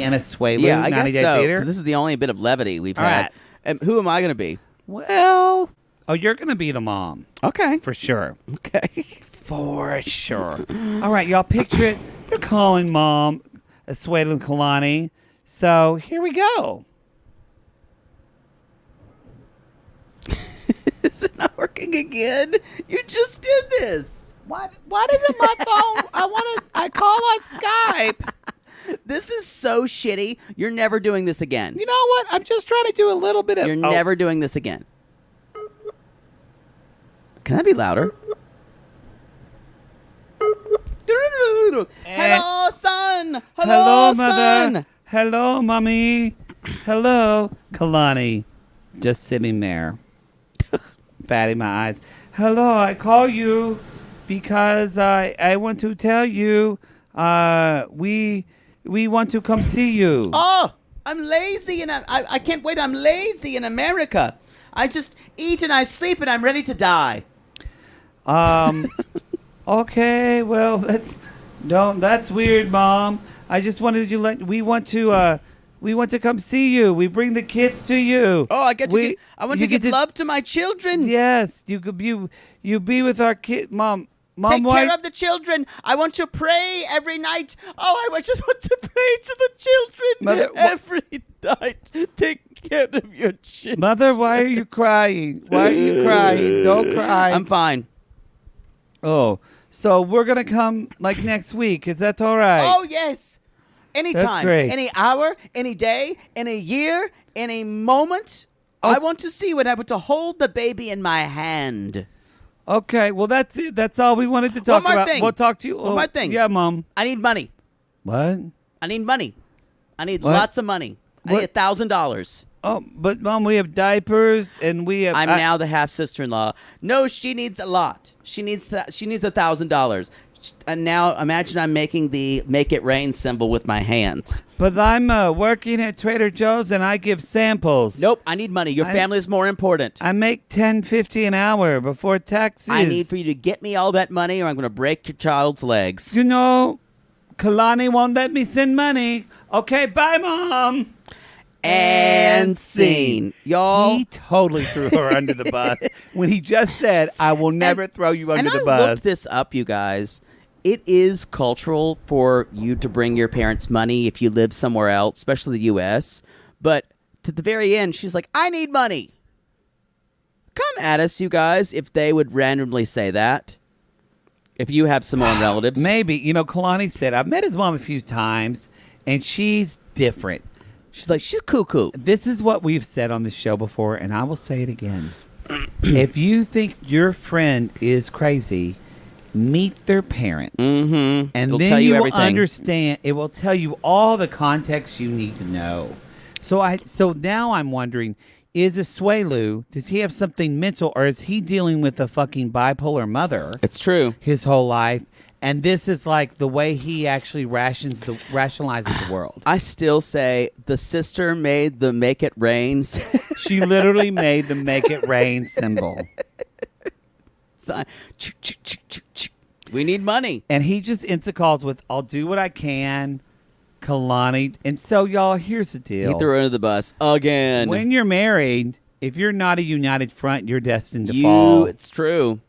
Speaker 2: and Asuelu 90-day theater.
Speaker 1: This is the only bit of levity we've had.
Speaker 2: Right.
Speaker 1: And who am I going to be?
Speaker 2: Well, Oh, you're going to be the mom.
Speaker 1: Okay.
Speaker 2: For sure.
Speaker 1: Okay.
Speaker 2: For sure. All right, y'all picture it. They're calling mom, Asuelu and Kalani. So here we go.
Speaker 1: Is it not working again? You just did this.
Speaker 2: Why doesn't my phone? I call on Skype.
Speaker 1: This is so shitty. You're never doing this again.
Speaker 2: You know what? I'm just trying to do a little bit of...
Speaker 1: You're never doing this again. Can that be louder? Hello, son.
Speaker 2: Hello,
Speaker 1: son.
Speaker 2: mother. Hello, mommy. Hello, Kalani. Just sitting there, batting my eyes. Hello, I call you because I want to tell you we want to come see you.
Speaker 1: Oh, I'm lazy and I can't wait. I'm lazy in America. I just eat and I sleep and I'm ready to die.
Speaker 2: Okay, well that's weird, Mom. I just wanted to we want to come see you. We bring the kids to you.
Speaker 1: Oh, I want to give love to my children.
Speaker 2: Yes, you be with our kid, Mom.
Speaker 1: Take care of the children. I want to pray every night. Oh, I just want to pray to the children
Speaker 2: Mother,
Speaker 1: every night. Take care of your children.
Speaker 2: Mother, why are you crying? Why are you crying? Don't cry.
Speaker 1: I'm fine.
Speaker 2: Oh, so we're going to come like next week. Is that all right?
Speaker 1: Oh, yes. Anytime.
Speaker 2: That's great.
Speaker 1: Any hour, any day, any year, any moment.
Speaker 2: Oh.
Speaker 1: I want to see when I want to hold the baby in my hand.
Speaker 2: Okay, well, that's it. That's all we wanted to talk
Speaker 1: One more
Speaker 2: about.
Speaker 1: thing.
Speaker 2: We'll talk to you.
Speaker 1: One more thing.
Speaker 2: Yeah, Mom.
Speaker 1: I need money.
Speaker 2: What?
Speaker 1: I need money. I need
Speaker 2: What?
Speaker 1: lots of money. I need $1,000.
Speaker 2: Oh, but Mom, we have diapers and we have.
Speaker 1: I'm now the half sister-in-law. No, she needs a lot. She needs $1,000. And now imagine I'm making the make it rain symbol with my hands.
Speaker 2: But I'm working at Trader Joe's and I give samples.
Speaker 1: Nope, I need money. Your family is more important.
Speaker 2: I make $10.50 an hour before taxes.
Speaker 1: I need for you to get me all that money or I'm going to break your child's legs.
Speaker 2: You know, Kalani won't let me send money. Okay, bye, Mom.
Speaker 1: And scene. Y'all.
Speaker 2: He totally threw her under the bus when he just said, I will never throw you under the bus.
Speaker 1: I looked this up, you guys. It is cultural for you to bring your parents money if you live somewhere else, especially the U.S. But to the very end, she's like, I need money. Come at us, you guys, if they would randomly say that. If you have Samoan relatives.
Speaker 2: Maybe. You know, Kalani said, I've met his mom a few times, and she's different.
Speaker 1: She's like, she's cuckoo.
Speaker 2: This is what we've said on the show before, and I will say it again. If you think your friend is crazy, meet their parents.
Speaker 1: Mm-hmm.
Speaker 2: And
Speaker 1: It'll
Speaker 2: then
Speaker 1: tell you
Speaker 2: will
Speaker 1: everything.
Speaker 2: understand. It will tell you all the context you need to know. So now I'm wondering, is Asuelu, does he have something mental, or is he dealing with a fucking bipolar mother?
Speaker 1: It's true.
Speaker 2: His whole life. And this is like the way he actually rationalizes the world.
Speaker 1: I still say the sister made the make it rain.
Speaker 2: She literally made the make it rain symbol.
Speaker 1: We need money.
Speaker 2: And he just ends calls with, I'll do what I can, Kalani. And so, y'all, here's the deal.
Speaker 1: He threw her under the bus again.
Speaker 2: When you're married, if you're not a united front, you're destined to fall.
Speaker 1: It's true.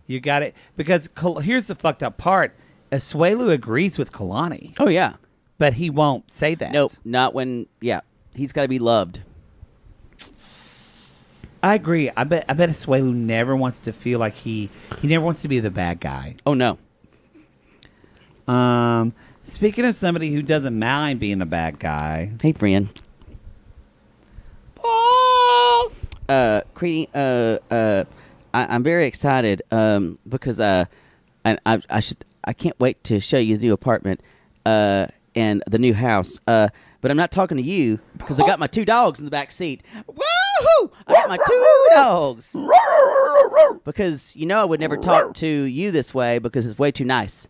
Speaker 2: You got it. Because here's the fucked up part. Asuelu agrees with Kalani.
Speaker 1: Oh, yeah.
Speaker 2: But he won't say that.
Speaker 1: Nope. Not when, he's got to be loved.
Speaker 2: I agree. I bet Asuelu never wants to feel like he never wants to be the bad guy.
Speaker 1: Oh, no.
Speaker 2: Speaking of somebody who doesn't mind being a bad guy.
Speaker 1: Hey, friend.
Speaker 2: Paul!
Speaker 1: Karine, I'm very excited because I can't wait to show you the new apartment and the new house. But I'm not talking to you because I got my 2 dogs in the back seat. Woohoo! I got my 2 dogs. Because I would never talk to you this way because it's way too nice.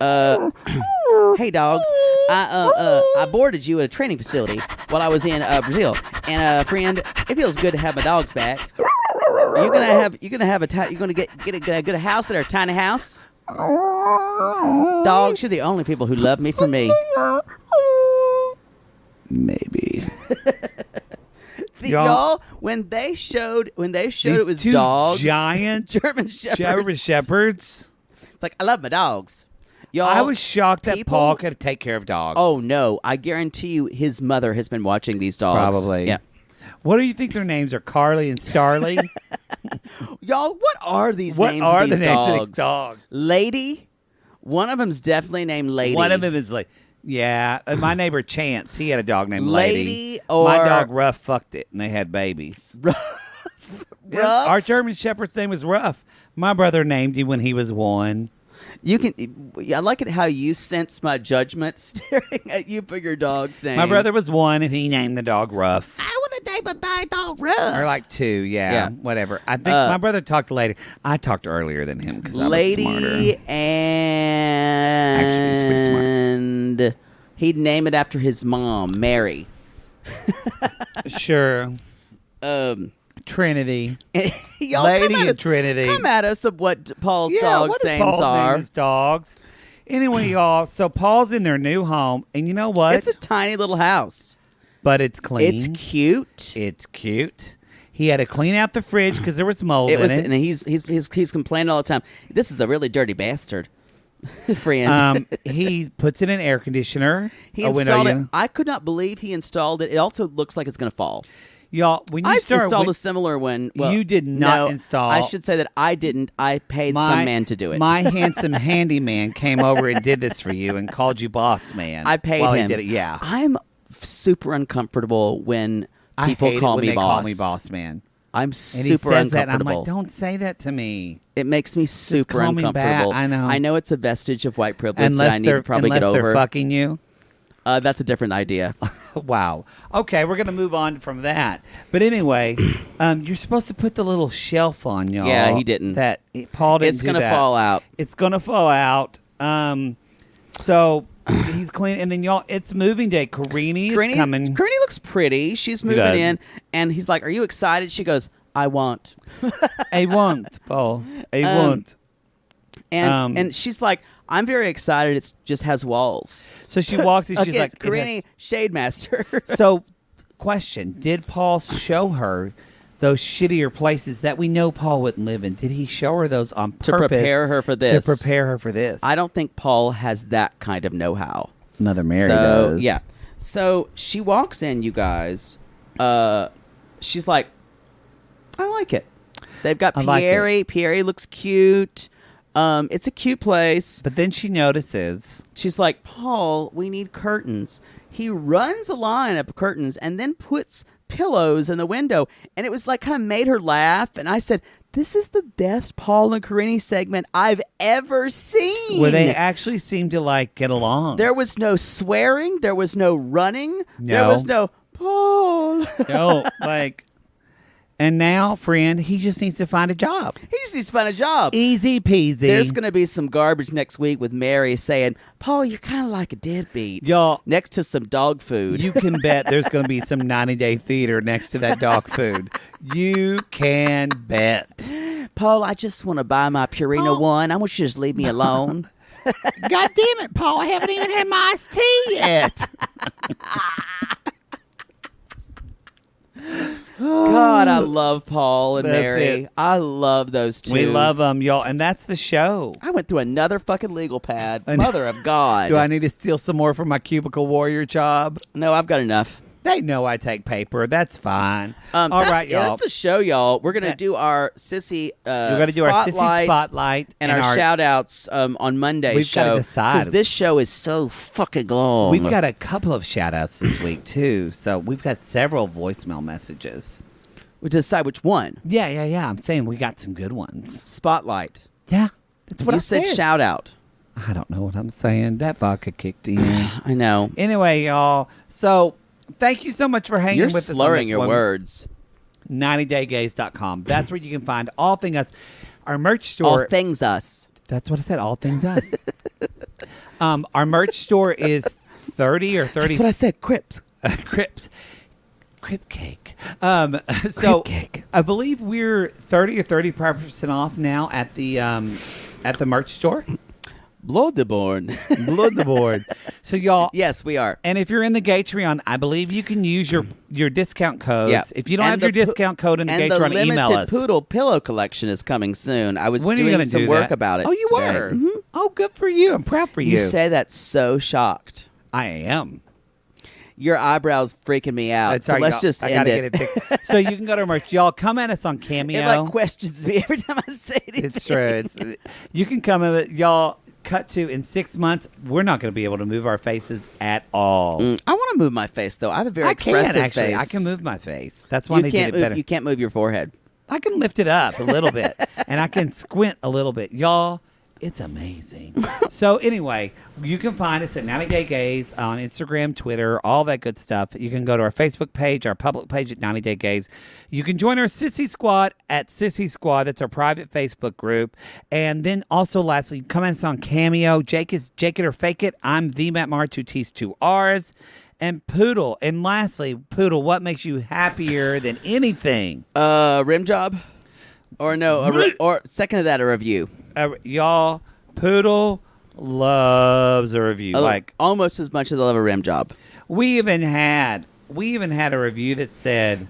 Speaker 1: Hey, dogs. I boarded you at a training facility while I was in Brazil, and friend, it feels good to have my dogs back. You're gonna get a house at our tiny house. Dogs, you're the only people who love me for me.
Speaker 2: Maybe.
Speaker 1: y'all, when they showed it was
Speaker 2: two
Speaker 1: dogs,
Speaker 2: giant
Speaker 1: German
Speaker 2: shepherds.
Speaker 1: It's like, I love my dogs. Y'all,
Speaker 2: I was shocked that Paul could take care of dogs.
Speaker 1: Oh, no. I guarantee you his mother has been watching these dogs.
Speaker 2: Probably.
Speaker 1: Yeah.
Speaker 2: What do you think their names are? Carly and Starly?
Speaker 1: Y'all, what are these names
Speaker 2: are
Speaker 1: of these
Speaker 2: the
Speaker 1: dogs?
Speaker 2: names of these dogs?
Speaker 1: Lady? One of them's definitely named Lady.
Speaker 2: One of them is like, yeah. My neighbor Chance, he had a dog named
Speaker 1: Lady.
Speaker 2: My dog Ruff fucked it, and they had babies.
Speaker 1: Ruff?
Speaker 2: Our German Shepherd's name was Ruff. My brother named him when he was 1.
Speaker 1: I like it how you sense my judgment staring at you for your dog's name.
Speaker 2: My brother was 1, and he named the dog Ruff.
Speaker 1: I want to name my dog Ruff.
Speaker 2: Or like 2, yeah, whatever. I think my brother talked later. I talked earlier than him because I was
Speaker 1: Lady
Speaker 2: smarter.
Speaker 1: and
Speaker 2: Actually, he's pretty smart.
Speaker 1: And he'd name it after his mom, Mary.
Speaker 2: Sure. Trinity.
Speaker 1: Y'all,
Speaker 2: Lady and Trinity.
Speaker 1: Come at us of what Paul's dogs'
Speaker 2: what
Speaker 1: names
Speaker 2: Paul's
Speaker 1: are.
Speaker 2: Name is dogs. Anyway, y'all, so Paul's in their new home, and you know what?
Speaker 1: It's a tiny little house.
Speaker 2: But it's clean.
Speaker 1: It's cute.
Speaker 2: It's cute. He had to clean out the fridge because there was mold in it.
Speaker 1: And he's complaining all the time. This is a really dirty bastard. Friend.
Speaker 2: He puts in an air conditioner.
Speaker 1: He installed it. I could not believe he installed it. It also looks like it's going to fall.
Speaker 2: Y'all, when you
Speaker 1: installed a similar one. Well,
Speaker 2: you did not install.
Speaker 1: I should say that I didn't. I paid some man to do it.
Speaker 2: My handsome handyman came over and did this for you and called you boss man.
Speaker 1: I paid
Speaker 2: while
Speaker 1: him.
Speaker 2: He did it. Yeah,
Speaker 1: I'm super uncomfortable when people call me boss.
Speaker 2: Call me boss man.
Speaker 1: I'm
Speaker 2: and
Speaker 1: super
Speaker 2: he says
Speaker 1: uncomfortable.
Speaker 2: That, and I'm like, don't say that to me.
Speaker 1: It makes me super
Speaker 2: call me
Speaker 1: uncomfortable.
Speaker 2: back. I know.
Speaker 1: I know it's a vestige of white privilege that I need to probably get over.
Speaker 2: Unless they're fucking you.
Speaker 1: That's a different idea.
Speaker 2: Wow. Okay, we're going to move on from that. But anyway, you're supposed to put the little shelf on, y'all.
Speaker 1: Yeah, he didn't.
Speaker 2: Paul didn't
Speaker 1: It's
Speaker 2: going to
Speaker 1: fall out.
Speaker 2: It's going to fall out. So he's clean. And then, y'all, it's moving day. Karine is coming.
Speaker 1: Karine looks pretty. She's moving in. And he's like, are you excited? She goes, I want.
Speaker 2: I want, Paul. I want.
Speaker 1: And she's like, I'm very excited. It just has walls.
Speaker 2: So she walks and she's
Speaker 1: again,
Speaker 2: like,
Speaker 1: Karine, Shade Master.
Speaker 2: So, question: did Paul show her those shittier places that we know Paul wouldn't live in? Did he show her those on purpose
Speaker 1: to prepare her for this?
Speaker 2: To prepare her for this.
Speaker 1: I don't think Paul has that kind of know-how.
Speaker 2: Mother Mary does.
Speaker 1: Yeah. So she walks in, you guys. She's like, I like it. They've got Pierre.
Speaker 2: Like
Speaker 1: Pierre looks cute. It's a cute place.
Speaker 2: But then she notices.
Speaker 1: She's like, Paul, we need curtains. He runs a line of curtains and then puts pillows in the window. And it was like kind of made her laugh. And I said, this is the best Paul and Karine segment I've ever seen.
Speaker 2: Where they actually seem to like get along.
Speaker 1: There was no swearing. There was no running.
Speaker 2: No.
Speaker 1: There was no, Paul.
Speaker 2: No, like... And now, friend, he just needs to find a job.
Speaker 1: He just needs to find a job.
Speaker 2: Easy peasy.
Speaker 1: There's going to be some garbage next week with Mary saying, Paul, you're kind of like a deadbeat.
Speaker 2: Y'all,
Speaker 1: next to some dog food.
Speaker 2: You can bet there's going to be some 90-day theater next to that dog food. You can bet.
Speaker 1: Paul, I just want to buy my Purina One. I want you to just leave me alone.
Speaker 2: God damn it, Paul. I haven't even had my iced tea yet.
Speaker 1: God, I love Paul and
Speaker 2: That's
Speaker 1: Mary.
Speaker 2: it.
Speaker 1: I love those two.
Speaker 2: We love them, y'all. And that's the show.
Speaker 1: I went through another fucking legal pad. Mother of God.
Speaker 2: Do I need to steal some more from my cubicle warrior job?
Speaker 1: No, I've got enough.
Speaker 2: They know I take paper. That's fine. All right, y'all.
Speaker 1: That's the show, y'all. We're going to do our sissy
Speaker 2: We're going to do our sissy spotlight.
Speaker 1: And our shout-outs on Monday's
Speaker 2: we've
Speaker 1: show.
Speaker 2: We've got to decide.
Speaker 1: Because this show is so fucking long.
Speaker 2: We've got a couple of shout-outs this week, too. So we've got several voicemail messages.
Speaker 1: We decide which one.
Speaker 2: Yeah. I'm saying we got some good ones.
Speaker 1: Spotlight.
Speaker 2: Yeah. That's what
Speaker 1: you said. Shout-out.
Speaker 2: I don't know what I'm saying. That vodka kicked in.
Speaker 1: I know.
Speaker 2: Anyway, y'all. So... thank you so much for hanging with us.
Speaker 1: You're slurring your words.
Speaker 2: 90daygays.com. That's where you can find all things us. Our merch store.
Speaker 1: All things us.
Speaker 2: That's what I said. All things us. Our merch store is 30 or 30.
Speaker 1: That's what I said. Crips.
Speaker 2: Crips. Crip cake. So
Speaker 1: Crip cake.
Speaker 2: I believe we're 30 or 35% off now at the merch store.
Speaker 1: Blood the board.
Speaker 2: Blood the board. So y'all,
Speaker 1: yes, we are.
Speaker 2: And if you're in the Gatreon, I believe you can use your discount codes.
Speaker 1: Yeah.
Speaker 2: If you don't have your discount code in the Gatreon, email us.
Speaker 1: And the limited poodle pillow collection is coming soon. I was doing some work about it.
Speaker 2: Oh, you
Speaker 1: today.
Speaker 2: were? Mm-hmm. Oh, good for you. I'm proud for you.
Speaker 1: You say that so shocked.
Speaker 2: I am.
Speaker 1: Your eyebrows freaking me out. So let's just end it.
Speaker 2: Get it so you can go to our merch. Y'all, come at us on Cameo.
Speaker 1: It like questions me every time I say it.
Speaker 2: It's true. You can come at it. Y'all, cut to in 6 months, we're not going to be able to move our faces at all.
Speaker 1: I want to move my face, though. I have a very expressive face.
Speaker 2: I can move my face. That's why they did it better.
Speaker 1: You can't move your forehead.
Speaker 2: I can lift it up a little bit, and I can squint a little bit. Y'all, it's amazing. So anyway, you can find us at 90 Day Gaze on Instagram, Twitter, all that good stuff. You can go to our Facebook page, our public page at 90 Day Gaze. You can join our Sissy Squad at Sissy Squad. That's our private Facebook group. And then also, lastly, come at us on Cameo. Jake is Jake It or Fake It. I'm the Matt Maher, 2 T's, 2 R's. And Poodle. And lastly, Poodle, what makes you happier than anything?
Speaker 1: Rim job? Or no, or second to that, a review.
Speaker 2: Y'all, Poodle loves a review. Like
Speaker 1: almost as much as I love a rim job.
Speaker 2: We even had a review that said,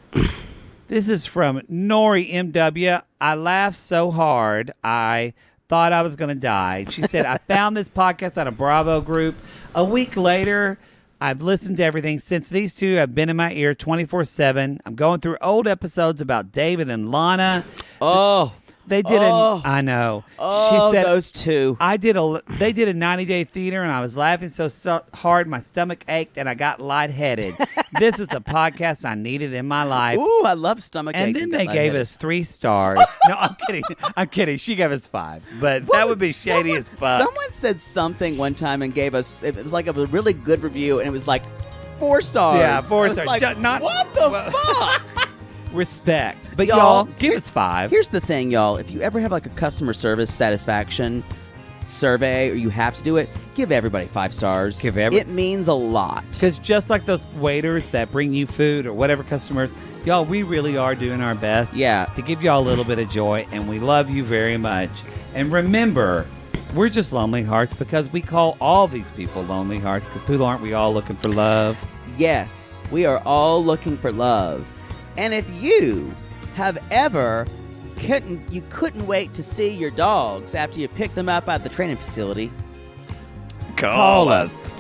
Speaker 2: this is from Nori MW. I laughed so hard I thought I was going to die. She said, I found this podcast on a Bravo group. A week later, I've listened to everything since these two have been in my ear 24/7. I'm going through old episodes about David and Lana.
Speaker 1: Oh,
Speaker 2: they did. I know.
Speaker 1: Oh,
Speaker 2: she said,
Speaker 1: those two.
Speaker 2: They did a 90-day theater, and I was laughing so hard my stomach ached, and I got lightheaded. This is a podcast I needed in my life.
Speaker 1: Ooh, I love stomach ache.
Speaker 2: And then they gave us 3 stars. No, I'm kidding. I'm kidding. She gave us 5, but that would be shady as fuck.
Speaker 1: Someone said something one time and gave us. It was like a really good review, and it was like 4 stars.
Speaker 2: Yeah, 4 stars.
Speaker 1: Like, what the fuck?
Speaker 2: Respect. But y'all, give us 5.
Speaker 1: Here's the thing, y'all. If you ever have like a customer service satisfaction survey or you have to do it, give everybody 5 stars. It means a lot.
Speaker 2: Because just like those waiters that bring you food or whatever customers, y'all, we really are doing our best to give y'all a little bit of joy, and we love you very much. And remember, we're just Lonely Hearts because we call all these people Lonely Hearts, because people aren't we all looking for love?
Speaker 1: Yes, we are all looking for love. And if you have ever couldn't wait to see your dogs after you pick them up at the training facility,
Speaker 3: call us.